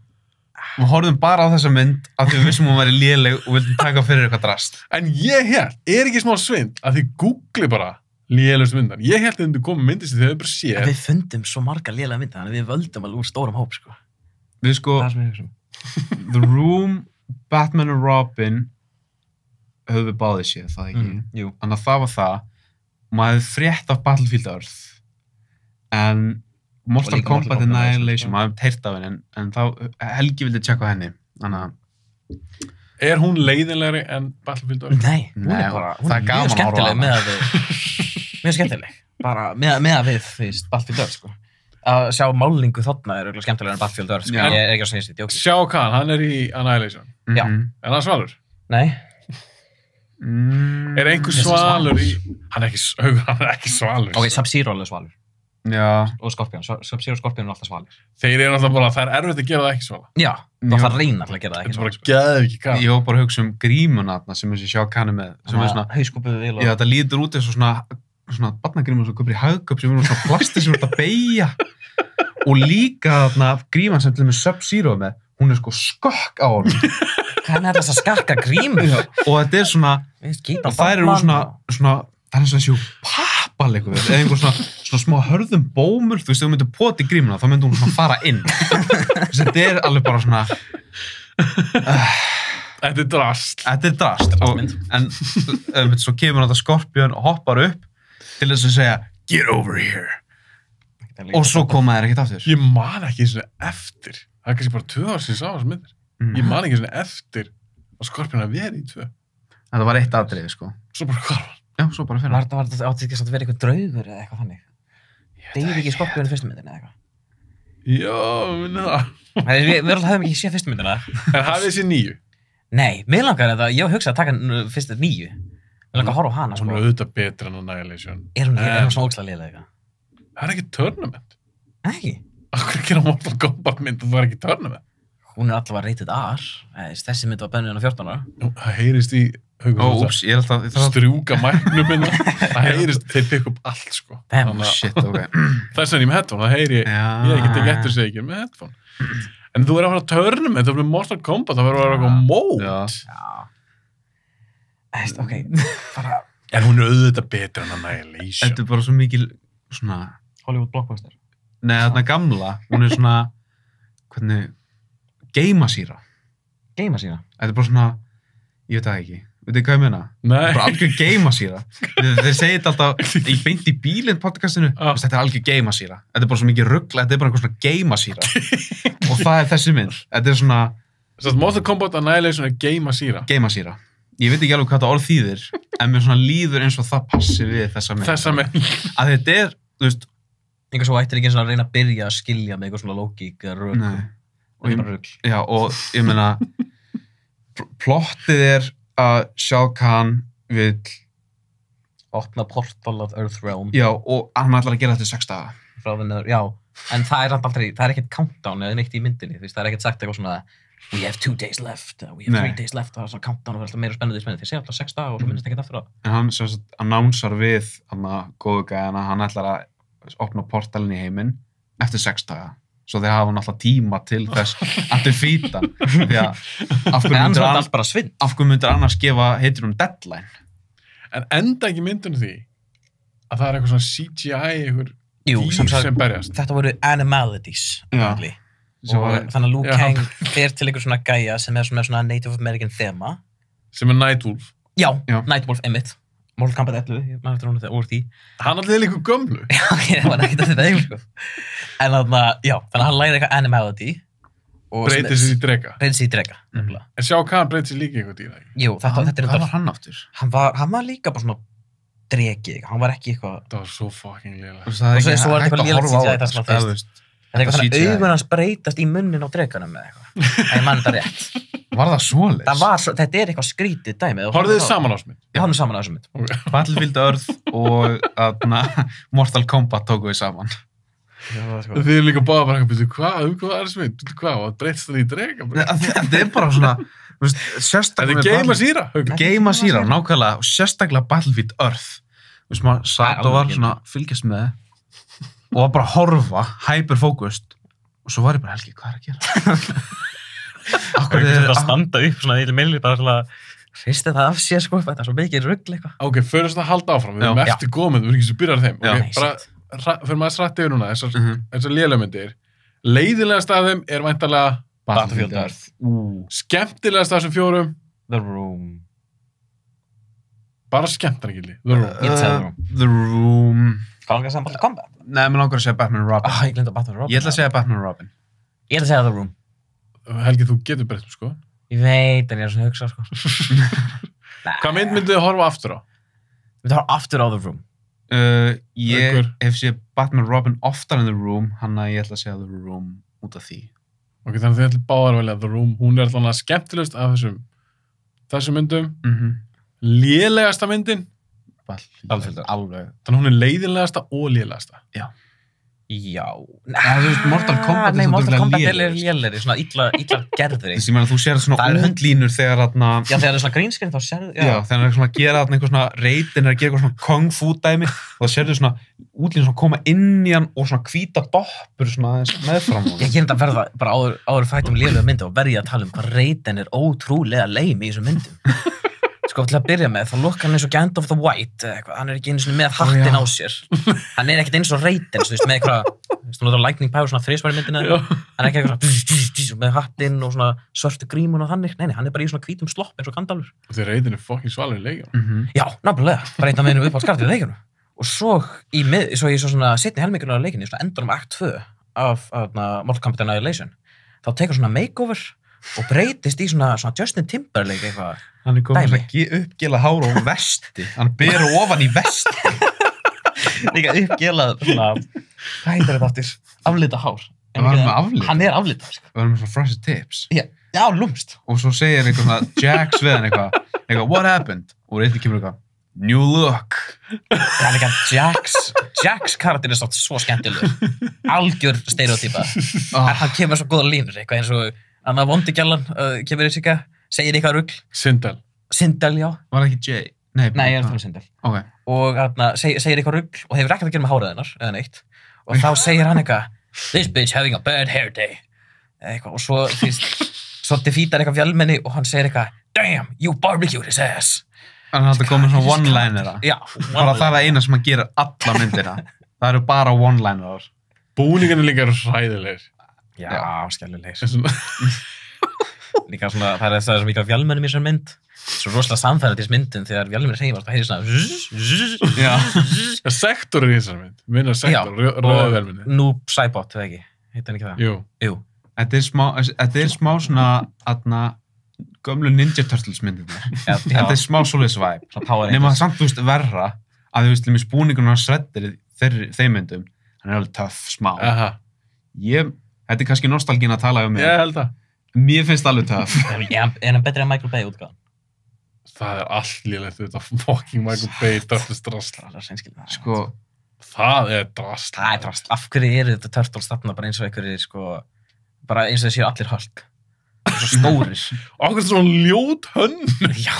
Við horfðum bara á þessa mynd af því við vissum hún væri léleg og vildum taka fyrir eitthvað drast. En ég held, er ekki smá svindl að þið googli bara lélegustu myndan. Ég held að þið komið myndið sem þið hefur bara séð. Við fundum svo marga lélega mynda, þannig við völdum alveg úr stórum hóp, sko. Við sko, The Room, Batman og Robin höfum við báðið séð, það ekki? Jú. Þannig að það var það. Maður hefði frétt af Battlefield Earth. En Mortal Kombat Annihilation, maður hefði heyrt af henni, en þá Helgi vildi tjekka henni. Þannig að... Er hún leiðinlegri en Battlefield Earth? Nei, hún er bara, hún er mjög skemmtileg með að við, mjög skemmtileg, bara með að við, þú veist, Battlefield Earth, sko. að sjá málingu þarna örugglega skemmtilegra en Battlefield Earth, sko. Já. Ég ekki að segja þetta, Sjá Khan, hann í Annihilation. Já. Er hann svalur? Nei. Er einhver svalur í... Hann er ekki svalur. Ok, Sub-Zero alveg svalur. Já. Og Scorpion. Sub-Zero og Scorpion alltaf svalir. Þeir eru alltaf bara, það erfitt að gera það ekki svala. Já, það þarf reyna til að gera það ekki Þetta er bara geðið ekki Khan. Ég var bara að hugsa grímuna þarna sem þessi Shao Kahn með. Sem svona... Hauskúpuðu vil og... Já, þetta lítur út eins og svona barnagríma sem köpur í hagköp sem er svona plasti sem er að beygja. Og líka þarna gríman sem til með Sub-Zero með, hún er sko skökk á honum. Hvernig er þess að skakka grímur? Og þetta er svona... Og þær eru svona það er eins og þessi pappalegur eða einhver svona smá hörðum bómur, þú veist, ef þú myndir pota í grímuna þá myndir hún svona fara inn. Þetta er alveg bara svona Þetta er drast. En svo kemur þetta Skorpjón og hoppar upp til þess að segja get over here og svo koma þær ekkert aftur. Ég man ekki eins og eftir. Það er kannski bara 2 ár síðan sá þessar myndir. Ég man ekki eins og eftir að Skorpjón að vera í 2. Þetta var eitt atriði, sko. Svo bara hvarf hann. Já, svo bara fyrir. Var þetta átti ekki að vera eitthvað draugur eða eitthvað þannig? Deyði ekki Skorpjón í fyrstu myndinni eða eitthvað? Já, minna það. Við höfum ekki séð fyrstu myndina. En hafið þessi 9? Nei, mér langar þetta, ég hugsa að taka fyrstu 9. Mér langar að horfa á hana, sko. Hún er auðvitað betra en Annihilation. Er hún svona ógeðslega léleg eitthvað? Það er ekki tournament. Ekki? Akkur gera Mortal Kombat mynd og það er ekki tournament? Hún er allavega rated R. Þessi mynd var bönnuð á 14 ára. Það heyrist í Úps, ég er alltaf strjúka mæknum minna. Það heyrist, þeir pikk upp allt, sko. Shit, ok. Þess vegna ég með headphone, það heyri ég ekki tekið eftir sig ekki með headphone. En þú er að fara tournament, það verður Mortal Kombat, það verður að vera eitthvað mót. Já. Ok, bara... En hún er auðvitað betra en Annihilation. Þetta er bara svo mikil, svona... Hollywood blockbuster. Nei, þarna gamla, hún er svona, hvernig, geimasýra. Geimasýra? Þetta er bara svona, ég veit það ekki. Veit þið hvað ég meina? Nei. Bara algjör geimasýra. Þeir segja þetta alltaf, ég beint í bílinn podcastinu, þetta er algjör geimasýra. Þetta er bara svo mikið ruggla, þetta er bara einhver svona geimasýra. Og það er þessi mynd. Þetta er svona... Mortal Kombat Annihilation er geimasýra. Geimasýra. Ég veit ekki alveg hvað þetta orð þýðir, en mér svona líður eins og það passir við þessa mynd. Þessa mynd. Að þetta er, þú veist... Einhver svo ættir ekki eins og að reyna að byrja að skilja með eitthvað svona lógík eða rögg. Nei. Já, og ég meina, plottið er að Shao Kahn vill opna portal of Earthrealm. Já, og hann ætlar að gera þetta í 6 daga. Frá the Nether, já. En það er aldrei, það er ekkert countdown eða neitt í myndinni, þú veist, það er ekkert sagt eitthvað svona we have 2 days left, we have 3 days left, það er svona countdown og það er alltaf meira spennandi. Þeir segja alltaf 6 daga og svo minnist ekkert eftir það. En hann sem sagt announsar við góðu gæðana, hann ætlar að opna portalinn í heiminn eftir 6 daga. Svo þeir hafa alltaf tíma til þess að defeata hann. Því að af hverju myndir annars gefa heitinum deadline? En enda ekki myndunum því að það er eitthvað svona CGI, eitthvað dýr sem berjast. Þetta voru animalities, egentlig. Þannig að Liu Kang fer til einhver svona gæja sem er svona Native American thema. Sem er Nightwolf. Já, Nightwolf, einmitt. Mortal Kombat 11, maður eftir hún úr því. Hann alltaf líka gömlu. Já, það var ekkert að þetta sko. En þannig að hann læri eitthvað animality. Breytir sér í drega. Breytir sér í drega, nefnilega. En Shao Kahn breytir sér líka eitthvað dýra. Jú, þetta er... Hvað var hann aftur? Hann var líka bara svona dregi, hann var ekki eitthvað... Það var svo fucking lélega. Og svo var þetta eitthvað lélegt CGI þar sem að fyrst. Þetta er eitthvað þannig að augun hans breytast í munnin á dreganum með eitthvað. Það er mann þetta rétt. Var það svoleiðis? Þetta er eitthvað skrítið dæmi. Horfðu þið saman á þessu mynd? Já, horfum saman á þessu mynd. Battlefield Earth og Mortal Kombat tóku við saman. Þið er líka bara bara eitthvað, hvað er þessu mynd? Hvað, og breytst það í drega? Þetta er bara svona, þetta er geimasýra. Geimasýra, nákvæmlega, og sérstaklega Battlefield Earth. Þú veist, maður satt og var svona fylgjast með og var bara að horfa, hyperfókust, og svo var ég bara, Helgi, hvað er að gera? Akkur er þetta að standa upp svona í meili bara til að hristi það af sér sko, þetta er svo mikið rugl eitthvað. Ok, fyrir að halda áfram, við erum eftir góðmynd, við erum ekki svo byrjar þeim. Ok, bara fyrir maður srætti yfir núna, þessar lélegmyndir. Leiðilegast af þeim er væntanlega Battlefield Earth. Skemmtilegast af þessum 4. The Room. Bara skemmtar ekki The Room. The Room. Hvað langar að segja Mortal Kombat? Nei, mér langar að segja Batman and Robin. Ég glemdi að Batman and Robin. Ég ætla að segja Batman and Robin. Ég ætla að segja The Room. Helgi, þú getur breytt, sko. Ég veit, en ég er svona að hugsa, sko. Hvað mynd myndið þið horfa aftur á? Við horfa aftur á The Room. Ég hef séð Batman Robin oftar en The Room, hann að ég ætla að segja The Room út af því. Ok, þannig að þið ætlum báðar að velja The Room. Hún er alltaf skemmtilegust af þessum myndum. Lélegasta myndin. Alveg. Þannig hún er leiðinlegasta og lélegasta. Já. Já. Þú veist, Mortal Kombat Nei, Mortal Kombat er lélegri. lélegri, svona illa gerðri. Þessi, ég meina, þú sér svona útlínur þegar þarna... Já, þegar það er svona grínskinn, þá sérðu... Já, þegar það er svona að gera þarna einhver svona reytin, að gera eitthvað svona kung fu dæmi, og það sérðu svona útlínur svona koma inn í hann og svona hvíta doppur svona aðeins meðfram. Ég ger þetta að verða bara áður fættum lélega myndu og verði að tala um hvað reytin er ótrúlega leim í þessum myndum. Sko, til að byrja með, þá lukkar hann eins og Gandalf the White, eitthvað, hann er ekki eins og með hattin á sér. Hann er ekkert eins og reytin, þú veist, með eitthvað, þú veist, þú notar lightning power svona þrisvar í myndina, hann er ekki eitthvað svona með hattinn og svona svörtu grímun og þannig, nei, hann er bara í svona hvítum slopp eins og Gandalfur. Og því reytin er fucking svalur í leikjum. Já, náttúrulega, bara einn af meðinu uppáhaldskarakter í leikjunum. Og svo í svona seinni helminguna af leikinni, svona endanum akt 2 af Mortal Kombat Annihilation, þá tekur svona makeover og breytist í svona Justin Timberlake eitthvað. Hann er komið svona uppgelað hár og vesti. Hann ber ofan í vesti. Líka uppgelað svona, hvað heitir þetta aftur? Aflita hár. Var hann með aflitað? Hann er aflitað, sko. Var hann með svona frosted tips. Já, lúmst. Og svo segir eitthvað svona Jax við hann eitthvað, what happened? Og reyndi kemur eitthvað, new look. Það er líka Jax karakter er svo skemmtilegur. Algjör stereotypa. Hann kemur svo góða línur, eitthvað eins og Anna Vondigjallan kemur í sig segir eitthvað rugl. Sindel, já. Var það ekki Jay? Nei, ég er að tala um Sindel. Okay. Og segir eitthvað rugl og hefur ekkert að gera með hárið hennar, eða neitt. Og þá segir hann eitthvað, this bitch having a bad hair day. Eitthvað, og svo defeatar eitthvað fjallmenni og hann segir eitthvað, damn, you barbecued his ass. Hann er alltaf komið svona one-linera. Já. Bara það er eina sem hann gerir alla myndina. Það eru bara one-linerar. Búningarnir líka eru hræðilegir. Já, skelljulegir. Líka svona, það er svo mikið af vélmennum í þessar mynd. Svo rosalega samfærið í þessar myndum þegar vélmennir segjum það heitir svona Já, sektor er í þessar mynd. Minna sektor, rauða vélmenni. Noob Saibot, eða ekki? Heitir hann ekki það? Jú. Þetta er smá svona gömlu Ninja Turtles myndina. Þetta er smá svoleiðis vibe. Nefnum að samt, þú veist, verra að þú veist, spúningunum á Shredder í þeim myndum, hann er alveg töff, smá. Þetta er kannski nostalgín að tala um mig. Ég held það. Mér finnst alveg töff. Er hann betri en Michael Bay útgáðan? Það er allt lélegt þetta fucking Michael Bay Turtles drasl. Sko, það er drasl. Það er drasl. Af hverju eru þetta Turtles þarna bara eins og einhverjir, sko, bara eins og þeir séu allir Hulk? Svo stórir. Okkur svona ljót hönn. Já.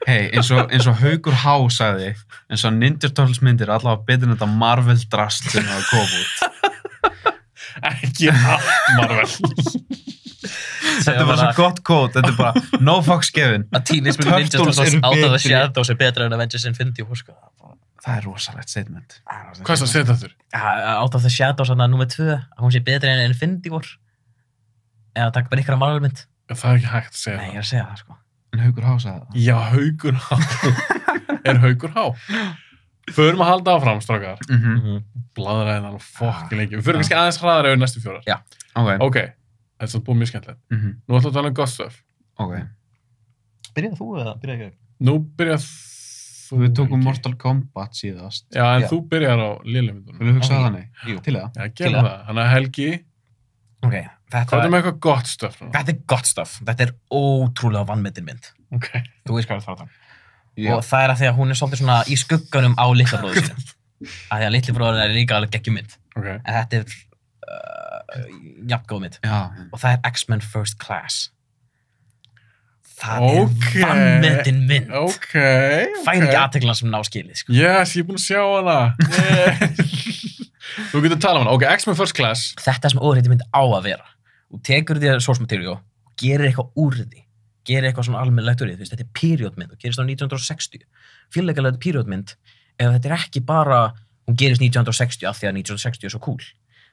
Hei, eins og Haukur H. sagði, eins og Ninja Turtles myndir allavega betur en þetta Marvel drasl sem það kom út. Ekki allt Marvel. Þetta var svo gott quote, þetta er bara no fucks given. Að Teenage Mutant Ninja Turtles Out of the Shadows er betra en Avengers Infinity War, sko. Það er rosalegt statement. Hvað er það að segja þetta þurr? Out of the Shadows, þannig að númer 2, að hún sé betra en Infinity War. Eða takk bara ykkur af Marvel-mynd. Það er ekki hægt að segja það. Nei, ég er að segja það, sko. En Haukur H. sagði það. Já, Haukur H. Er Haukur H. Förum að halda áfram, strákar. Blaðræðin alveg fokkin lengi. Við förum kannski aðeins hraðar yfir næstu 4. Já. Ok. Þetta er svona búið mjög skemmtilegt. Nú ætlum við að tala um gott stuff. Ok. Byrjaði þú eða byrjaði ekki? Nú byrjað þú. Við tókum Mortal Kombat síðast. Já, en þú byrjar á lélemyndunum. Viljum hugsa það þannig? Jú. Til það? Já, gerum það. Þannig að Helgi, Ok, hvað er með eitthvað gott stuff? Þetta er gott stuff. Þetta er ótrúlega vanmetin mynd. Ok. Þú veist hvað það fara það. Og það er að því að hún er svolítið svona í skugganum á litla bróður sínum. Að því að litli bróðurinn er líka alveg geggjum mynd. Ok. En þetta er jafngóð mynd. Já. Og það er X-Men First Class. Það er vanmetin mynd. Ok. Færi ekki aðteklan sem ná skilið, sko. Yes, ég er búin að sjá hana. Þú getur að tala um hana. Ok, X-Men First Class. Þetta er sem óriðið mynd á að vera. Þú tekur þér source material og gerir eitthvað úr því. Gerir eitthvað svona almennilegt úr því. Þú veist, þetta er periodmynd og gerist á 1960. Fyllegalega periodmynd, eða þetta er ekki bara, hún gerist 1960 af því að 1960 er svo cool.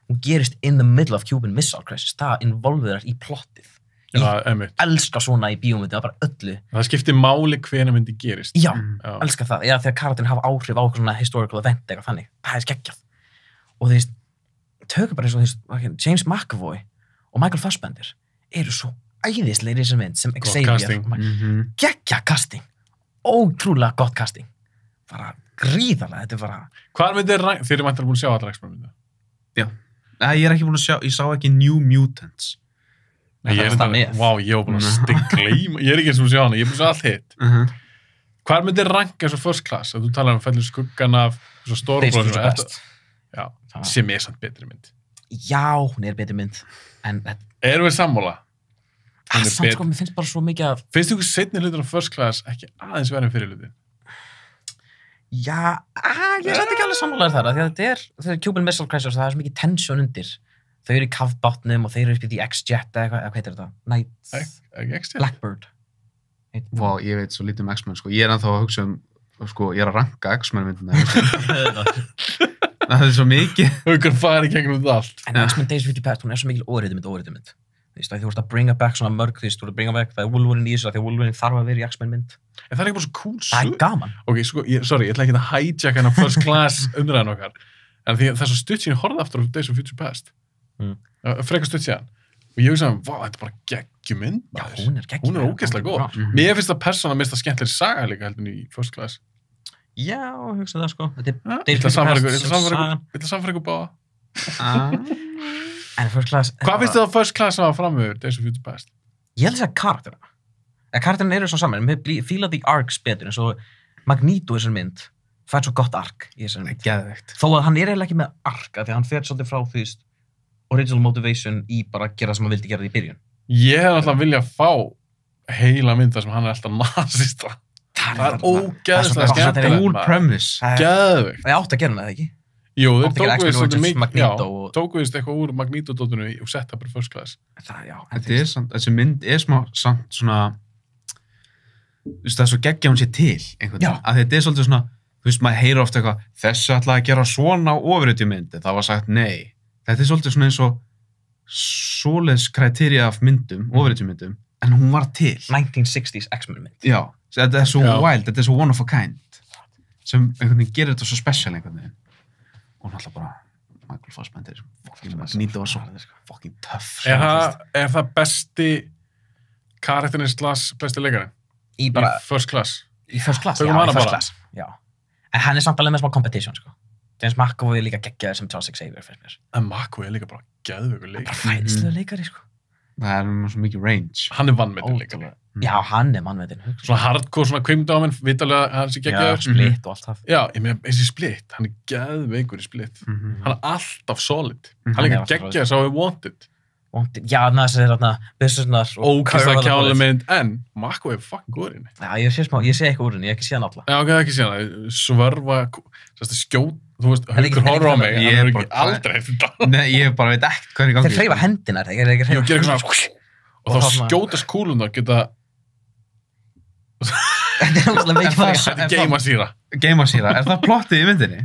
Hún gerist in the middle of Cuban Missile Crisis. Það involverar í plottið. Ég elska svona í bíómyndi, það er bara öllu. Það skiptir máli hvenær myndi gerist. Já, elska það. Já, þegar karakterin hafa áhrif á eitthvað svona historical event, eitthvað þannig. Það er skeggjað. Og þú veist, tökum bara eins og þú veist, James McAvoy og Michael Fassbender eru svo æðislegir í þessum mynd sem Xavier. Geggja casting. Ótrúlega gott casting. Bara gríðarlega, þetta bara... Hvað myndir þið eru mæntar búin að sjá allar X-Men myndir? Já. Ég er ekki búin að sjá, ég sá ekki New Mutants. Nei, ég var búin að gleyma, ég er ekki eins og sjá hana, ég er búin að sjá allt hitt. Hvað myndir ranka svo First Class? Að þú talar fellur skuggan af svo stórbróður. Já, sem samt betri mynd. Já, hún betri mynd. Erum við sammála? Samt sko, mér finnst bara svo mikið að... Finnst þú seinni hlutur á First Class ekki aðeins verið en fyrir hlutin? Já, ég er ekki alveg sammálaður þar, því að þetta er Cuban Missile Crisis, það er svo mikið tension undir. Þau eru í kafbátnum og þeir eru upp í The X-Jet eða hvað heitir þetta? Blackbird. Vá, ég veit svo lítið X-Men, sko. Ég er ennþá að hugsa sko, ég er að ranka X-Men myndina. Það er svo mikið. Haukur fari gegnum þetta allt. En X-Men Days of Future Past, hún er svo mikil óriðumynd. Þú ert að bringa back svona mörg, þú ert að bringa back, það er Wolverine í þessu, því að Wolverine þarf að vera í X-Men mynd. En það er ekki bara svo cool Það er gaman. Ok, sko, ég ætla ekki að hijacka hana First Class umræðan okkar. En því það er svo stutt síðan ég horfði aftur á Days of Future Past. Frekar stutt síðan. Og ég hugsaði, vá, þetta er bara geggjumynd. Já, hún er geggjum. Hún er ógeðslega góð. Mér finnst það persóna mest að skemmtilegri saga líka heldur í First Class. Já, hugsa það sko. Ég ætla að samfæra ykkur báða. En First Class... Hvað finnst þið á First Class að hafa framöfur Days of Future Past? Ég held að segja karakterina. Karakterina eru svo saman, mér fíla the arcs betur, eins og Magneto í þessari mynd fær svo gott arc í þessari mynd. Geðveikt. Þó að hann eiginlega ekki með arc, af því að hann fer svolítið frá því original motivation í bara að gera það sem hann vildi gera í byrjun. Ég hef alltaf viljað fá heila mynda sem hann er alltaf nazista. Það er ógeðslega skemmtilegt. Cool premise. Geðveikt. Það átt að gera það, ekki? Jú, þeir tóku vist eitthvað úr Magneto-dótinu og setta bara First Class. Þessi mynd er samt svona, það er svo geggja hún sé til einhvern veginn. Þetta er svolítið svona, þú veist, maður heyrir ofta eitthvað, þessu ætlaði að gera svona ofurhetjumynd, það var sagt nei. Þetta er svolítið svona eins og svoleiðis kriterja af myndum, ofurhetjumyndum, en hún var til. 1960s X-Men mynd. Já, þetta er svo wild, þetta er svo one of a kind, sem einhvern veginn gerir þetta svo special einhvern veginn. Og náttúrulega bara Michael Fassbender Magneto var svo fucking tough. Er það besti karakterinn slags besti leikarinn? Í First Class? Í First Class, já, í First Class. Já. En hann er samt alveg með smá competition, sko. James McAvoy er líka geggjaður sem Charles Xavier fyrir mér. En McAvoy er líka bara geðveikur leikari. Bara hræðislegur leikari, sko. Það er svo mikið range. Hann er vannmetinn leikari. Já, hann er vannmetinn. Svona hardcore, svona kveimdáminn, vitalega hann sé geggjaður. Já, Split og allt það. Já, ég meina, þessi Split, hann er geðveikur í Split. Hann er alltaf solid. Hann er líka geggjaður, svo við Wanted. Já, þess að það er businessnar og ógeðslega kjálumynd, en McAvoy er fucking góður inni. Já, ég sé eitthvað úr henni, ég hef ekki séð hann alla. Já, ok, ekki séð hann. Svörfa, skjót, þú veist, Haukur horfir á mig, hann er ekki aldrei þetta. Nei, ég bara veit ekkert hvað er í gangi. Þeir hreyfa hendina, þeir ekki hreyfa. Jú, gera eitthvað svona, og þá skjótast kúlunar geta... Þetta er alveg mikið það. Þetta er geimasýra. Geimasýra, er það plottið í myndinni?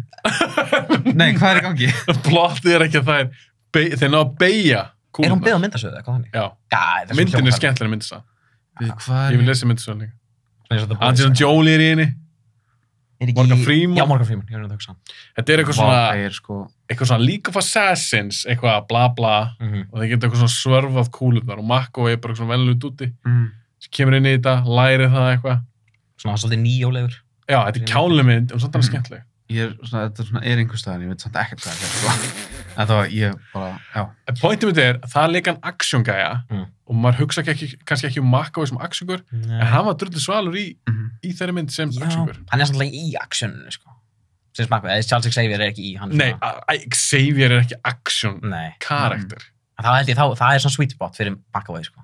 Nei, hvað er í gangi? Plottið er ekki að þeir ná að beygja kúlunar. Er hún beigð á myndasöðu, eitthvað þannig? Já, myndin er skemmtilega myndasa. Ég vil lesa myndasöðu líka. Angelina Jolie er í henni. Morgan Freeman. Já, Morgan Freeman, ég er að hugsa. Þetta er eitthvað svona League of Assassins, eitthvað bla bla, og þeir geta eitthvað svona svörfað kúlunar og McAvoy er bara svona velnut úti, sem kemur inn í þetta, læri það eitthvað. Svona svolítið nýjólegur. Já, þetta er kjálumynd, og svona skemmtileg. Þetta er einhver staðar, ég veit samt ekkert hvað það er. En það var ég bara, já. Pointið mitt er, það er líka en action-gæja, og maður hugsa kannski ekki McAvoy sem actiongur, en hann var drullið svalur í þeirri mynd sem actiongur. Hann er svolítið í actioninu, sko. Sem McAvoy, Charles Xavier er ekki í hann. Nei, Xavier er ekki action-karakter. Það er svona sweet spot fyrir McAvoy, sko.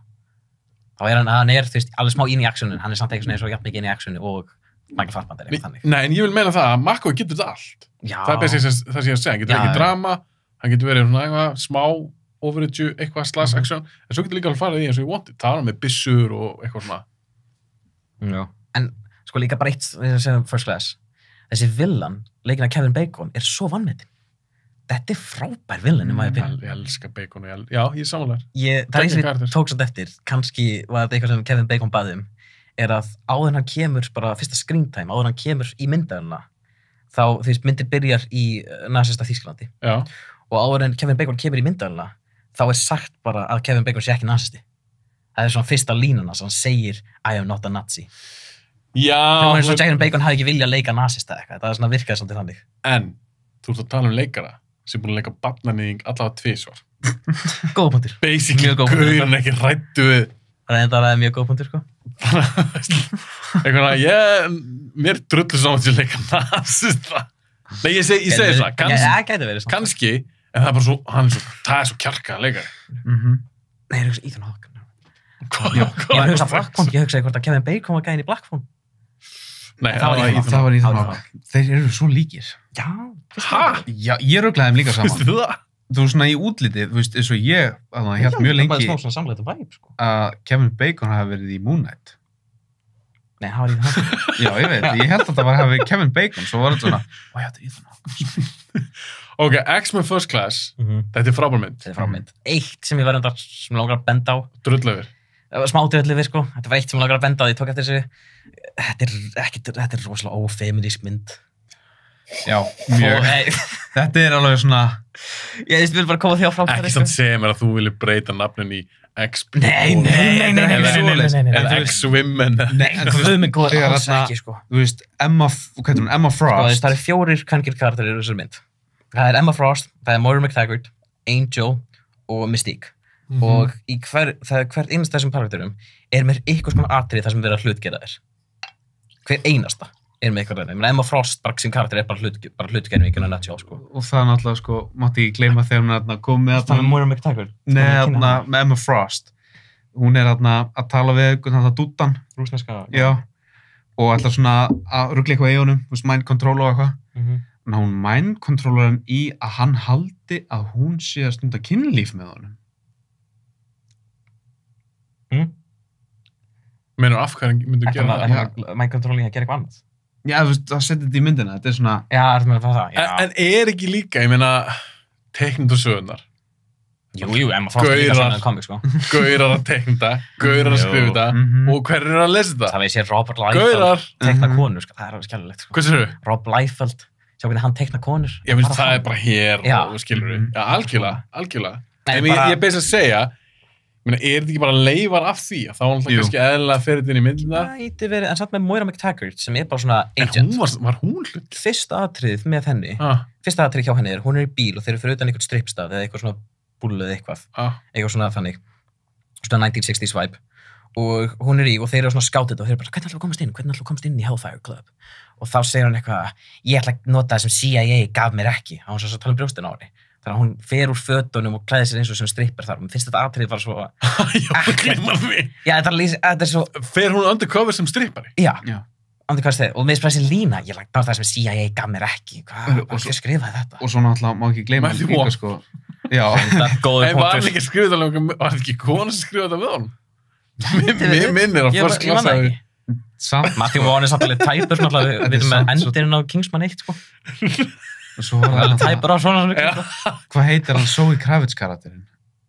Þá er hann er, þú veist, alveg smá inn í actioninu, hann er samt eitthvað svona eins og jafn mikið inn í actionu og Michael Fassbender eitthvað þannig. Nei, en ég vil meina það að McAvoy getur þetta allt. Já. Það er best það sem ég að segja. Hann getur ekki drama, hann getur verið svona eitthvað smá overage, eitthvað slags action, en svo getur líka alveg farið í eins og ég Wanted. Það var með byssur og eitthvað svona. Já. En sko líka bara eitt, þess að segja First Class. Þessi villan, leikinn af Kevin Bacon, er svo vanmetinn. Þetta er frábær villan, maður opinion. Ég elska Bacon og já, ég er sammála. Það er eins og ég tók samt eftir, kannski var þetta eitthvað sem Kevin Bacon baði er að áður hann kemur bara fyrsta screen time, áður hann kemur í myndaðina, þá því myndir byrjar í nasista Þýskalandi. Já. Og áður en Kevin Bacon kemur í myndaðina, þá er sagt bara að Kevin Bacon sé ekki nasisti. Það er svona fyrsta línuna sem hann segir I am not a Nazi. Já, Það var eins og Jackson Bacon hafði ekki viljað leika nasista eitthvað. Það er svona virkaði svolítið þannig. en þú ert að tala um leikara sem búin að leika barnanýðing allavega 2 svar. Góð punktur. Basically, Mjög góð punktur. gaurinn ekki rættu við. Það er mjög góð punktur, sko. Eitthvað, mér drullu saman til að leika nasista. Nei, ég segi það, Gæti verið svona. kannski, en það er bara svo, það er svo kjarkaða leikari. Nei, ég hugsa Ethan Hawke. Ég var að hugsa Black Phone, ég hugsaði hvort að Kevin Bacon var gæðin í Black Phone. Nei, Það var Það var Ethan Hawke. Þeir eru svo líkir. Já, Hæ? Já, ég ruglaði þeim líka saman. Vistu það? Þú veist svona í útlitið, þú veist, eins og ég held mjög lengi Það var smá samleitu væp, sko. að Kevin Bacon hafi verið í Moon Knight. Nei, það var Ethan Hawke. Já, ég veit, ég held að það hafi verið Kevin Bacon, svo var þetta svona, þetta er Ethan Hawke. Ok, X-Men First Class, þetta er frábær mynd. Þetta er frámynd. Eitt sem ég var enda sem langar að benda á, Drullöfur. smá dröllið við, sko. Þetta var eitt sem langar að benda á, ég tók eftir þessu. Þetta er rosalega ófeminísk mynd. Já, mjög. Þetta er alveg svona... Ég vil bara koma því á frábæri. Ekki samt segja mér að þú vilja breyta nafnin í X-Men. Nei. Eða X-Women. Nei, en þú Guð minn góður, þegar alls þarna- ekki, sko. Þú veist, Emma Frost. Það eru 4 kvenkir karakterir í þessari mynd. Það er Emma Frost, það er Moira McTaggart, Angel og Mystique. Og í hvert einasta þessum karakterum er með eitthvað svona atrið þar sem verið að hlutgera þér. Hver einasta er með eitthvað þarna. Emma Frost, bara sem karakter, er bara hlutgerðin ekki að nutshell, sko. Og það er náttúrulega, sko, mátti ekki gleyma þegar hún er komið með Það er Moira McTaggart. Nei, með Emma Frost. Hún er að tala við þetta dúttan. Rúsneska. Já. Og ætlar svona að ruggla eitthvað í honum, þú veist, mind control og eitthvað. En hún mind controlar hann í að hann haldi að hún sé að stunda kynlíf með honum. Meinur af hverju myndu gera það? Mind controlling að gera eitthvað annað. Já, þú veist, það setja þetta í myndina, þetta er svona... Já, það er með það, já. En er ekki líka, ég meina, teiknund og sögurnar. Jú, Emma Frost er líka svona en komik, sko. Gaurar að teikna, gaurar að skrifa þetta og hver er að lesa þetta? Það veist ég Robert Liefeld Gaurar! teikna konur, sko. Það er alveg skemmtilegt, sko. Hvað sér þau? Rob Liefeld, sjá hvernig hann teikna konur. Ég finnst það er bara hér Já. og skilur við. Já, algjörlega. Nei, En bara- ég er beins að segja, er þetta ekki bara leifar af því? Þá var hann kannski eðlilega fyrir þetta inn í myndina. Það gæti verið, en samt með Moira McTaggart sem er bara svona En agent. var hún hlut? Fyrsta atriðið með henni, fyrsta atriðið hjá henni er, hún er í bíl og þeir eru fyrir utan einhvern strippstað eða eitthvað svona búlu eða eitthvað svona þannig, svona 1960s vibe. Og hún er í og þeir eru svona skátið og þeir eru bara, hvernig ætlum við að komast inn í Hellfire Club? Og þá segir hann eitthvað, ég ætla að nota það sem CIA gaf mér ekki. Hann var svo að tala um brjóstin á henni. Þannig að hún fer úr fötunum og klæðir sér eins og sem strippar þar. Mér finnst þetta atrið bara svo... Já, glemma því. Já, þetta er svo... Fer hún undercover sem strippari? Já. Já. Andri, hvað er það? Og með þessi lína, ég lagt á það sem CIA gaf mér ekki. Hvað skrifaði þetta? Og svo náttúrulega má ekki gleyma Matthew líka, Vaughn. sko. Já. Góður En var hann ekki skrifað alveg, var þetta ekki kona sem skrifað þetta með honum? Mér minnir að First Class hafi... Samt. Matthew Vaughn er samtidig tæpur, svona alltaf, við veitum með endurinn á Kingsman 1, sko. Og svo var Það er það... tæpur á svona svona. Hvað heitir hann Zoe Kravitz karakterinn?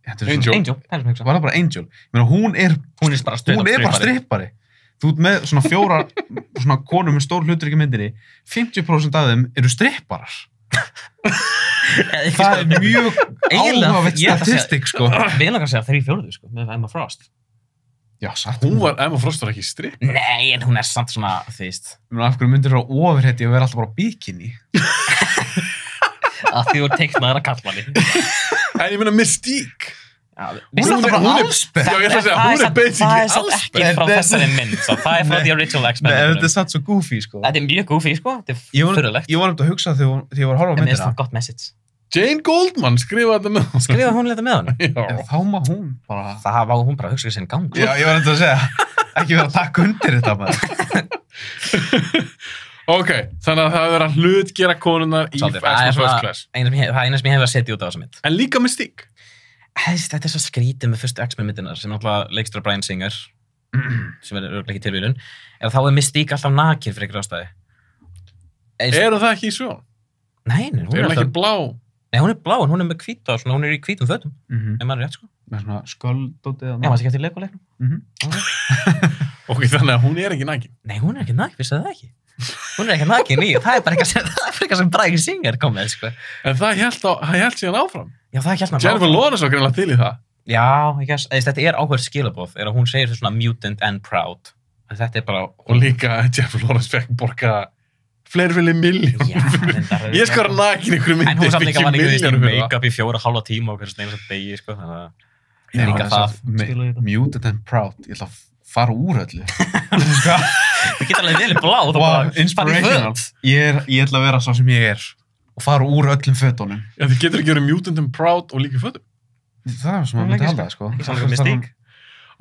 Angel. Angel, það er sem hugsa. Var það bara Angel? Ég meina, hún er bara strippari. strippari. Þú ert með svona 4 svona konur með stór hlutur ekki myndinni. 50% af þeim eru stripparar. Það er mjög áhugavert statistik, sko. Við langar að segja 3/4, sko, með Emma Frost. Já, satt. Emma Frost var ekki stripp. Nei, en hún er samt svona, þú veist. Af hverju myndir þú á ofurhetti og vera alltaf bara bikini? Að því þú teiknaðir að kallmanni. En ég meina Mystique. Hún er alltaf bara allsbett. Já, ég ætla að segja, hún er basically Það er samt ekki frá þessari mynd, svo það er frá The Original X-Men. Þetta er satt svo goofy, sko. Þetta er mjög goofy, sko, þetta er fyrirlegt. Ég var nefnd að hugsa þegar ég var að horfa á En mér finnst myndina. það gott message. Jane Goldman skrifaði þetta með honum. Skrifaði hún þetta með honum? Já. En þá má hún bara... Það var hún bara að hugsa sér gang. Já, ég var nefnd að segja. Ekki vera að taka undir þetta bara. Ok, þannig að það er verið að hlutgera konunnar í Svolítið, X-Men First Class. Það er eina sem ég hef að setja út á þessa mynd. En líka Mystique. Þetta er svo skrítið með fyrstu X-Men myndinar sem náttúrulega leikstjóri Bryan Singer sem er örugglega ekki tilvíðun þá er Mystique alltaf nakin fyrir einhver ástæði. Eru það ekki í sjón? Nei, hún Er er hún ekki alltaf... blá? Nei, hún er blá en hún er með hvíta, svona hún er í hvítum fötum. Ef maður er rétt, sko. Með svona sköldótið. Já, maður sé ekki eftir leikuleiknum. Ok, þannig að hún er ekki nakin. Nei, hún er ekki nakin, vissi það ekki. Hún er ekki nakin í, það er bara eitthvað sem Bryan Singer kom með, sko. En það hélt síðan áfram. Já, það hélt maður Jennifer Lawrence var greinlega til í það. Já, þetta er áhverð skilaboð, er að hún segir svona mutant and proud. Þetta bara... Og líka Jennifer Lawrence fekk borga fleiri fyrir miljón. Já, reyndar. Ég skora nakin ykkur myndi. En hún samt líka var líka make-up í 4,5 tíma og hversu steinast að degi, sko, þannig að líka það. Muted and proud, ég ætla að fara úr öllu. Þú getur alveg vel í blá, þú bara inspirational. Ég ætla að vera svo sem ég er og fara úr öllum fötunum. Já, þið getur ekki verið muted and proud og líka í fötum. Það er sem að myndi halda, sko. Ekki sannlega mystík.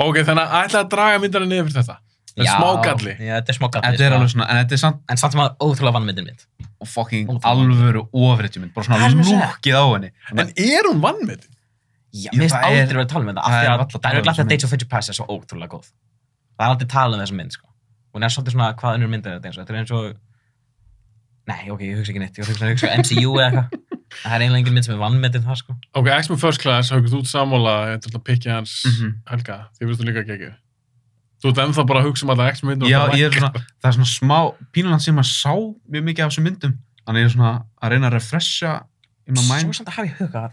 Ok, þannig að ætla að draga myndarinn niður fyrir þetta. Það er smá galli. Já, þetta er smá galli. Þetta er alveg svona, en þetta er samt... En samt sem að ótrúlega vannmyndin mitt. Og fucking alvöru ofréttjumynd. Bara svona lúkið á henni. En er hún vannmyndin? Já, mér finnst aldrei verið að tala um þetta. Það er alltaf Days of Future Past er svo ótrúlega góð. Það er aldrei talað um þessa mynd, sko. Hún er svolítið svona, hvað önnur mynd er þetta eins og? Þetta er eins og... Nei, ok, ég hugsa ekki neitt. Ég hugsa MCU eða eitthvað. Það er einlega engin mynd sem er vannmyndin það, sko. Ok, X-Men First Class, hafðu þú sammála, ég ætla að pikja hans Helga. Þið finnst þú líka geggjuð. Þú ert ennþá bara að hugsa alla X-Men myndum. Já, það er svona smá pínuland sem maður sá mjög mikið af þessum myndum. Þannig ég er svona að reyna að refresha í maður mæn. Svo samt að hafa í huga að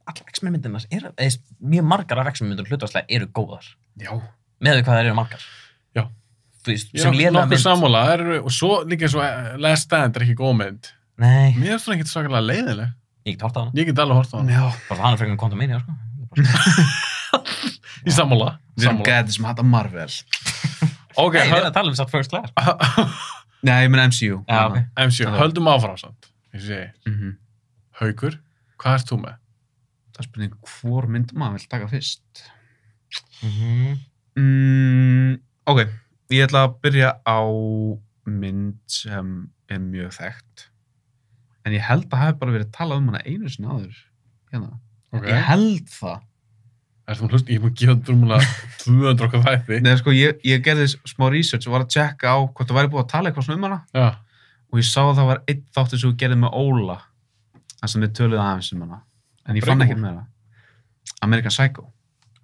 allar X-Men myndirnas mjög margar af X-Men myndum hlutvarslega eru góðar. Já. Með hvað þær eru margar. Já. Þú veist, sem lélega mynd. Sammála, og svo líka eins og Last Stand er ekki góð mynd. Nei. Mér er svona ekkert svakalega leiðileg. Ég get hort á hana. Ég get alveg hort á hana. Já. Bara hann er frekar Quantumania, sko. Í sammála. Við erum gæðið sem hata Marvel. Ok. Nei, við erum að tala um satt First Class. Nei, ég meina MCU. Já, ok. MCU, höldum áfram samt. Ég segi. Haukur, hvað ert þú með? Það er spurning hvor mynd maður vil taka fyrst. Ok, ég ætla að byrja á mynd sem er mjög þekkt. En ég held að hafi bara verið talað um hana einu sinni áður. Hérna. Okay. Ég held það. Ég er búin að gefa drúmulega 200 okkar þætti. Nei, sko, ég gerði smá research og var að checka á hvort það væri búið að tala eitthvað svona um hana. Já. Og ég sá að það var einn þáttur sem við gerðum með Óla. Það sem við töluðum aðeins um hana. En ég fann ekkert með það. American Psycho.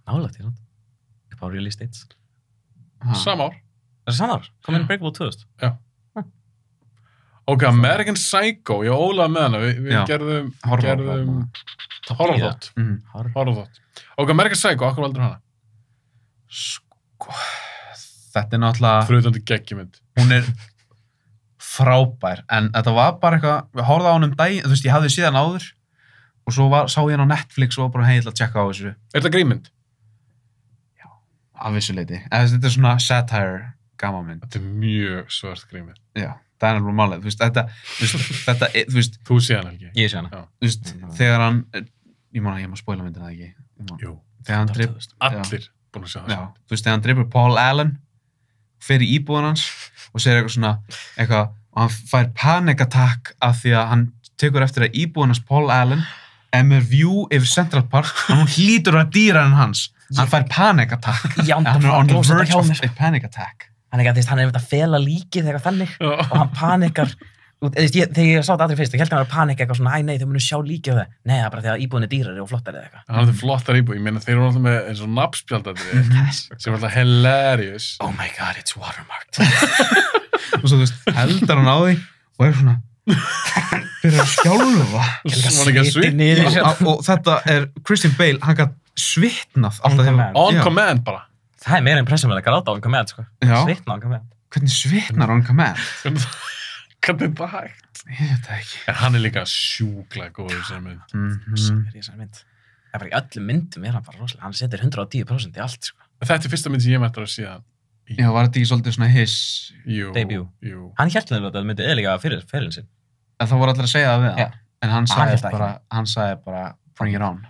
Nálægt, ég nátt. Upp á release dates. Sama ár. Er það sama ár? Kom inn Breakable 2000. Já. Ok, American Psycho, ég ólaði með hana, við gerðum horrorþátt. Horrorþátt. Ok, American Psycho, okkur valdur hana? Sko, þetta er náttúrulega... Fröðandi geggjumynd. Hún er frábær, en þetta var bara eitthvað, við horfðum á hann daginn, þú veist, ég hafði síðan áður, og svo sá ég hann á Netflix og var bara heil að tjekka á þessu. Er þetta grímmynd? Já, af vissu leyti. Þetta er svona satire gamanmynd. Þetta er mjög svört grímmynd. Já. Það er alveg málið, þú veist, Þú sé hann ekki. Ég sé hana. Þú veist, þegar hann, ég má spoila myndina það ekki. Jú. Þegar hann drip... Allir búin að sjá það. Já, þú veist, þegar hann dripur Paul Allen, fer í íbúðan hans og segir eitthvað, og hann fær panikattack af því að hann tekur eftir að íbúðan hans Paul Allen er með view yfir Central Park, hann hlýtur að dýra hans. Hann fær panikattack. Hann er on the verge of a panikattack. Hann er að fela líkið eitthvað þannig og hann panikar þegar ég sá þetta aldrei fyrst, ég held að hann var að panika eitthvað svona, nei, þau munum sjá líkið á það. Nei, það er bara því að íbúðin er dýrari og flottari eða eitthvað. Það er flottar íbúð, ég meina þeir eru alltaf með eins og nafnspjaldadri sem er alltaf hilarious. Oh my god, it's watermarked. Og svo þú veist, heldar hann á því og er svona byrjar að skjálfa. Og þetta er Christian Bale, hann gætt svitnað on command bara. Það er meira impressum með að gráta on command, sko. Svitna on command. Hvernig svitnar on command? Hvernig er það hægt? Ég veit það ekki. En hann er líka sjúklega góður í þessari mynd. Það er bara í öllum myndum er hann bara rosalega. Hann setur 110% í allt, sko. Þetta er fyrsta mynd sem ég mættur að síðan. Já, var þetta ekki svolítið svona his debut? Jú. Hann hélt með þetta myndi eðliga fyrir ferilin sinn. En það voru allir að segja það við hann. En hann sagði bara bring it on.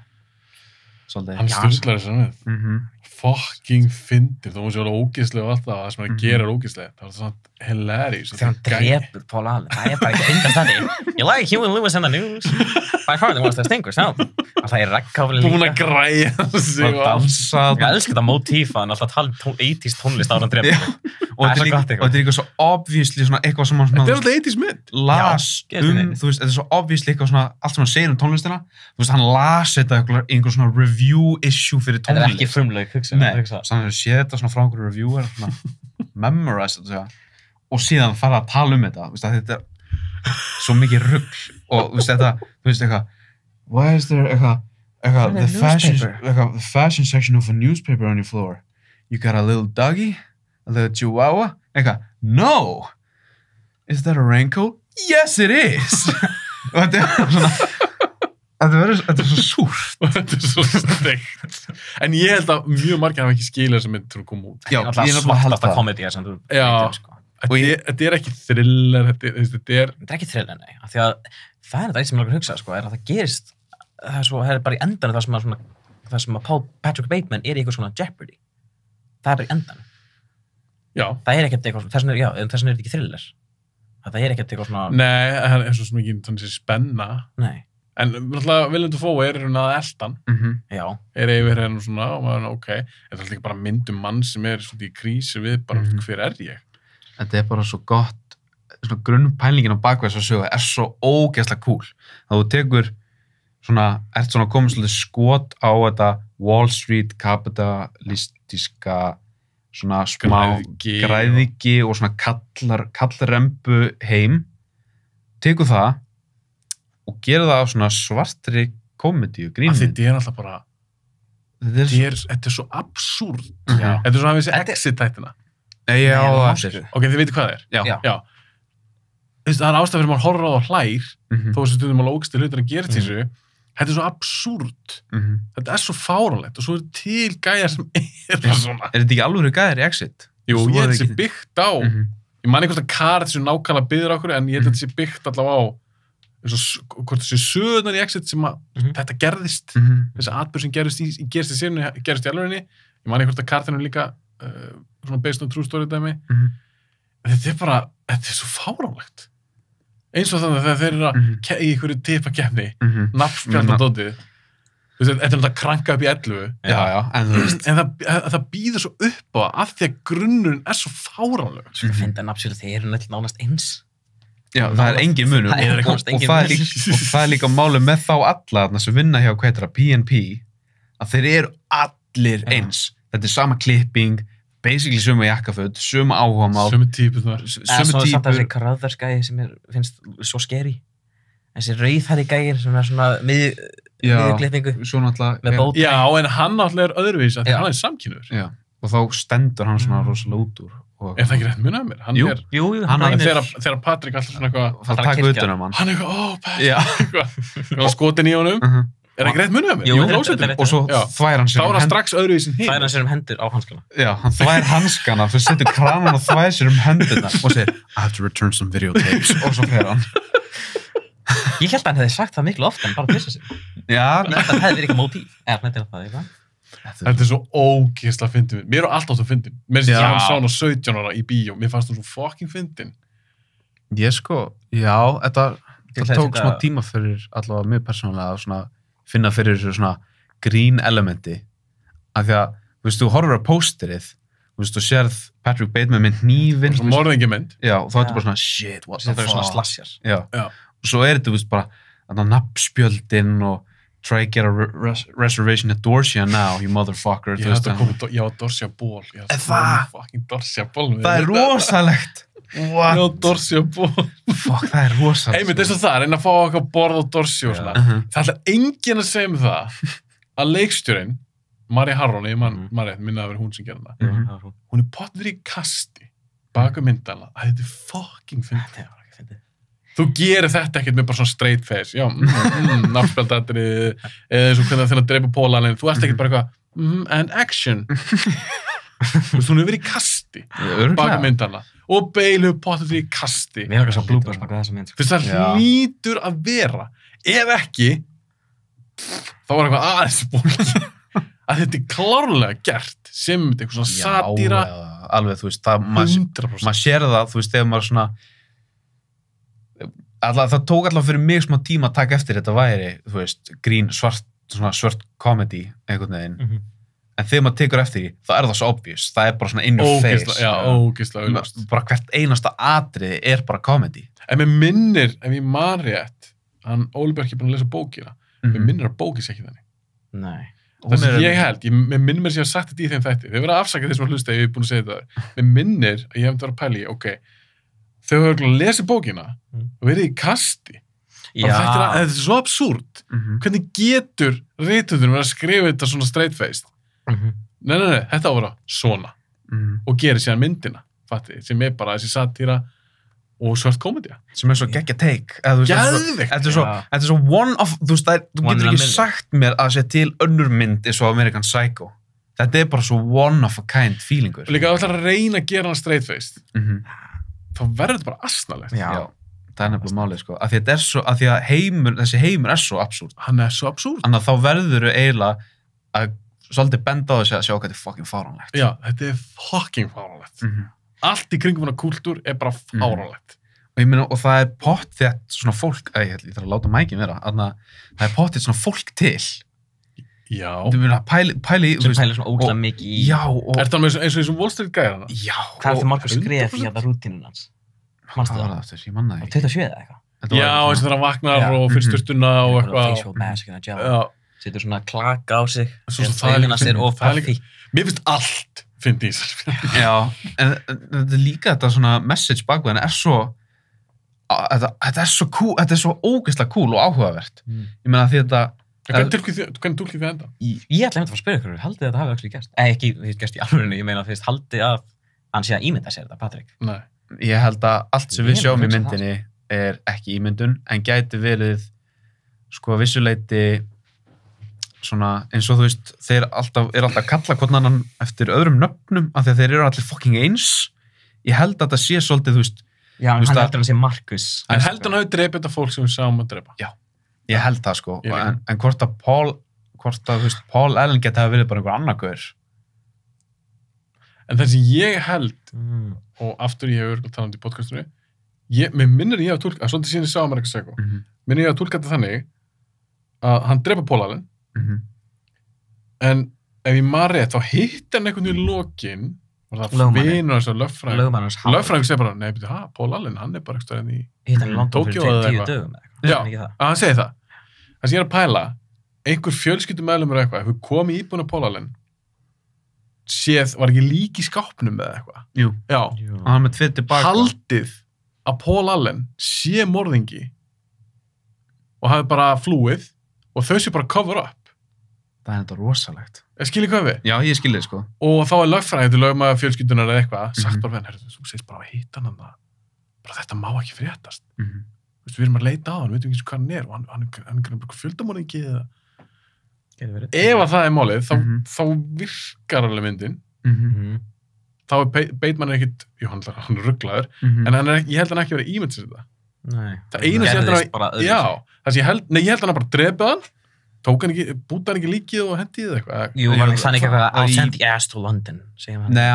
Svolítið. Hann styrlar þessari mynd. Fucking fyndir, þá múið sér alveg ógeðslega og alltaf, það sem hann gerir ógeðslega. Það var svona hilarious. Þegar hann drepur Paul Allen, það er bara ekki fyndast þannig. You like Huey Lewis and the News? By far the most distinguished, no. Það er regnkáfli líka. Búin að græja sig og dansa. Ég elskar þetta mótífa, hann alltaf tala 80s tónlist ára hann drepur. Og þetta er líka svo obviously svona eitthvað sem hann þetta er alltaf 80s mynd. Las þú veist, þetta er svo obviously eitthvað svona, allt sem hann segir tónlistina, þú veist, hann las þetta einhver svona review issue fyrir tónlist. Þetta er ekki frumleg, Þannig að sé þetta svona frá einhverju reviewer, svona memorize þetta, og síðan fara að tala um þetta, þetta er svo mikið rugl, og þú veist eitthvað, why is there the fashion section of a newspaper on your floor? You got a little doggy? the Chihuahua, eitthvað, no, is that a raincoat? Yes it is. Og þetta er svona, þetta er svo súrt. Og þetta er svo steikt. En ég held að mjög margir hafa ekki skilað sem mynd til að koma út. Já, ég er náttúrulega held það. Komedi sem þú Já. sko. Þetta er ekki thriller, þetta er... Þetta er ekki thriller, nei. Af því að það er þetta eitt sem ég langar að hugsa, sko, er að það gerist, það er bara í endan það sem að Patrick Bateman er í eitthvað svona Jeopardy. Það er bara í endan. Já. Það er ekkert eitthvað, þess vegna er þetta ekki thriller. Það er ekkert eitthvað svona... Nei, það er svo mikið þannig spenna. Nei. En náttúrulega Willem Dafoe er að eldan. Já. Er yfir hérna svona, og maður er ok. Þetta er alltaf ekki bara mynd mann sem er svona í krísi við, bara hver er ég? Þetta er bara svo gott, svona grunnpælingin á bakveg þess að sögu er svo ógeðslega cool. Það þú tekur svona, ert svona komið svolítið skot á þetta Wall Street kapitalistiska svona smá græðigi og svona kallrembu heim, tekur það og gera það á svona svartri komedi og grínmynd. Þetta er alltaf bara, þetta er svo absúrt. Þetta er svo að við sé exit-tættina. Já, það er. Ok, þið veitir hvað það er? Já. Það er ástæð fyrir maður horfður á það hlær, þó að stundum maður ógstu hlutir að gera þessu. Þetta er svo absúrt. Þetta er svo fáránlegt og svo er til gæjar sem er svona. Er þetta ekki alveg gæjar í exit? Jú, ég held þessi byggt á. Ég man einhvern veginn að Karat þessu nákvæmlega byður okkur, en ég held þessi byggt allavega á hvort þessi sögurnar í exit sem að þetta gerðist, þessi atburð sem gerðist í sérinu, gerðist í alvörinni. Ég man einhvern veginn að Karat líka svona based on true story dæmi. Þetta er bara, þetta er svo fáránlegt. Eins og þannig að þegar þeir eru í einhverju tipakefni, nafnspjaldadótið, þetta er náttúrulega að kranka upp í 11. Já, en þú veist. En það býður svo upp á af því að grunnurinn er svo fáránlegur. Svo að finna nafnspjaldið, þeir eru náttúrulega nánast eins. Já, það er engin munur. Og það er líka máli með þá alla sem vinna hjá hvað heitir að P&P, að þeir eru allir eins. Þetta er sama klipping, basically sömu jakkaföt, sömu áhugamál. Sömu típur. Sömu típur. Samt að þessi Carruthers-gæi sem finnst svo scary. Þessi rauðhæri gæir sem er svona miðjuklippingu. Svo náttúrulega. Með bót. Já, en hann náttúrulega er öðruvís, að hann er samkynur. Já, og þá stendur hann svona rosalega út úr. Er það ekki rétt munið af mér? Jú, þegar Patrik alltaf svona eitthvað... Það taka utan um hann. Hann er eitthvað, Patrik, skotin í honum. Er það ekki rétt munið af mér? Jú, og svo þvær hann sér þá er hann strax öðruvísin hinn. Þvær hann sér hendur á hanskana. Já, hann þvær hanskana, svo setur kranan og þvær sér hendurna og segir, I have to return some videotapes, og svo fer hann. Ég held að hann hefði sagt það miklu ofta en bara pissa sér. Já. Það hefði verið ekki mótíf. Þetta er svo ógeðslega fyndin. Mér er alltaf svo fyndin. Mér finnst ég sá hann á 17 ára í bíó. Mér fannst hann svo fucking fyndin. Ég sko, já, þetta tók smá tíma fyrir allavega mjög persónulega að svona finna fyrir þessu svona grín elementi. Af því að, þú veist, þú horfir á pósterið, þú veist, þú sérð Patrick Bateman með hnífinn. Svona morðingjamynd. Já, og þá er þetta bara svona, shit, what the fuck. Það er svona slasjar. Já. Og svo er þetta, þú veist, bara nafnspjöldin og try to get a reservation at Dorsia now, you motherfucker. Ég var Dorsia Ból. Það er rosalegt. What? Já, Dorsia Ból. Fuck, það er rosalegt. Einmitt eins og það, reyna að fá okkar borð á Dorsia og svona. Það ætlar enginn að segja mig það að leikstjórinn, Mari Harron, minnaði að vera hún sem gerði það. Hún er pottur í kasti baka myndana að þetta er fucking fyndið. Þú gerir þetta ekkert með bara svona straight face. Já, nafnspjaldadri, eða eins og hvernig það dreipa pólaninn. Þú ert ekkert bara eitthvað, and action. Þú veist, hún hefur verið í kasti baka myndana. Og Bale hefur pottur í kasti. Mér er ekki svo blúbars baka þessa mynd. Þess að það hlýtur að vera. Ef ekki, þá var eitthvað aðeins búin. Að þetta er klárlega gert sem eitthvað svona satýra. Já, alveg, þú veist, maður sér það, þú veist, þegar maður svona það tók allavega fyrir mig smá tíma að taka eftir þetta væri, þú veist, grín, svart comedy einhvern veginn. En þegar maður tekur eftir því, þá er það svo obvious. Það er bara svona in your face. Já, ógeðslega auðvitað. Bara hvert einasta atriði er bara comedy. En mér minnir, ef ég man rétt, hann Óli Björk er búin að lesa bókina, mér minnir að bókis ekki þannig. Nei. Það sem ég held, mér minnir mér sem ég haf sagt þetta í þeim þætti. Þau verða að afsaka þessum að hlusta ef ég er búin að segja þetta. Mér minnir að ég hef verið að pæla í, ok, þau hefur lesið bókina og verið í kasti. Þetta er svo absúrt. Hvernig getur rithöfundurinn verið að skrifa þetta svona straight-faced? Nei, þetta á að vera svona. og gerir síðan myndina, fattiði, sem bara þessi satíra og svört komedía. Sem svo geggja take. Geðveikt! Þetta er svo one of, þú getur ekki sagt mér að sé til önnur mynd eins og American Psycho. Þetta bara svo one of a kind feelingur. Og líka að ætla að reyna að gera hann straight-faced. Þá verður þetta bara asnalegt. Já. Það nefnilega málið, sko. Af því að þessi heimur er svo absúrt. Hann er svo absúrt. Þannig að þá verður eiginlega að svolítið benda á þessi að sjá hvað þetta er fucking fáránlegt. Já, þetta er fucking fáránlegt. Allt í kringum hana kultúr er bara fáránlegt. Og ég meina, og það er pottþétt svona fólk, ég þarf að láta mækin vera, það er pottþétt svona fólk til. Já. Þú meina, pæli í... Sem pæli svona ógæðlega mikið í... Já, og... Er það eins og þessum Wall Street gæðir hana? Já. Hvað er það margur skref í þetta rútínun hans? Manstu það? Ég manna það ekki. 27 eða eitthvað? Já, eins og þegar hann vaknar og fyrsturstuna og eitthvað. Facial mask and a gel. Setur svona klaka á sig. Mér finnst allt fyndi í þessar. Já, en þetta er líka þetta svona message bakveðin er svo þetta er svo cool, þetta er svo ógeðslega cool og áhugavert. Ég meina því þetta Hvernig tólkið þið enda? Ég ætla að fara að spyrja ykkur, haldið þetta hafi ekki gerst? Ekki gerst í alvörinu, ég meina fyrst haldið að hann sé að ímynda sér þetta, Patrik. Nei. Ég held að allt sem við sjáum í myndinni er ekki ímyndun, en gæti verið sko vissuleiti svona eins og þú veist, þeir alltaf að kalla hvern annan eftir öðrum nöfnum af því að þeir eru allir fucking eins. Ég held að þetta sé svolítið, þú veist... Já, hann heldur hann sé Marcus. Hann heldur hann hafi drepið þetta fólk sem við sáum að drepa. Já, ég held það sko. En hvort að þú veist, Paul Allen geti hafa verið bara einhver annar gaur. En það sem ég held, og aftur ég hefur talað um þetta í podcastunni, mér minnir ég að tólka, að svolítið síðan ég sá American Psycho, minnir ég að tólka þetta þannig að hann drepa Paul Allen, en ef ég maður rétt, þá hitt hann einhvern veginn í lokin, og það vinur hans að lögfræðing segir bara, nei, betur, Paul Allen, hann er bara eitthvað enn í Tókjó eða eitthvað. Já, að hann segi það. Það sem ég er að pæla, einhver fjölskyldumeðlumur eitthvað, hefur komið íbúin af Paul Allen, var ekki lík í skápnum eða eitthvað. Jú. Já. Og hann með tvið tilbaka. Haldið að Paul Allen sé morðingi og hafi bara flúið og þau sé bara cover up. Það er þetta rosalegt. Skiljið hvað við? Já, ég skilji þið sko. Og þá er lögfræðið til lögmaður fjölskyldunar eða eitthvað, sagt bara við hann, þú segist bara að hitta hann bara þetta má ekki fréttast. Við erum að leita á hann, við veitum ekki hvað hann er og hann er bara fjöldamorðingi eða ef að það er málið, þá virkar alveg myndin. Þá er Bateman ekkit, jú, hann er rugglaður, en ég held hann ekki verið ímynd sér þetta. Nei. Það eina sem ég held hann bara drepið hann, búta hann ekki líkið og hendið eða eitthvað. Jú, var það ekki eitthvað I'll send the ass to London, segir hann. Nei,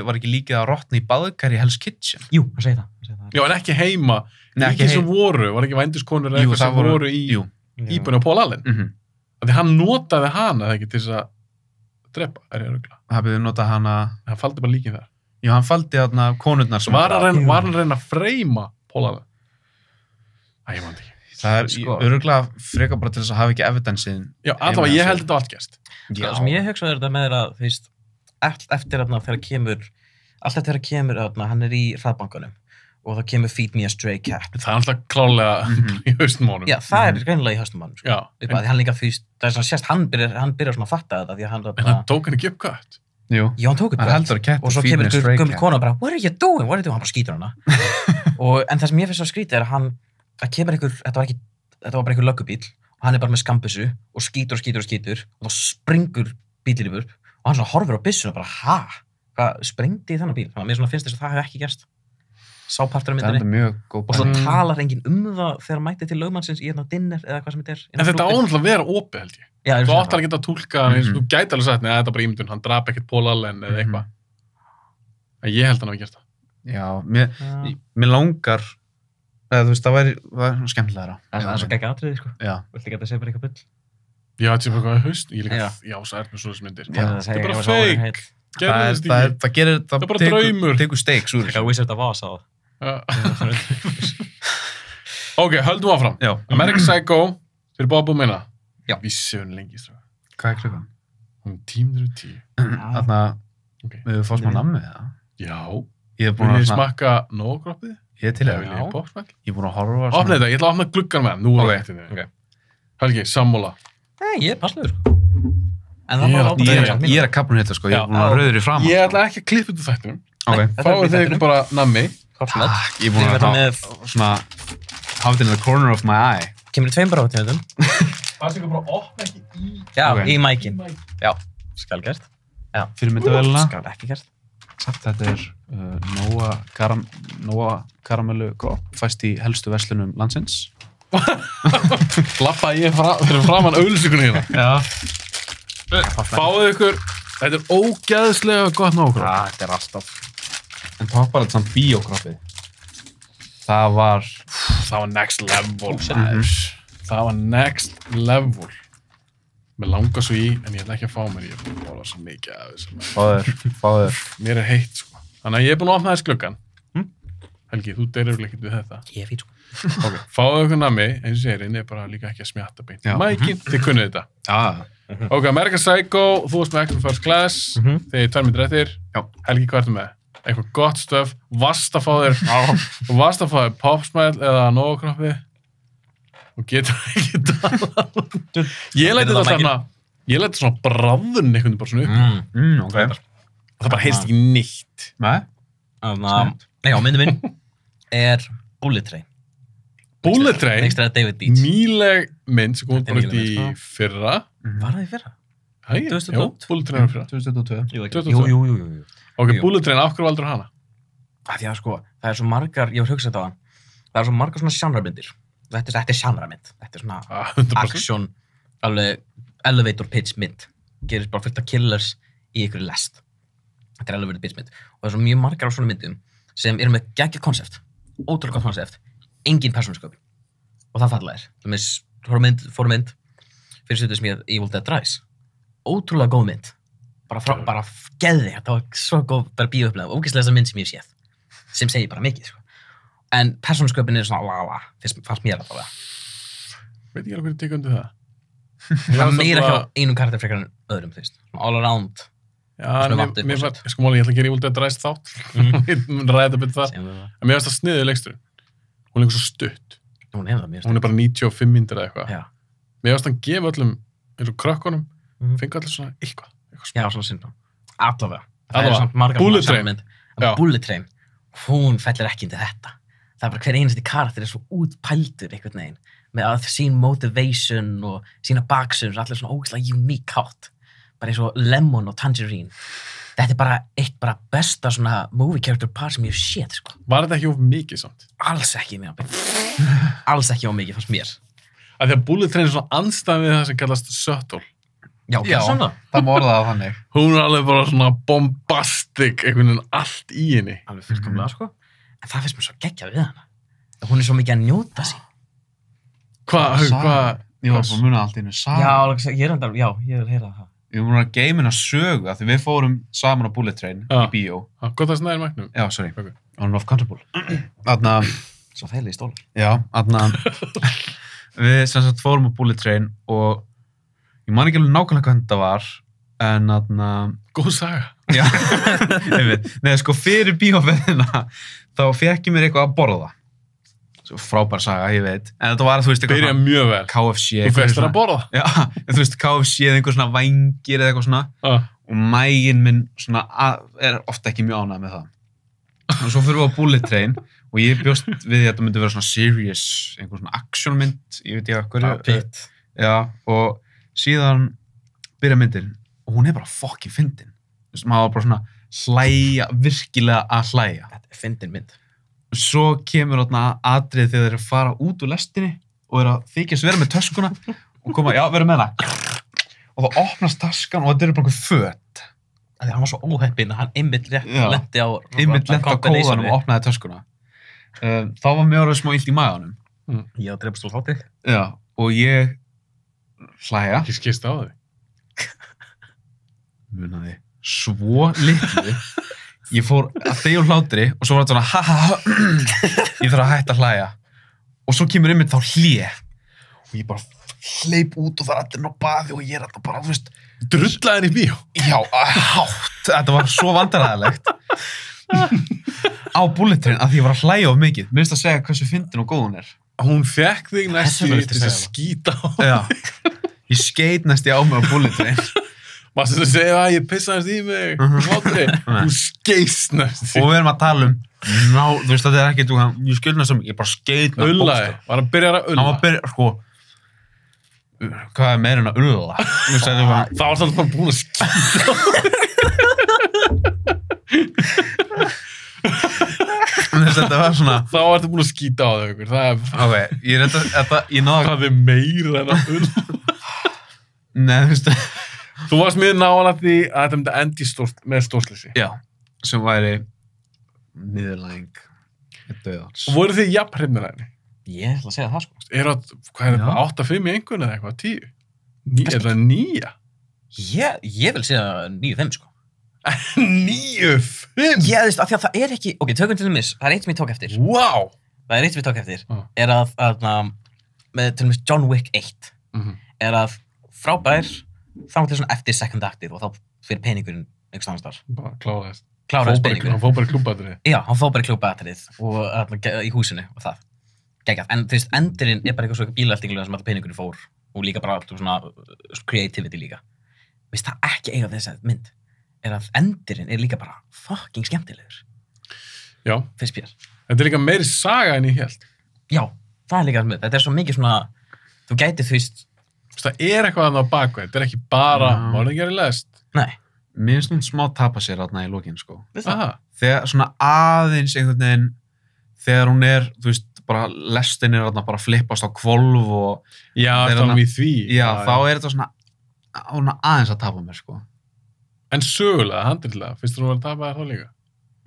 var ekki líkið að rotna í baðkar í Hell's Kitchen. Jú, hann segir það. Já, en ekki heima. Líkið sem voru, var ekki vændiskonur eða eitthvað sem voru í íbúinu á Paul Allen. Því hann notaði hana eða ekki til þess að drepa, er ég að ruggla. Það byrði notað hana... Hann faldi bara líkið þar. Já, hann faldi þarna konurnar sem... Var hann að reyna að freyma Paul Allen? Ég man ekki. Það er öruglega frekar bara til þess að hafa ekki evidensin. Já, allavega ég held þetta allt gerst. Það sem ég hugsaði þetta með að, þú veist, allt eftir þegar kemur, hann er í hraðbankanum og þá kemur Feed Me a Stray Cat. Það er alltaf klálega í haustum honum. Já, það er greinilega í haustum honum. Já. Því hann líka fyrst, það er svona sérst, hann byrjar svona að fatta þetta því að hann... En hann tók hann ekki upp kött? Jú. Já, hann tók upp kött. Og svo kemur gömul kona bara, what are you doing? Hann bara skýtur hana. En það sem ég finnst svo skrítið er að það kemur þetta var bara einhver löggubíl og hann er bara með skambissu og skýtur og þá springur bílinn yfir og hann svona horfir á byssuna og bara, hvað sprengdi í þennan bíl? Þannig að mér svona finnst þess að það hefði ekki gerst. Sá partur af myndinni og svo talar enginn það þegar mætti til lögmannsins í dinner eða hvað sem þetta er. En þetta ánáttúrulega vera opið held ég. Þú átt að geta að túlka þú gæti alveg sagt, neða þetta er bara ímyndun, hann drap ekkert Paul Allen eða eitthvað. En ég held hann hafi gert það. Já, mér langar þú veist, það var skemmtilegra. Það er svo gegn atriði sko. Já. Viltu ekki að það sé bara eitthvað bull? Já, þetta sé bara eitthvað haust. Ég líka, já, svo er með svoleiðis myndir. Þetta er bara fake. Það bara draumur. Tekur steiks úr. Eitthvað Wizard of Oz á það. Ok, höldum áfram. Já. American Psycho fyrir Bob og minna. Já. Við séum lengi í strafn. Hvað er klukkan? 10:10. Þarna, við fórum smá nammi, eða? Já. Ég er búin að smakka nógróppið. Ég er til að ég er búin að horfa opna þetta, ég ætla að opna gluggan með hann. Nú er þetta. Helgi, sammála. Nei, ég er passlegur. En það var Ég er að kapna þetta, sko. Ég er búin að rauður í fram. Ég ætla ekki að klippa út úr þættinum. Ok. Fáið þið ykkur bara nammi. Ég er búin að svona have it in the corner of my eye. Kemur í 2 bráðtegundum. Það sé bara opna ekki í... Já, í mækin. Já, skal gert. Já. Fyrir myndavélina. Skal ekki gert. Þetta Nóa karamellu kropp, fæst í helstu verslunum landsins. Lappa ég fyrir framann auglýsingunni hérna. Já. Fáið ykkur, þetta er ógeðslega gott nógkropp. Já, þetta er alltaf. En toppar þetta samt bíókroppið. Það var next level. Það var next level. Mér langar svo í, en ég ætla ekki að fá mér. Ég er búin að bóla svo mikið af þessu. Fáður. Mér er heitt, sko. Þannig að ég er búin að opna þess gluggan. Helgi, þú deyrir ekkert við þetta. Ég er fít, sko. Ok, fáðu ykkur nammi, eins og segir, er bara líka ekki að smjatta beint. Mækin, þið kunnið þetta. Já. Ok, American Psycho, þú varst með Extra First Class, þið er 2 mínútur eftir. Já. Helgi, hvað ertu með? Eitthvað gott stöf, varst að fá þér Popsmile eða Nóa-kroppið og getur ekki talað. Ég læti svona bráðun einhvern veginn bara svona upp. Ok. Og það bara heyrst ekki neitt. Nei? Nei, á myndum minn er Bullet Train. Bullet Train? Ekstra David Beach. Nýleg mynd sem kom bara út í fyrra. Var það í fyrra? Hæ, já, Bullet Train var fyrra. 2022. Jú. Ok, Bullet Train, af hverju valdur hana? Því að sko, það er svo margar, ég var hugsað á hann, það er svo margar svona genremyndir. Þetta er genremynd. Þetta er svona 100%. action, alveg elevator pitch mynd. Gerist bara fullt af killers í ykkur lest. Þetta er elevator pitch mynd. Og það er svo mjög margar af svona myndum sem eru með geggjað konsept, ótrúlega gott konsept, engin persónusköpun. Og það falla þér. Það með fóru mynd fyrir stöðu sem ég Evil Dead Rise. Ótrúlega góð mynd. Bara geði, þetta var svo góð bara bíóupplega, ógeðslega þessa mynd sem ég hef séð. Sem segir bara mikið, sko. En persónusköpun er svona fannst mér alltaf það. Veit ekki alveg hvernig tekið undir það. Það er meira ekki á einum karakter frekar en öðrum, þú veist. All around. Já, mér var, sko máli, ég ætla að gera Evil Dead Rise þátt. Ég mun ræða betur það. En mér finnst það sniðið leiksturinn. Hún er eitthvað svo stutt. Hún er það mjög stutt. Hún er bara 95 mínútur eða eitthvað. Já. Mér finnst það að gefa öllum, eins og krökkunum, fengi allir svona eitthvað. Já, svona syndrom. Allavega. Það er samt margar Bullet Train. Bullet Train, hún fellir ekki undir þetta. Það er bara hver einasti karakter er svo útpældur einhvern veginn. Með að sín motivation og sína baksöns, allir svona ógeðslega unique hátt. Bara eins og Lemon og Tangerine. Þetta er bara eitt besta svona movie character par sem ég hef séð, sko. Var þetta ekki of mikið samt? Alls ekki, alls ekki of mikið, fannst mér. Af því að Bullet Train er svona andstæð við það sem kallast subtle. Já, svona. Það má orða það þannig. Hún er alveg bara svona bombastic, einhvern veginn allt í henni. Alveg fullkomlega, sko. En það finnst mér svo geggjað við hana. Hún er svo mikið að njóta sín. Hvað? Ég var bara að muna allt í hennu saman. Já, ég er að heyra það. Ég var múin að geimina sögu, af því við fórum saman á Bullet Train í bíó. Gott að snæðir mæknum. Já, sorry. Okay. On off comfortable. Þarna... Svo þægilega í stólar. Já, þarna... Við sem sagt fórum á Bullet Train og ég man ekki alveg nákvæmlega hvað þetta var, en þarna... Góð saga. Já, Nei, sko fyrir bíóferðina þá fekk ég mér eitthvað að borða. Svo frábær saga, ég veit. En þetta var, þú veist, eitthvað svona... mjög vel. KFC. Þú fyrst þér að borða? Já, þú veist, KFC eða einhver svona vængir eða eitthvað svona. Og maginn minn svona er ofta ekki mjög ánægð með það. Og svo fyrir við á Bullet Train og ég bjóst við því að þetta myndi vera svona serious, einhver svona actionmynd, ég veit ég af hverju. Pitt. Já, og síðan byrja myndin og hún er bara fucking fyndin. Þú veist, maður var bara svona hlæja, virkilega að hlæja. Þetta er fyndin mynd. Svo kemur þarna atrið þegar þeir eru að fara út úr lestinni og eru að þykjast vera með töskuna og koma, já, vera með hana. Og þá opnast taskan og þetta eru bara einhver föt. Því hann var svo óheppinn að hann einmitt lenti á kóðanum og opnaði töskuna. Þá var mér orðið smá illt í maganum. Já, drefst úr hláti. Já, og ég hlæja. Ekki skist á þig. Munaði svo litlu. Ég fór að þegja úr hlátri og svo var þetta svona ha. Ég þarf að hætta að hlæja. Og svo kemur einmitt þá hlé. Og ég bara hleyp út og það er allir ná baði og ég er alltaf bara, þú veist... Drullaðin í bíó? Já, hátt. Þetta var svo vandræðilegt. Á Bullet Train að því ég var að hlæja of mikið. Mér finnst að segja hversu fyndin og góð hún er. Hún fekk þig næstu til að skýta á þig. Já. Ég skeit næstu á mig á Bullet Train. Maður sem segja að ég pissaðist í mig, hlátri, þú skeist næst. Og við erum að tala þú veist þetta ekki, ég skilna sem, ég bara skeit með Ullaði, var hann byrjar að ulla. Hann var að byrja, sko, hvað er meira en að ulla? Það var alltaf bara búin að Þetta var svona... Þá var þetta búin að skýta á þau ykkur, það er... Ok, ég náði... Það er meira en að ulla. Nei, þú veist... Þú varst mjög nálægt því að þetta myndi endi með stórsleysi. Já, sem væri niðurlæging dauðans. Og voru þið jafn hrifnir af henni? Ég ætla að segja það, sko. Hvað er þetta, 8-5 í einhvern eða eitthvað, 10? Eða 9? Ég vil segja 9-5, sko. 9-5? Ég veist, af því að það er ekki... Ok, tökum til dæmis, það er eitt sem ég tók eftir. Wow! Það er eitt sem ég tók eftir. Er að með til dæmis John Wick 1, er að frábær, þá til svona eftir second actið og þá fyrir peningurinn einhvers annars þar. Bara kláraðist. Kláraðist peningurinn. Hann fór bara í klúbbatrið. Já, hann fór bara í klúbbatrið og í húsinu og það. Geggjað. En þú veist, endurinn er bara eitthvað svo bílaltingulega sem alltaf peningurinn fór og líka bara svona creativity líka. Veist það ekki eiga þess að mynd? Er að endurinn er líka bara fucking skemmtilegur. Já. Fyrst mér. Þetta er líka meiri saga en ég held. Já, það er líka með. Þetta er svo mikið svona, þú gæti þú veist... Það er eitthvað annað á bakveð. Þetta er ekki bara morðingjar í lest. Nei. Mér finnst hún smá tapa sér þarna í lokin, sko. Aha. Þegar svona aðeins einhvern veginn, þegar hún er, þú veist, bara lestin er þarna bara flippast á hvolf og... Já, þá í því. Já, þá er þetta svona aðeins að tapa mér, sko. En sögulega, handriðlega, finnst þú að vera tapað þá líka?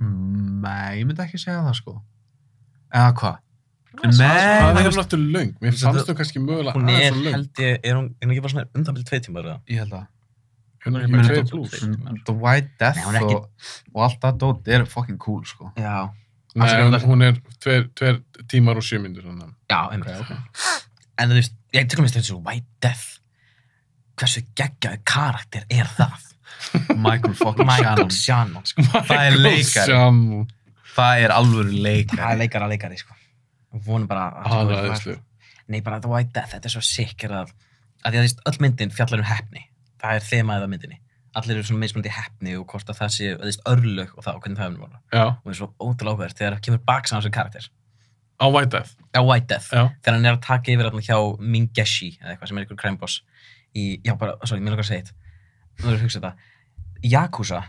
Nei, ég myndi ekki segja það, sko. Eða hvað? Það er náttúrulega löng. Mér fannst þú kannski mögulega hún aðeins svo löng. held ég, er hún ekki bara svona umdæmil 2 tímar eða? Ég held að. Hún er ekki bara 2 plus. The White Death Nei, hún er ekki- og allt það dót er fucking cool, sko. Já. Nei, hún er 2 tímar og 7 mínútur. Já, einmitt. En þú veist, ég tökum mér þessu White Death. Hversu geggjaður karakter er það? Michael fucking Michael Shannon. Shannon, sko. Það er leikari. Shannon. Það er alvöru leikari. Það er leikari, sko. Og vonum bara... Hann er aðeinslu. Nei, bara The White Death, þetta er svo sick að því að þú veist, öll myndin fjallar heppni. Það er þemaðið af myndinni. Allir eru svona mismunandi heppni og hvort að það sé, þú veist, örlög og það og hvernig það er voru. Já. Og það er svo ótrúlega áhugavert þegar það kemur baksaman sem karakter. Á White Death. Á White Death. Já. Þegar hann er að taka yfir hjá Mingeshi eða eitthvað sem er einhver crime boss já, bara, sorry, mér langar að segja þetta. Nú erum við að hugsa þetta. Yakuza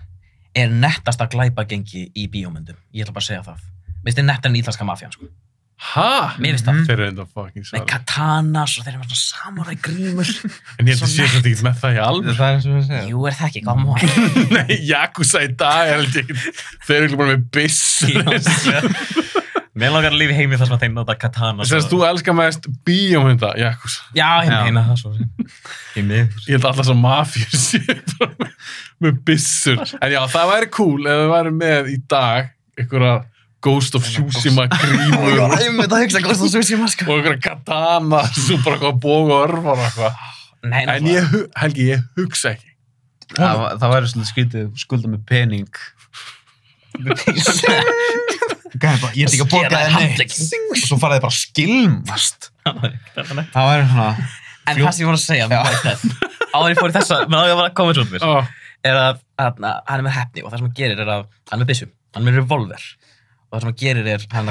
er nettasta glæpagengi í bíómyndum. Ég ætla bara að segja það. Veist þið nettar en ítalska mafían, sko. Hæ? Mér finnst það. Þeir eru enda fucking Með svar. katanas og þeir eru með svona samurai grímur. En ég held að sé þetta ekki með það í alveg. Það er eins og við segja. Jú, er það ekki, come on. Nei, Yakuza í dag er held ég ekki. Þeir eru bara með byssur. Mér langar að lifa í heimi þar sem að þeim nota katanas. Þess að þú elskar mest bíómynda, Yakuza. Já, ég meina það svo. Ég held alltaf svo mafjur sé bara með byssur. En já, það væri cool ef við værum með í dag einhverja Ghost of Tsushima grímur og Ég myndi að hugsa Ghost of Tsushima, sko. einhverja katana sem bara eitthvað bóg og örfar og eitthvað. Nei, En Helgi, ég hugsa ekki. Það væri svolítið skrítið skulda með pening. Ég er ekki að borga þér neitt. Og svo fara þið bara að skilmast. Það væri svona... En það sem ég voru að segja, áður ég fór í þessa, menn áður ég var að koma út mér, er að hann er með heppni og það sem hann gerir er að hann er með byssu, hann er með revolver og það sem hann gerir er hann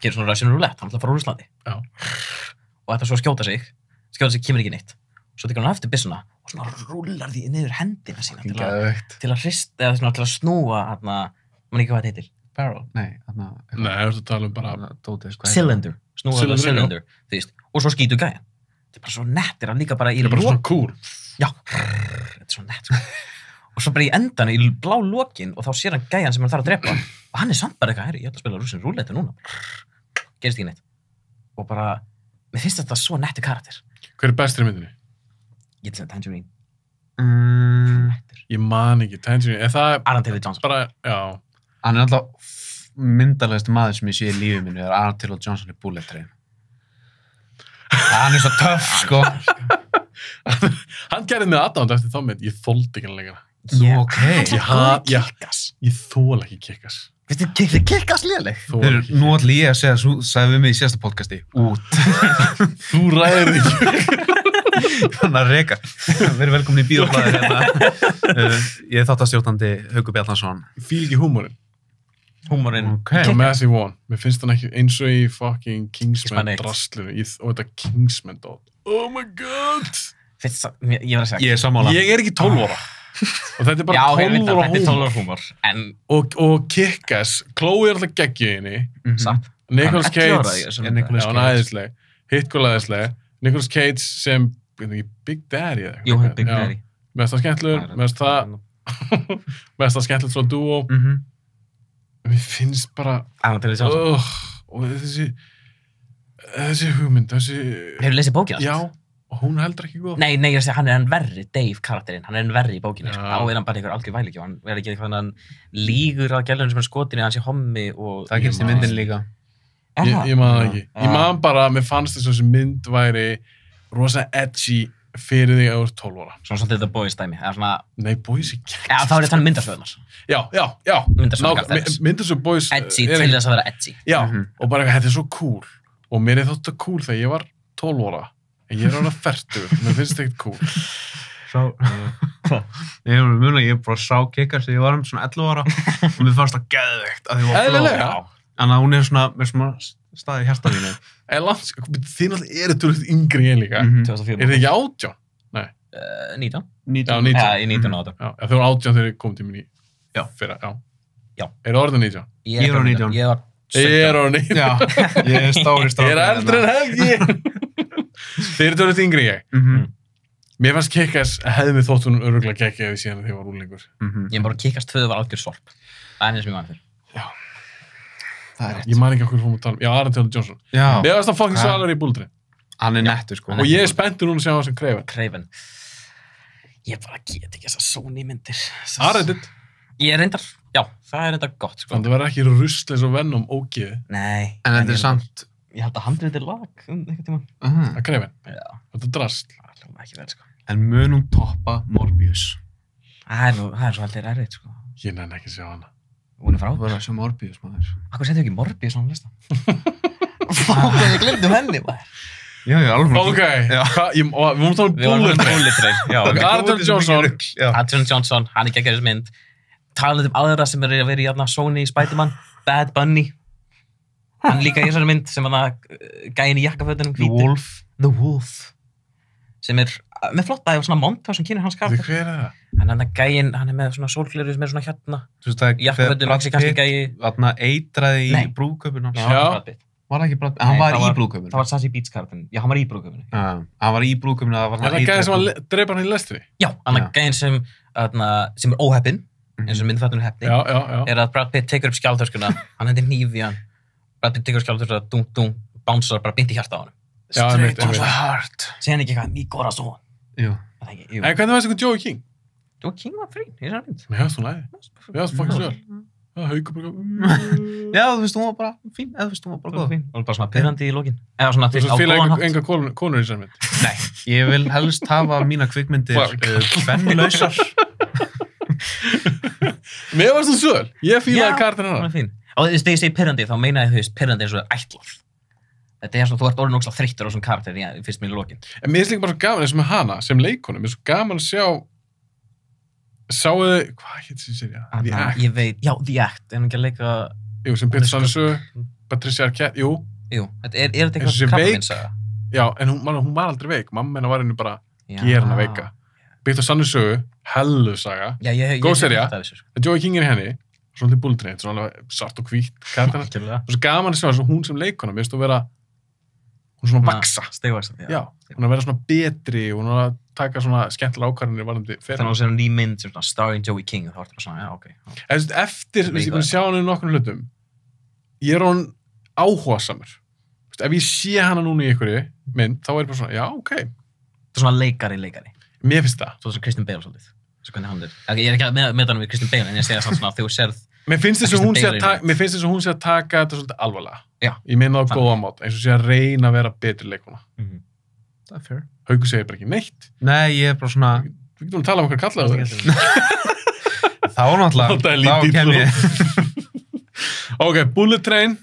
gerir svona Russian roulette, hann ætla að fara úr Íslandi og þetta svo að skjóta sig kemur ekki neitt. Svo tekur hann aftur byssuna og svona rúllar því niður hendina sína til að hrista eða svona til að snúa mann ekki hvað þetta heitir. Barrel? Nei, Nei, þú ert að tala um bara... Cylinder, snúa þetta cylinder, þú veist, og svo skýtu gæjan. Þetta er bara svo nett, er hann líka bara í... Það er bara svona cool. Já, þetta er svo nett, sko. Og svo bara í endan, í blá lokin, og þá sér hann gæjan sem hann þarf að drepa. Og hann er samt bara eitthvað, ég ætla að spila Russian roulette núna. Gerist ekki neitt. Og bara, mér finnst þetta svo netti karakter. Hver er bestur í myndinni? Ég til að Tangerine. Ég man ekki, Tangerine. Er það Aaron Taylor Johnson. bara, já. Hann er alltaf myndarlegasti maður sem ég sé í lífið mínu, er Aaron Taylor Johnson í Bullet Train. Hann er svo töff, sko. Hann gerði mig aðdánd eftir þá mynd. Ég þoldi ekki hann lengra. Nú, ok. Ég þól ekki Kick-Ass. Veistu, Kick-Ass léleg? Nú ætla ég að segja, þú sagði við mig í síðasta podcasti, út. Þú ræðir ekki. Þannig að reka. Verið velkomin í Bíóblaðið hérna. Ég er þáttastjórnandi Haukur Bjarnason. Ég fíl ekki húmorinn. Húmorinn. Okay. Massive One. Mér finnst hann ekki eins og í fucking Kingsman Hispanic. drastlinu. Og þetta Kingsman dot. Oh my god. Finnst það, ég verð að segja. Ég er sammála. Ég er ekki 12 ára. Og þetta er bara 12 ára þetta er 12 húmor. ára húmor. En, Og Kick-Ass. Chloe er alltaf geggjuð inni. satt. Nicolas Hann er 11 ára Cage. í þessum Já, Nicolas Já, hann er æðisleg. Hitkola æðisleg. Nicolas Cage sem Big Daddy eða Jú, Big Daddy. Mest það skemmtilegur. Mest það skemmtilegt svona dúo. Mér finnst bara Anna-Taylor Johnson. og þessi hugmynd, Hefur lesið bókina? já, og hún heldur ekki góð. Nei, ég sé, hann er enn verri, Dave karakterinn, hann er enn verri í bókinni, sko. Já. Þá er hann bara einhver algjör vælikjó, hann er ekki eitthvað hann lígur að gælunum sem er skotin í hans í hommi og... Það gerst í myndin líka. Ég man það ekki. Já. Ég man bara, mér fannst þess að þessi mynd væri rosa edgy fyrir því að þú ert 12 ára. Svona svolítið The Boys dæmi, eða svona... Nei, Boys er gegn. Já, þá er þetta myndarsöðunar. Já. Myndarsöðu Myndarsöðu Boys Edgy til þess að vera edgy. Já, og bara þetta er svo cool. Og mér er þótt það cool þegar ég var 12 ára. En ég er ára 40, mér finnst þetta ekkert cool. Ég bara sá Kick-Ass þegar ég var svona 11 ára og mér fannst það geðveikt að því var blá. Eðlilega. Þannig að hún er svona með svona staði í hjartaðinu. Þið náttúrulega eru tölvöld yngri en ég líka. 2004. Er þið ekki 18? Nei. 19? Já, 19. Já, í 19 ára. Já, þau voru 18 þegar þið kom til mín í fyrra, Já. Er það orðið 19? Ég er orðinn 19. Ég var 17. Ég er orðið 19. Já, ég er stóri Ég er eldri en Helgi. Þið eru tölvöld yngri en ég. Mér fannst Kick-Ass hefði mig þótt hún öruglega geggjaði síðan þegar ég var úlingur. Ég bara Kick-Ass 2 var algjör sorp. Það er eins og ég mann fyrir. Það er rétt. Ég man ekki okkur fórum að tala um. Já, Aaron-Taylor Johnson. Já, Mér fannst það fucking svalur í Bulldri. hann er nettur sko. Og ég er spenntur núna að sjá það sem Kraven. Kraven. Ég bara get ekki þessar Sony myndir. Arredit. Ég er reyndar, já, það er reyndar gott, sko. Þannig að það verður ekki rusl eins og Venom ógeði. Nei. En þetta er samt... Ég held að handriðið lag einhvern tímann. Að Kraven. Já. Þetta er drast. Það hljóma ekki vel, sko. En mun hún toppa Morbius? Það er svo heldur erfitt, sko. Ég nenni ekki að sjá hana. Hún er frá. Það var að sjá Morbius, maður. Akkur setjum ekki Morbius á hann lista? Fátt, við glemdum henni, maður. Já, alveg. Ok. Við vorum að tala um Við varum Bullet Train. Bullet Train, já. Aaron Johnson. Aaron Johnson, hann er geggjað þessu mynd. Talandi um aðra sem er að vera í jafna Sony Spider-Man, Bad Bunny. Hann líka í þessari mynd sem hann gæinn í jakkafötunum hvítur. The Wolf. Sem er með flotta og svona monta sem kynir hans karakter. Hver er það? Hann er gæinn, hann er með svona sólgleru sem er svona hérna. Þú veist það Jakkafötunum, mexikanski gæi. Þarna eitraði í Nei. brúðkaupinu. Nei, Já. hann var Brad Pitt. Var það ekki Brad Pitt? Hann Nei, var það í brúðkaupinu. Það var Sassy Beats karakterinn. Já, hann var í brúðkaupinu. Hann var í brúðkaupinu að það var Er það gæði sem að dreipa hann í lestri? Já, hann er Já. gæinn sem er óheppinn, eins og myndfættunum heppni. Já. Er að Brad Pitt tekur upp skjaldtöskuna, hann hendir hníf í hann. Brad Pitt tekur upp skjaldtöskuna, dung, bánsar bara beint í hjarta á hann. Já, Straight einmitt. to the heart. Segir hann ekki eitthvað, mi corazón. Jú. Það ekki, jú. En hvernig var þessi Joey King? Þú King var frín, í þessari mynd. Mér hefðist hún lægi. Mér hefðist fucking svöl. Það haugur bara... Já, þú veist, hún var bara fín, eða þú veist, hún var bara Það var góð. fín. Það var bara svona pirrandi í lokin. Eða svona Þú á fíla góðan hátt. enga konur í þessari mynd. Nei, ég vil helst hafa mína kvikmyndir Fuck. tvennlausar. Mér varst þú svöl. Ég fílaði kartin Hún hennar. er fín. Og þegar ég segi pirrandi, þá meina ég þú veist pirrandi eins og ætlað. Þetta er svona, þú ert orðin ógeðslega þreyttur á svona karakter í fyrst mínu lokin. En mér finnst líka bara svo gaman eins og með hana, sem leikonu. Mér finnst svo gaman að sjá... Sáu þið... Hvað hétt þessi serið? The Act. Ég veit, já, The Act. Er hann ekki að leika... Jú, sem Peter Sandersu, Patricia Arquette. Jú, Jú, er þetta Eins og sé eitthvað veik. krabbameinsaga? já, en hún var aldrei veik. Mamma hennar var henni bara Já. gera hana veika. Peter Sandersu, hellu saga. Já, ég Góð sería. þetta af þessu, sko. Joey King er í henni, svolítið Bullet Train, svona alveg svart og hvít kartina. Algjörlega. Og svo gaman að sjá þess að hún sem leikona, mér finnst þú vera... Hún er svona að vaksa. Stegvaksandi, Já, hún er að vera svona betri og hún er að taka svona skemmtilega ákvarðanir varðandi Þannig fyrir. að hún sér ný mynd sem svona starring Joey King og þá ertu bara svona, já, ok. Eftir, Veit ég búin að það. sjá hann í nokkrum hlutum, ég er hann áhugasamur. Ef ég sé hana núna í einhverju mynd, þá er ég bara svona, já, ok. Þetta er svona leikari. Mér finnst það. Svo sem Kristen Bale svolítið. Svo hvernig hann er. Ég er ekki að meða hann við Kristen Bale, en ég segja samt svona að þegar þú sérð Mér finnst þess að Kristen hún sé Bale að í taka, mér finnst þess að hún sé að taka þetta svolítið alvarlega. Já. Ég meina á Þannig. góða mátt, eins og sé að reyna að vera betri leikona. Það er fair. Haukur segir bara ekki neitt. Nei, ég er bara svona... Við getum að tala um hvað kallaði það. Þá náttúrulega, Þetta er þá lítið kem ég... Ok, Bullet Train.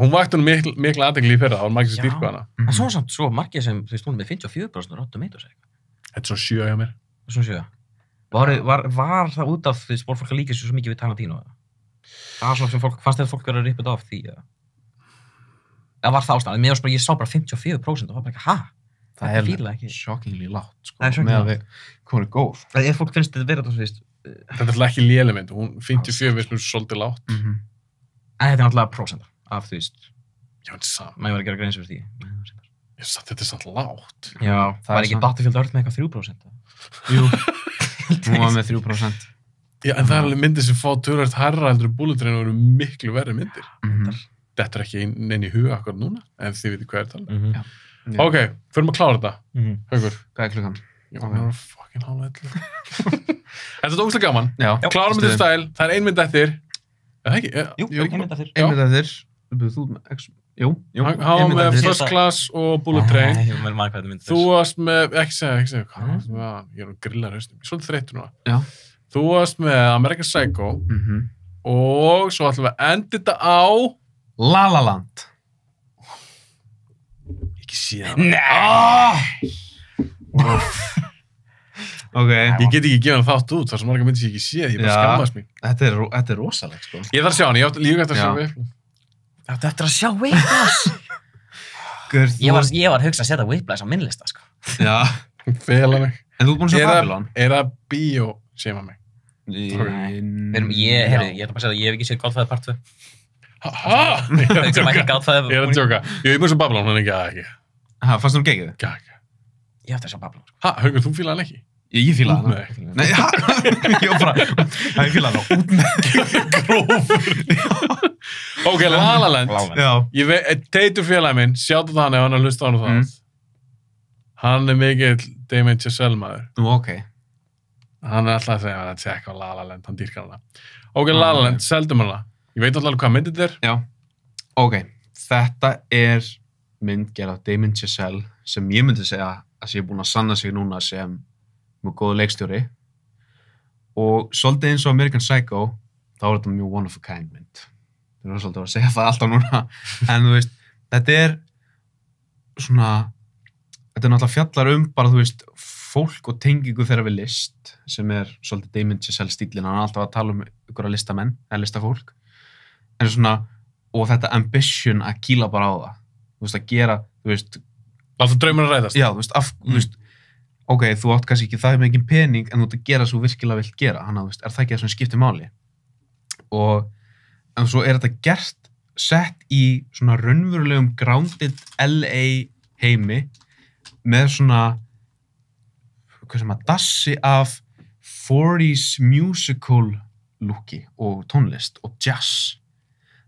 Hún vakti nú mikla athygli í fyrra, það var margir sem dýrku hana. En svo margir sem, þú veist, hún er með 54% Rotten Tomatoes eitthvað. Þetta er svona 7 hjá mér. Svona 7. Var það út af því að fólk líka sér svo mikið við Tarantino? Það var svona sem fólk, fannst þetta fólk verið að rippa þetta af því? Það var það ástæðan, ég sá bara 54% og var bara ekki, hæ? Það er shockingly lágt, sko. Með að við komum góð. Ef fólk finnst þetta verið það, þetta er ekki léleg mynd, hún 54 finnst mér svolítið lágt. En þetta er náttúrulega prósenta af því, Já, en saman. maður var að gera greins fyrir því. Þetta er samt lágt. Já, það var ekki Battlefield Earth með eitthvað 3%. Jú, hún var með 3%. Já, en það er alveg myndir sem fá tölvöld herra heldur Bullet Train og eru miklu verri myndir. Þetta er ekki neinn í huga akkur núna, en þið veitir hvað er talað. Ok, förum að klára þetta. Haukur. Hvað er klukkan? Já, það var fucking hálf 11. Þetta er ógeðslega gaman. Já. Klárum þetta stæl, það er ein mynd eftir. Er það ekki? Jú, ein mynd eftir. Ein mynd eftir. Þú með, jú. Hann með First Class og Bullet Train. Ég maður hvað þetta mynd. Þú varst með, ekki segja, ég er að grilla raustum. Ég er svolítið þreyttur núna. Já. Þú varst með American Psycho og svo ætlum við að enda þetta á La La Land. Ekki síðan. Nei! Ok. Ég get ekki gefið hann þátt út, það er svo marga myndir sem ég ekki séð, ég bara skammast mig. Þetta er rosalegt, sko. Ég þarf að sjá hann, ég átti líka eftir að sjá Whiplash. Þetta eftir að sjá Whiplash. Ég var að hugsa að setja Whiplash á minn lista, sko. Já. Fela mig. En þú ert búin að sjá Babylon? Er það bíó, séma mig? Ég ætla bara að segja að ég hef ekki séð Godfather Part 2. Ég er að djóka. Ég er mjög sem Babylon, hann ekki. Fannst þú geggið? Gæg. Ég ætti að sjá Babylon. Haukur, þú fílaði hann ekki? Ég fílaði hann. Nei, ég var bara, ég fílaði hann út með grófur. Ok, La La Land. Ég veit, Teitur félagi minn, sjáttu það hann ef hann er hlustað á hann það. Hann er mikill Damien Chazelle maður. Ok. Hann er alltaf að segja að hann sé eitthvað La La Land, hann dýrkar hana. Ok, La La Land, seldum hana. Ég veit alltaf hvað myndið þetta er. Já. Ok, þetta er mynd gerð af Damien Chazelle sem ég myndi segja að sé búin að sanna sig núna sem mjög góður leikstjóri og svolítið eins og American Psycho þá er þetta mjög one of a kind mynd. Það er svolítið að segja það alltaf núna en þú veist, þetta er svona þetta er náttúrulega fjallar bara þú veist fólk og tengingu þeirra við list sem er svolítið Damien Chazelle stílinn, hann er alltaf að tala ykkur að listamenn eða listafólk en svona, og þetta ambition að kýla bara á það þú veist, að gera, þú veist alltaf draumur að ræðast. Já, þú veist, þú veist ok, þú átt kannski ekki það með ekki pening en þú ert að gera svo virkilega vilt gera hann að, þú veist, er það ekki það sem skiptir máli og en svo er þetta gert sett í svona raunverulegum grounded LA heimi með svona hvað sem að dassi af 40s musical looki og tónlist og jazz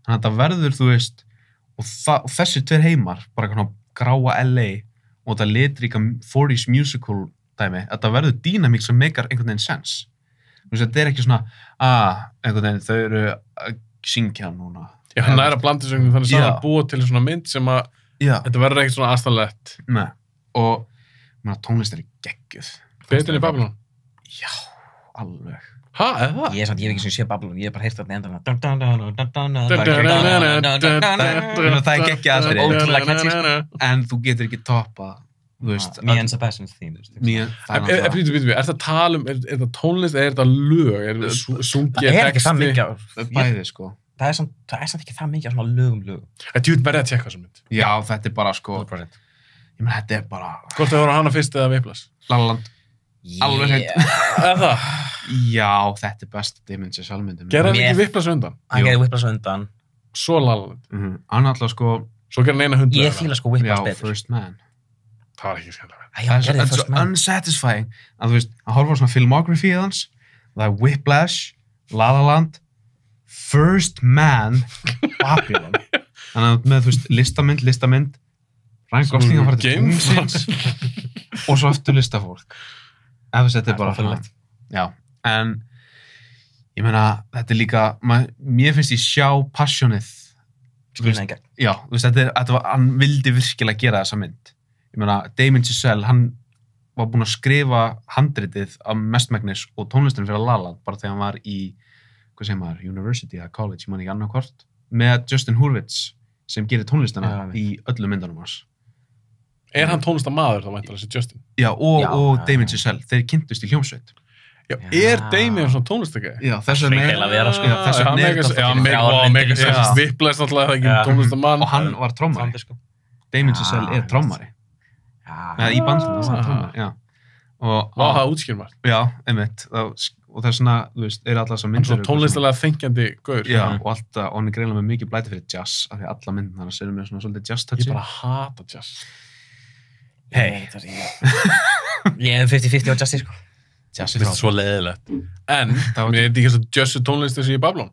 þannig að þetta verður, þú veist og þessi tveir heimar bara svona gráa LA og þetta litríka 40s musical dæmi, þetta verður dynamík sem meikar einhvern veginn sens. Þú veist, þetta er ekki svona, einhvern veginn, þau eru að syngja núna. Já, hann er að blanda þessu þannig að það búa til svona mynd sem að þetta verður ekkert svona aðstæðanlegt. Nei, og tónlist er geggjuð. Betur en í Babylon? Já, alveg. Eða það? Ég hef ekki sem sé Babylon, ég hef bara heyrt þetta endan það er geggjað atriði. Ótrúlega catchy. En þú getur ekki toppa þú veist Me and Sebastian's theme er það tala er það tónlist eða er það lög er það sungið það er ekki það mikið bæði sko það er samt ekki það mikið af svona lögum þetta er verið að tjekka þessum mynd já þetta er bara sko ég meina þetta er bara hvort það voru hana fyrst eða Whiplash La La Land alveg hreint já þetta er best Damien Chazelle myndin gerði hann ekki Whiplash undan hann gerði Whiplash undan svo La La Land hann alltaf sko svo gerði hann eina hund ég fíla sko Whiplash betur First Man það var ekki skemmtilega. Það er svo unsatisfying að þú veist, að horfa á svona filmography hans, það er Whiplash, La La Land, First Man, Babylon. Þannig að með, þú veist, listamind, Ryan Gosling að fara til tungsins og svo aftur listafólk. Eða þú veist, þetta er bara fylgilegt. Já, en ég meina, þetta er líka, mér finnst ég sjá passionið. Já, þú veist, hann vildi virkilega gera þessa mynd. Ég meina, Damien Chazelle, hann var búinn að skrifa handritið af mestmegnis og tónlistin fyrir La La Land bara þegar hann var í, hvað segir maður, University eða College, ég man ekki annað hvort, með Justin Hurwitz sem gerir tónlistana í öllum myndunum hans. Er hann tónlistamaður þá væntanlega þessi Justin? Já, og Damien Chazelle, þeir kynntust í hljómsveit. Já, er Damien svona tónlistakæði? Já, þess vegna Eiginlega vera, sko. þess vegna er þetta Já, mega sens, Whiplash náttúrulega það ekki tónlistamann. og hann var trommari. Damien Chazelle er trommari. Eða í bandinu, hann var trommari, já. Og það útskýr margt. Já, einmitt. Og það er svona, þú veist, allar þessar myndir. Svona tónlistalega þengjandi gaur. Já, og hann er greinlega með mikið blæti fyrir jazz, af því alla myndina hann er með svona svolítið jazz-touchi. Ég bara hata jazz. Hey. Ég er 50-50 á jazzi, sko. Jazz er Þetta er svo leiðilegt. En, mér er þetta ekki svona jazz tónlist þessi í Babylon.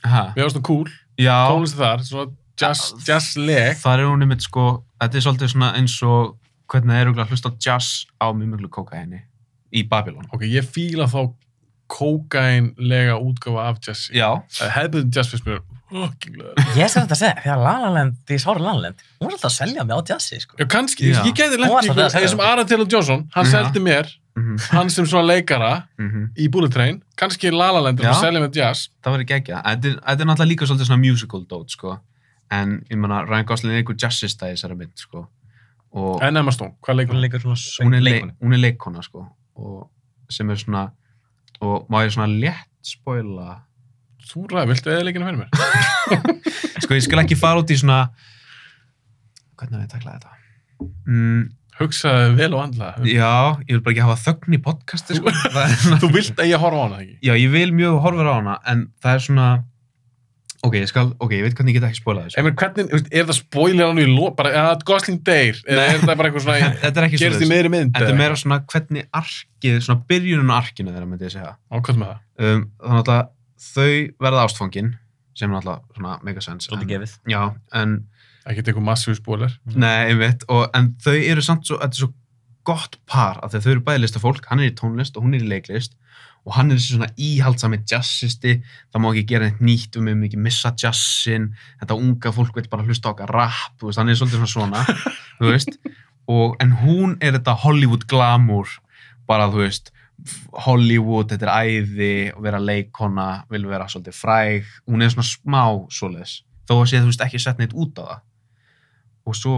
Mér var svona cool. Já. Tónlist þar, svona jazz-leg. Það er hún einmitt, sko, þetta er svolítið svona eins og hvernig það er að hlusta á jazz á mjög mjög kókaini í Babylon. Ok, ég fíla þá kókainlega útgáfa af jazz. Já. Hefðbundin jazz fyrst mér fucking Ég sem þetta að segja, þegar La La Land, því ég sári La La Land, hún var alltaf að selja mig á jazzi, sko. Já, kannski, Já. ég geti Hún var lent í alltaf að segja þessum Aaron Taylor Johnson, hann seldi mér, hann sem svona leikara í Bullet Train, kannski La La Land og selja með jazz. Það verður geggja. Þetta er náttúrulega líka svolítið svona musical dót, sko. En, ég meina, Ryan Gosling er einhver jazzista í þessari mynd, sko. Og En Emma Stone, hvað leikur Hún hún? leikur svona hún er leikona, sko. Og sem er svona, og má ég svona létt spoila. Þú ræði, viltu eða leikina fyrir mér? Sko, ég skal ekki fara út í svona, hvernig við takla þetta? Hugsaði vel og andlega. Já, ég vil bara ekki hafa þögn í podcasti, sko. Þú vilt að ég horfa á hana, ekki? Já, ég vil mjög horfa á hana, en það er svona, ok, ég veit hvernig ég get ekki spoilað þessu. Hvernig, er það spoiler alveg í lóð, bara, að Gosling deyr, eða er það bara eitthvað svona, Þetta er ekki gerist í meiri mynd? Þetta er meira svona hvernig arkið, svona byrjunum á arkinu þeirra, myndi ég segja. Hvað með það? Þannig að þau verða ástfangin, sem er náttúrulega svona mega sense. Svolítið gefið. Já, en Ekki eitthvað massíf spoiler. nei, ég veit, en þau eru samt svo, þetta er svo gott par, af því að þau eru bæði listafólk, hann er í tónlist og hún er í leiklist, og hann er þessi svona íhaldsami jazzisti, það má ekki gera neitt nýtt, við mögum ekki missa jazzin, þetta unga fólk vil bara hlusta á okkar rap, þú veist, hann er svolítið svona, þú veist, en hún er þetta Hollywood glamour, bara, þú veist, Hollywood, þetta er æði, og vera leikona, vil vera svolítið fræg, hún er svona smá svoleiðis, þó að sé, þú veist, ekki sett neitt út á það. Og svo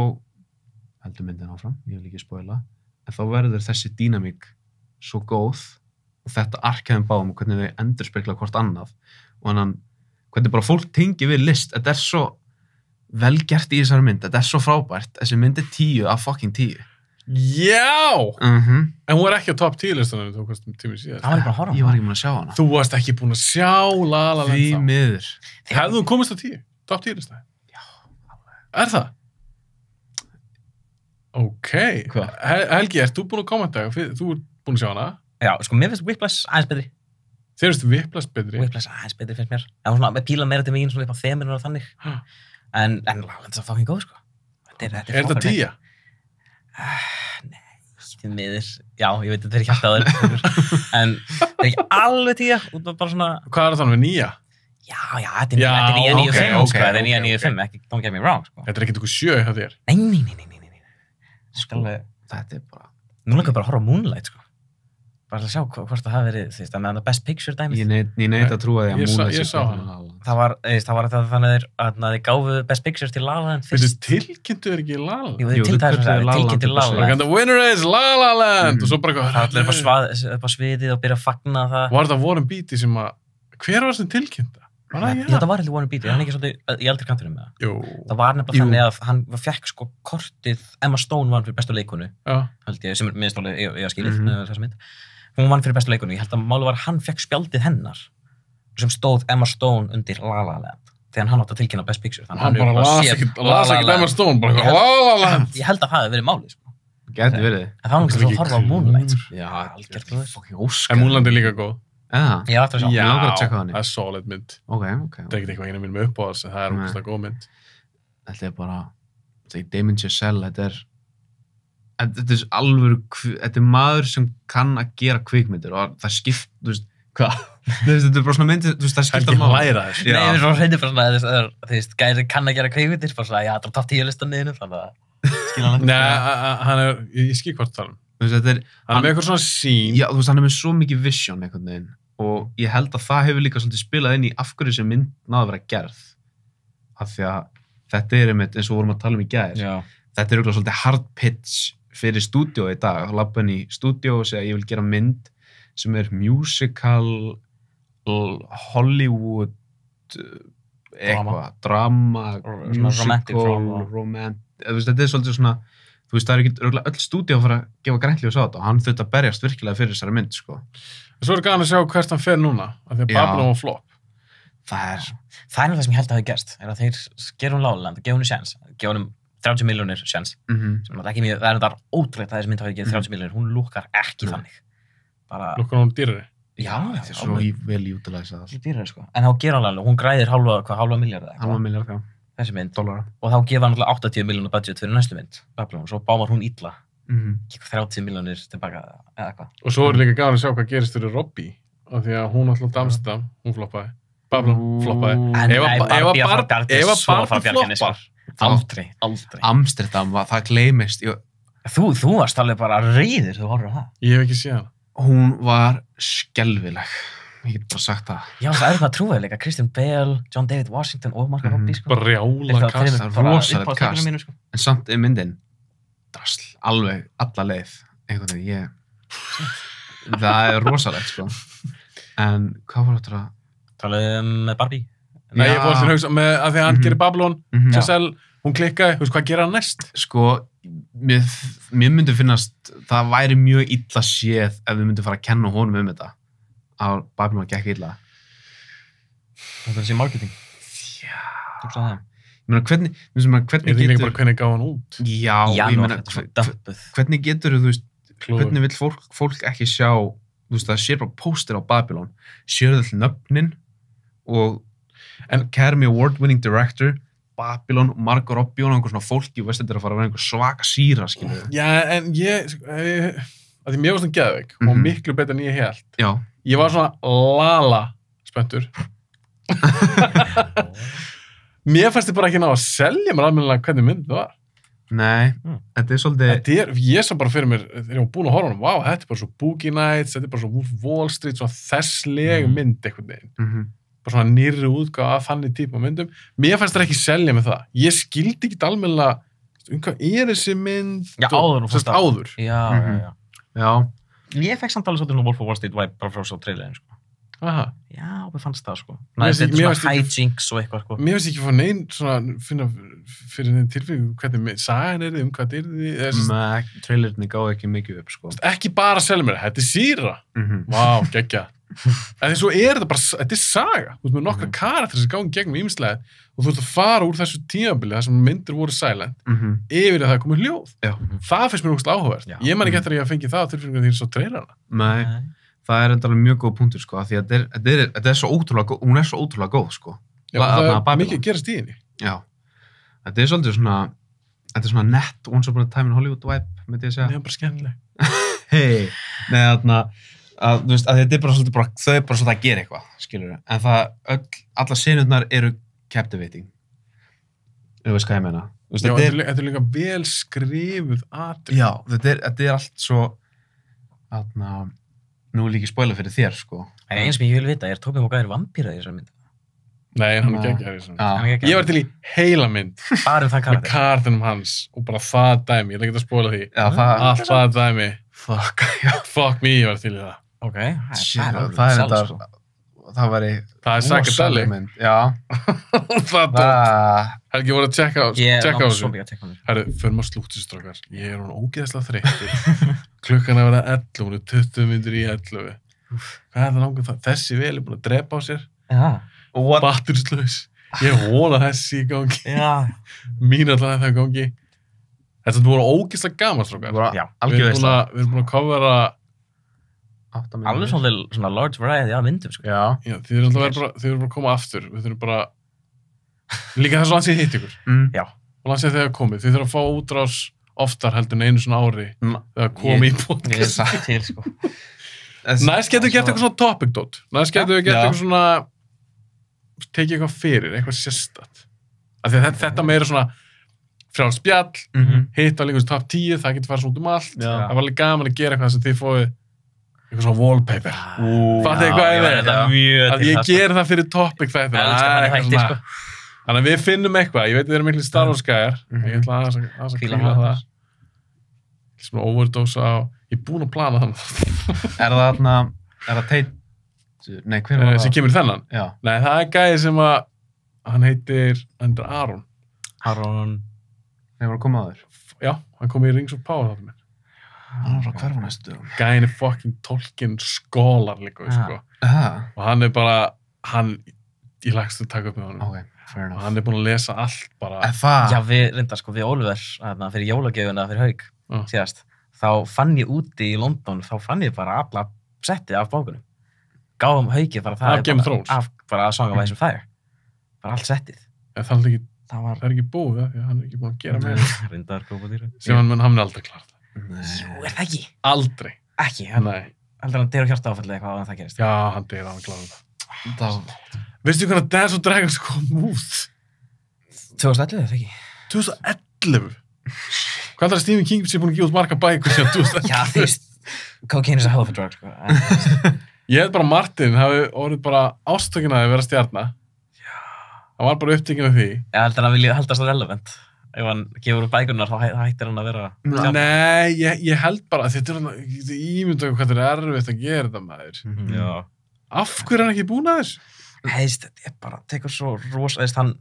heldur myndin áfram, ég vil ekki spoila, en þá verður þessi dýnamík svo góð og þetta arkæðum báðum og hvernig þau endurspegla hvort annað og hvernig bara fólk tengi við list, þetta er svo vel gert í þessari mynd, þetta er svo frábært, þessi mynd er 10 af fucking 10. Já! En hún var ekki á top 10 listanum, þú varst tíminn síðan. Það var bara að horfa á ég var ekki búin að sjá hana. Þú varst ekki búin að sjá La La Land Því þá. miður. Hefðu þú komist á 10? Top 10 lista? Já. Er það? Ok. Hvað? Helgi, ert þú búin að kommenta? Þú ert búin að sjá hana? Já, sko, mér finnst Whiplash aðeins betri. Þér finnst Whiplash betri? Whiplash aðeins betri finnst mér. Það var svona, píla meira til mín, svona upp á þeminu og þannig. En La La Land er það fucking góð, sko. Er þetta 10? Nei, því miður. Já, ég veit, þetta er ekki hægt á þér. En það er ekki alveg 10, út af bara svona... Hvað er það við 9? Já, þetta er 995, sko. Þetta er 995, ekki, don't get me wrong, sko. Þetta er ekkert eitthvað 7 hjá þér? Nei. Þetta er bara... Nú langar bara að horfa á Moonlight, sko. Bara að sjá hvort það hafi verið, þú veist, að meðan það Best Picture dæmið. Ég neit að trúa því að Moonlight Ég sá hana. Það var þannig að þið gáfu Best Picture til La La Land fyrst. Tilkynntu er ekki La La Land? Jú, tilkynntu til La La Land. The winner is La La Land! Og svo bara það allir upp á sviðið og byrja að fagna það. Var það Warren Beatty sem að... Hver var sem tilkynnta? Það var heldur Warren Beatty, hann er ekki svolítið í eldri kantinum með það. Jú. Það var nefnilega þannig að hann fekk sko kortið, Emma Stone vann fyrir bestu leikonu, held ég, sem er minnstólið í að skilið þessa mynd. Hún vann fyrir bestu leikonu, ég held að máli var að hann fekk spjaldið hennar sem stóð Emma Stone undir La La Land þegar hann átti að tilkynna Best Picture. Hann bara las ekki Emma Stone, bara La La Land. Ég held að það hefði verið málið, sko. Gæti verið. En það var náttúrulega að horfa á Moonlight, sko. Já, algjört góð. Fucking Óskar. En Moonlight er líka góð. Ég ætti að sjá. Já, langar að checka á henni. það er solid mynd. Ok. Það er ekkert eitthvað einu minn með uppáðs, en það er ógeðslega góð mynd. Þetta er bara, þetta er Damien Chazelle, þetta er alvöru, þetta er maður sem kann að gera kvikmyndir og það skipt, þú veist, hvað? Þetta er bara svona myndir, þú veist, það skipta máli. Helgi læra þessu. Nei, við erum svona hreindið bara svona, þú veist, gæri kann að gera kvikmyndir, bara svona, já, það er top 10 listan niður, þannig að skilja hann. Nei, hann er, ég skil hvort það er. Þú veist, þetta er... Hann er með eitthvað svona sín. Já, þú veist, hann er með svo mikið vision einhvern veginn og ég held að það hefur líka svolítið spilað inn í af hverju sem mynd náðu að vera gerð. Af því að þetta einmitt eins og vorum að tala í gær. Já. Þetta örugglega svolítið hard pitch fyrir stúdíó í dag. Þá labba inn í stúdíó og segja ég vil gera mynd sem musical, Hollywood, eitthvað, drama, musical, romantic. Þetta svolítið svona, það ekki örugglega öll stúdíó að fara að gefa grænljós á þetta og hann þurfti að berjast virkilega fyrir þessari mynd, sko. Svo gaman að sjá hvert hann fer núna, af því að Babylon var flop. Það er það sem ég held að hafi gerst, að þeir gefa La La Land, gefa sjens, gefa 30 milljónir sjens, sem ekki mjög, það þetta ótrúlegt að þessi mynd hafi gefið 30 milljónir, hún lúkkar ekki þannig. Lúkkar hún dýrari? Já, þetta svo vel jútilæsað. Dýrari, sko. En þá gera hann alveg, hún græðir halva milljarð halva milljarð, já. Þessi mynd. Dollara. Og þá gefa hann alltaf 80 milljónar budget fyrir næstu mynd, Babylon, svo bámar hún illa. 30 milljónir tilbaka, eða eitthvað. Og svo líka gaman að sjá hvað gerist fyrir Robbie, af því að hún alltaf Amsterdam, hún floppaði. Babylon floppaði. Ef að Barbie floppar. Aldrei. Amsterdam, það gleymist. Þú varst alveg bara reiður þú horfir á það. Ég hef ekki séð hana. Hún var skelfileg. Ég get bara sagt það. Já, það það trúið líka. Christian Bale, John David Washington og Margot Robbie, sko. Brjála kast. Það rosalegt kast. En samt myndin drasl, alveg alla leið. Einhvern veginn, það rosalegt, sko. En hvað var þetta að tala með Barbie? Nei, ég fór til að hugsa með að því að hann gerir Babylon, Giselle, hún klikkaði, þú veist hvað gera hann næst? Sko, mér myndi finnast, það væri mjög illa séð ef við myndum fara að kenna honum þetta. Að Babylon gekk illa. Það sé marketing. Já. Þú sagði það. Ég meina, hvernig Ég veit ekki bara hvernig gaf hann út. Já, ég meina, hvernig getur þú veist, hvernig vill fólk ekki sjá, þú veist, það sér bara póster á Babylon, sér það til nöfnin og Academy Award-winning director, Babylon, Margot Robbie og einhver svona fólki, veist þetta að fara að vera einhver svaka síra, skilur. Já, en að því mér var svona geðveik og miklu betur en ég held. Já. Ég var svona lala spenntur. Mér fannst þið bara ekki ná að selja mér almennilega hvernig mynd það var. Nei, þetta svolítið... Ég sá bara fyrir mér, þegar ég var búin að horfa hann, vá, þetta bara svo Boogie Nights, þetta bara svo Wolf of Wall Street, svona þessleg mynd einhvern veginn. Bara svona nýrri útgáfa af þannig típa myndum. Mér fannst það ekki selja með það. Ég skildi ekki almennilega, hvað þessi mynd? Já, áður. Já. Ég fekk samt alveg svolítið Wolf of Wall Street vibe bara frá svo trailerin, sko. Aha. Já, mér fannst það, sko. Þetta er svona hijinks og eitthvað, sko. Mér finnst ekki fá neinn svona finna fyrir neinn tilfeyring hvernig sagan er þið, hvað er þið. Nei, trailerni gáði ekki mikið upp, sko. Ekki bara selja mér, þetta er síra. Vá, geggja. En því svo þetta bara, þetta er saga. Þú veist með nokkra karakter sem gangi gegnum ýmislega og þú ert að fara úr þessu tímabili þar sem myndir voru silent yfir að það komið hljóð. Það finnst mér ógeðslega áhugavert. Ég man ekki eftir að ég fengi það á tilfinningu því að svo trailerana. Nei, það er enda alveg mjög góð punktur, sko, því að þetta er svo ótrúlega góð, hún er svo ótrúlega góð, sko. Já, það er mikið að gerast í henni. Já, þetta er svolítið svona, þetta er svona nett Once Upon a Time in Hollywood vibe, myndi ég segja. Nei, bara skemmtileg. Hei, nei, þarna, að, þú veist, að þetta er bara svolítið bara, þau er bara svolítið að gera eitthvað, skilur við. En það, alla senurnar eru captivating. Þú veist hvað ég meina. Veist, Já, þetta er líka vel skrifuð atrið. Já, þetta er allt svo, þarna, nú er líka spoiler fyrir þér, sko. Eins sem ég vil vita, Tobey Maguire vampíra í þessari mynd? Nei, hann er geggjað í þessari. Ég var til í heila mynd. Bara það karakter. Með karakterunum hans og bara það dæmi. Ég ætla ekki að spoila því. Já, allt það dæmi. Fuck me, ég var til í það. Ok, það væri... Það er psychedelic. Já. Helgi voru að tjekka á þessu. Herru, förum á slúttisstrákar. Ég er hún ógeðslega þreyttur. Klukkan að vera 11, hún er 20 mínútur í 11. Hvað er það langt það? Þessi vel er búin að drepa á sér. Já. Batterslaus. Ég vona þessi í gangi. Já. Mín allan það í gangi. Þetta voru ógeðslega gaman, strákar. Já, Við erum búin að covera alveg svona large variety af myndum, sko. Já. Þið erum bara að koma aftur. Við þurfum bara líka þess að lansið hitt ykkur. Já. Og lansið þegar komið. Þið þurfum að fá útrás oftar heldur en einu svona ári þegar komið í podcast. Ég er sagt til, sko. Næst getur við gert eitthvað svona topic dot. Næst getur við gert eitthvað svona tekið eitthvað fyrir, eitthvað sérstætt. Af því að þetta meira svona frjálst spjall, hitt á líka top 10, það getur farið svona út um allt. Það var alveg gaman að gera eitthvað sem þið fóið eitthvað svona wallpaper. Fattu þið hvað ég veit? Að ég ger það fyrir topic þetta. Þannig að við finnum eitthvað, ég veit að þið eru miklu Star Wars gæjar, ég ætla aðeins að kvíla það. Svona overdose á, ég er búinn að plana þannig. Er það Tate? Nei, hver var það? Sem kemur þennan? Já. Nei, það er gæði sem að, hann heitir Aron. Þeir voru að koma að þér. Já, hann kom í Rings of Power þáttum minn. Hann var frá hverfa næstu. Gæðin er fucking Tolkien skólar líka, sko. Og hann er bara, ég lagst að taka upp með honum. Ok, fair enough. Og hann er búinn að lesa allt bara. Já, við reyndar sko, við Oliver, fyrir jólagjöfuna fyrir Hauk, síðast, þá fann ég úti í London, þá fann ég bara alla settið af bókunum. Gáðum Hauki bara það bara að Song of Ice and Fire. Bara allt settið. En það er ekki búið, því að hann er ekki búinn að gera með það. Reyndar kópadýra. Sem hann er aldrei klart. Jú, er það ekki? Aldrei. Ekki, Nei. Heldur hann deyr á hjartaáfalli eitthvað á það gerist. Já, hann deyr á hann kláður það. Veistu hvernig Dance of Dragons kom út? 2011, það ekki? 2011? Hvað er það Stephen King sem er búinn að gefa út marga bækur síðan 2011? Já, þú veist, cocaine is a hell of a drug, sko. Ég held bara að Martin hafi orðið bara ástökin að vera stjarna. Já. Hann var bara upptekinn af því. Ég held að hann vilja haldast það relevant. Ef hann gefur úr bækurnar, þá hættir hann að vera stjarna. Nei, ég held bara að þetta er ímyndaðu hvað þetta er erfitt að gera þetta maður. Já. Af hverju er hann ekki búinn að þessu? Heist, þetta er bara, tekur svo rosa, hann...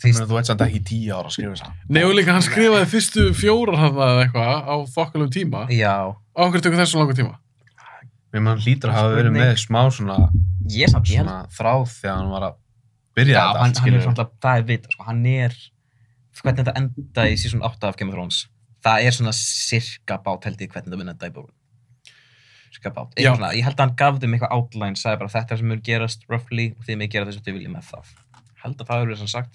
Þú veit samt ekki 10 ára að skrifa þess að. Nei, og líka hann skrifaði fyrstu 4 hann eða eitthvað á þokkalum tíma. Já. Á hverju tekur þessu langa tíma? Mér hlýtur að hafa verið með smá svona þráð þegar hann var að byrja þetta. Já, hann er svona, það er vita, sko, hann er, hvernig þetta enda í season 8 af Game of Thrones, það er svona sirka bát held ég hvernig þetta mun enda í bókunum. Sirka bát. Svona, ég held að hann gaf þeim eitthvað outline, sagði bara þetta sem mun gerast roughly og þið mig gera þess að þið vilja með það. Held að það hefur verið svona sagt.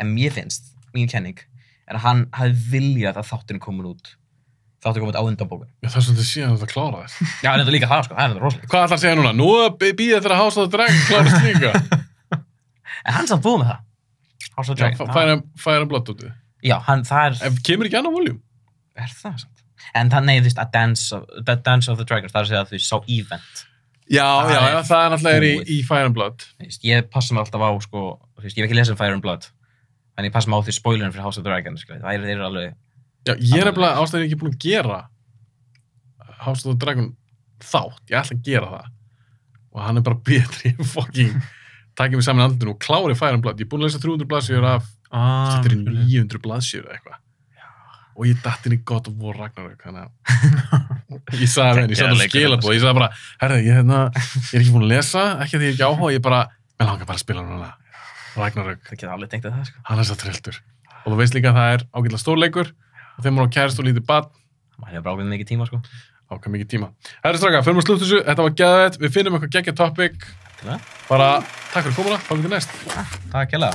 En mér finnst, mín kenning, er að hann hafi viljað að þátturinn komin út á undan bókunum. Já, það er svona síðan að það klára þess. Já, en þetta er líka það, sko, það er þetta rosalega. Hvað ætlar að segja núna? Nú býðið þetta að House of the Dragon klárast líka. En hann samt búið með það. House of the Dragon. Fire and Blood út. Já, það er... Kemur ekki annar voljum? Er það samt? En það, nei, þú veist, að Dance of the Dragons, það er að segja að þú sá event. Já, það er náttúrulega í Fire and Blood. Ég passa mig alltaf á, sko, ég hef ekki lesið Fire and Blood, en ég passa mig á því spoilerin fyrir House of the Dragon, sko, það er alveg... Já, ég er nefnilega ástæðin ekki búinn að gera House of the Dragon þátt, ég ætla að gera það. Og hann er bara betri fucking takið mig saman andlutinu og klári Fire and Blood. Ég er búinn að lesa 300 blaðsíður af, þetta er 900 blaðsíður eitthvað. Og ég datt inn í God of War Ragnarök, þannig að ég sagði henni, ég sagði það skilabóð, ég sagði bara, herðu, ég er ekki búinn að lesa, ekki að ég er ekki áhuga, ég langar bara að spila núna Ragnarök. Það geta alveg tengt að það, sko. Hann er svo trilltur. Og þú veist líka að það er ágætlega stórleikur og þeim maður á kærist og lítið barn. Það hefur bara ákveðið mikið tíma, sko. Ákveðið mikið tíma. Herru strákar, förum að slúta þessu, þetta var geðveikt, við finnum eitthvað geggjað topic. Bara takk fyrir komuna, þá getur næst. Takk hérlega.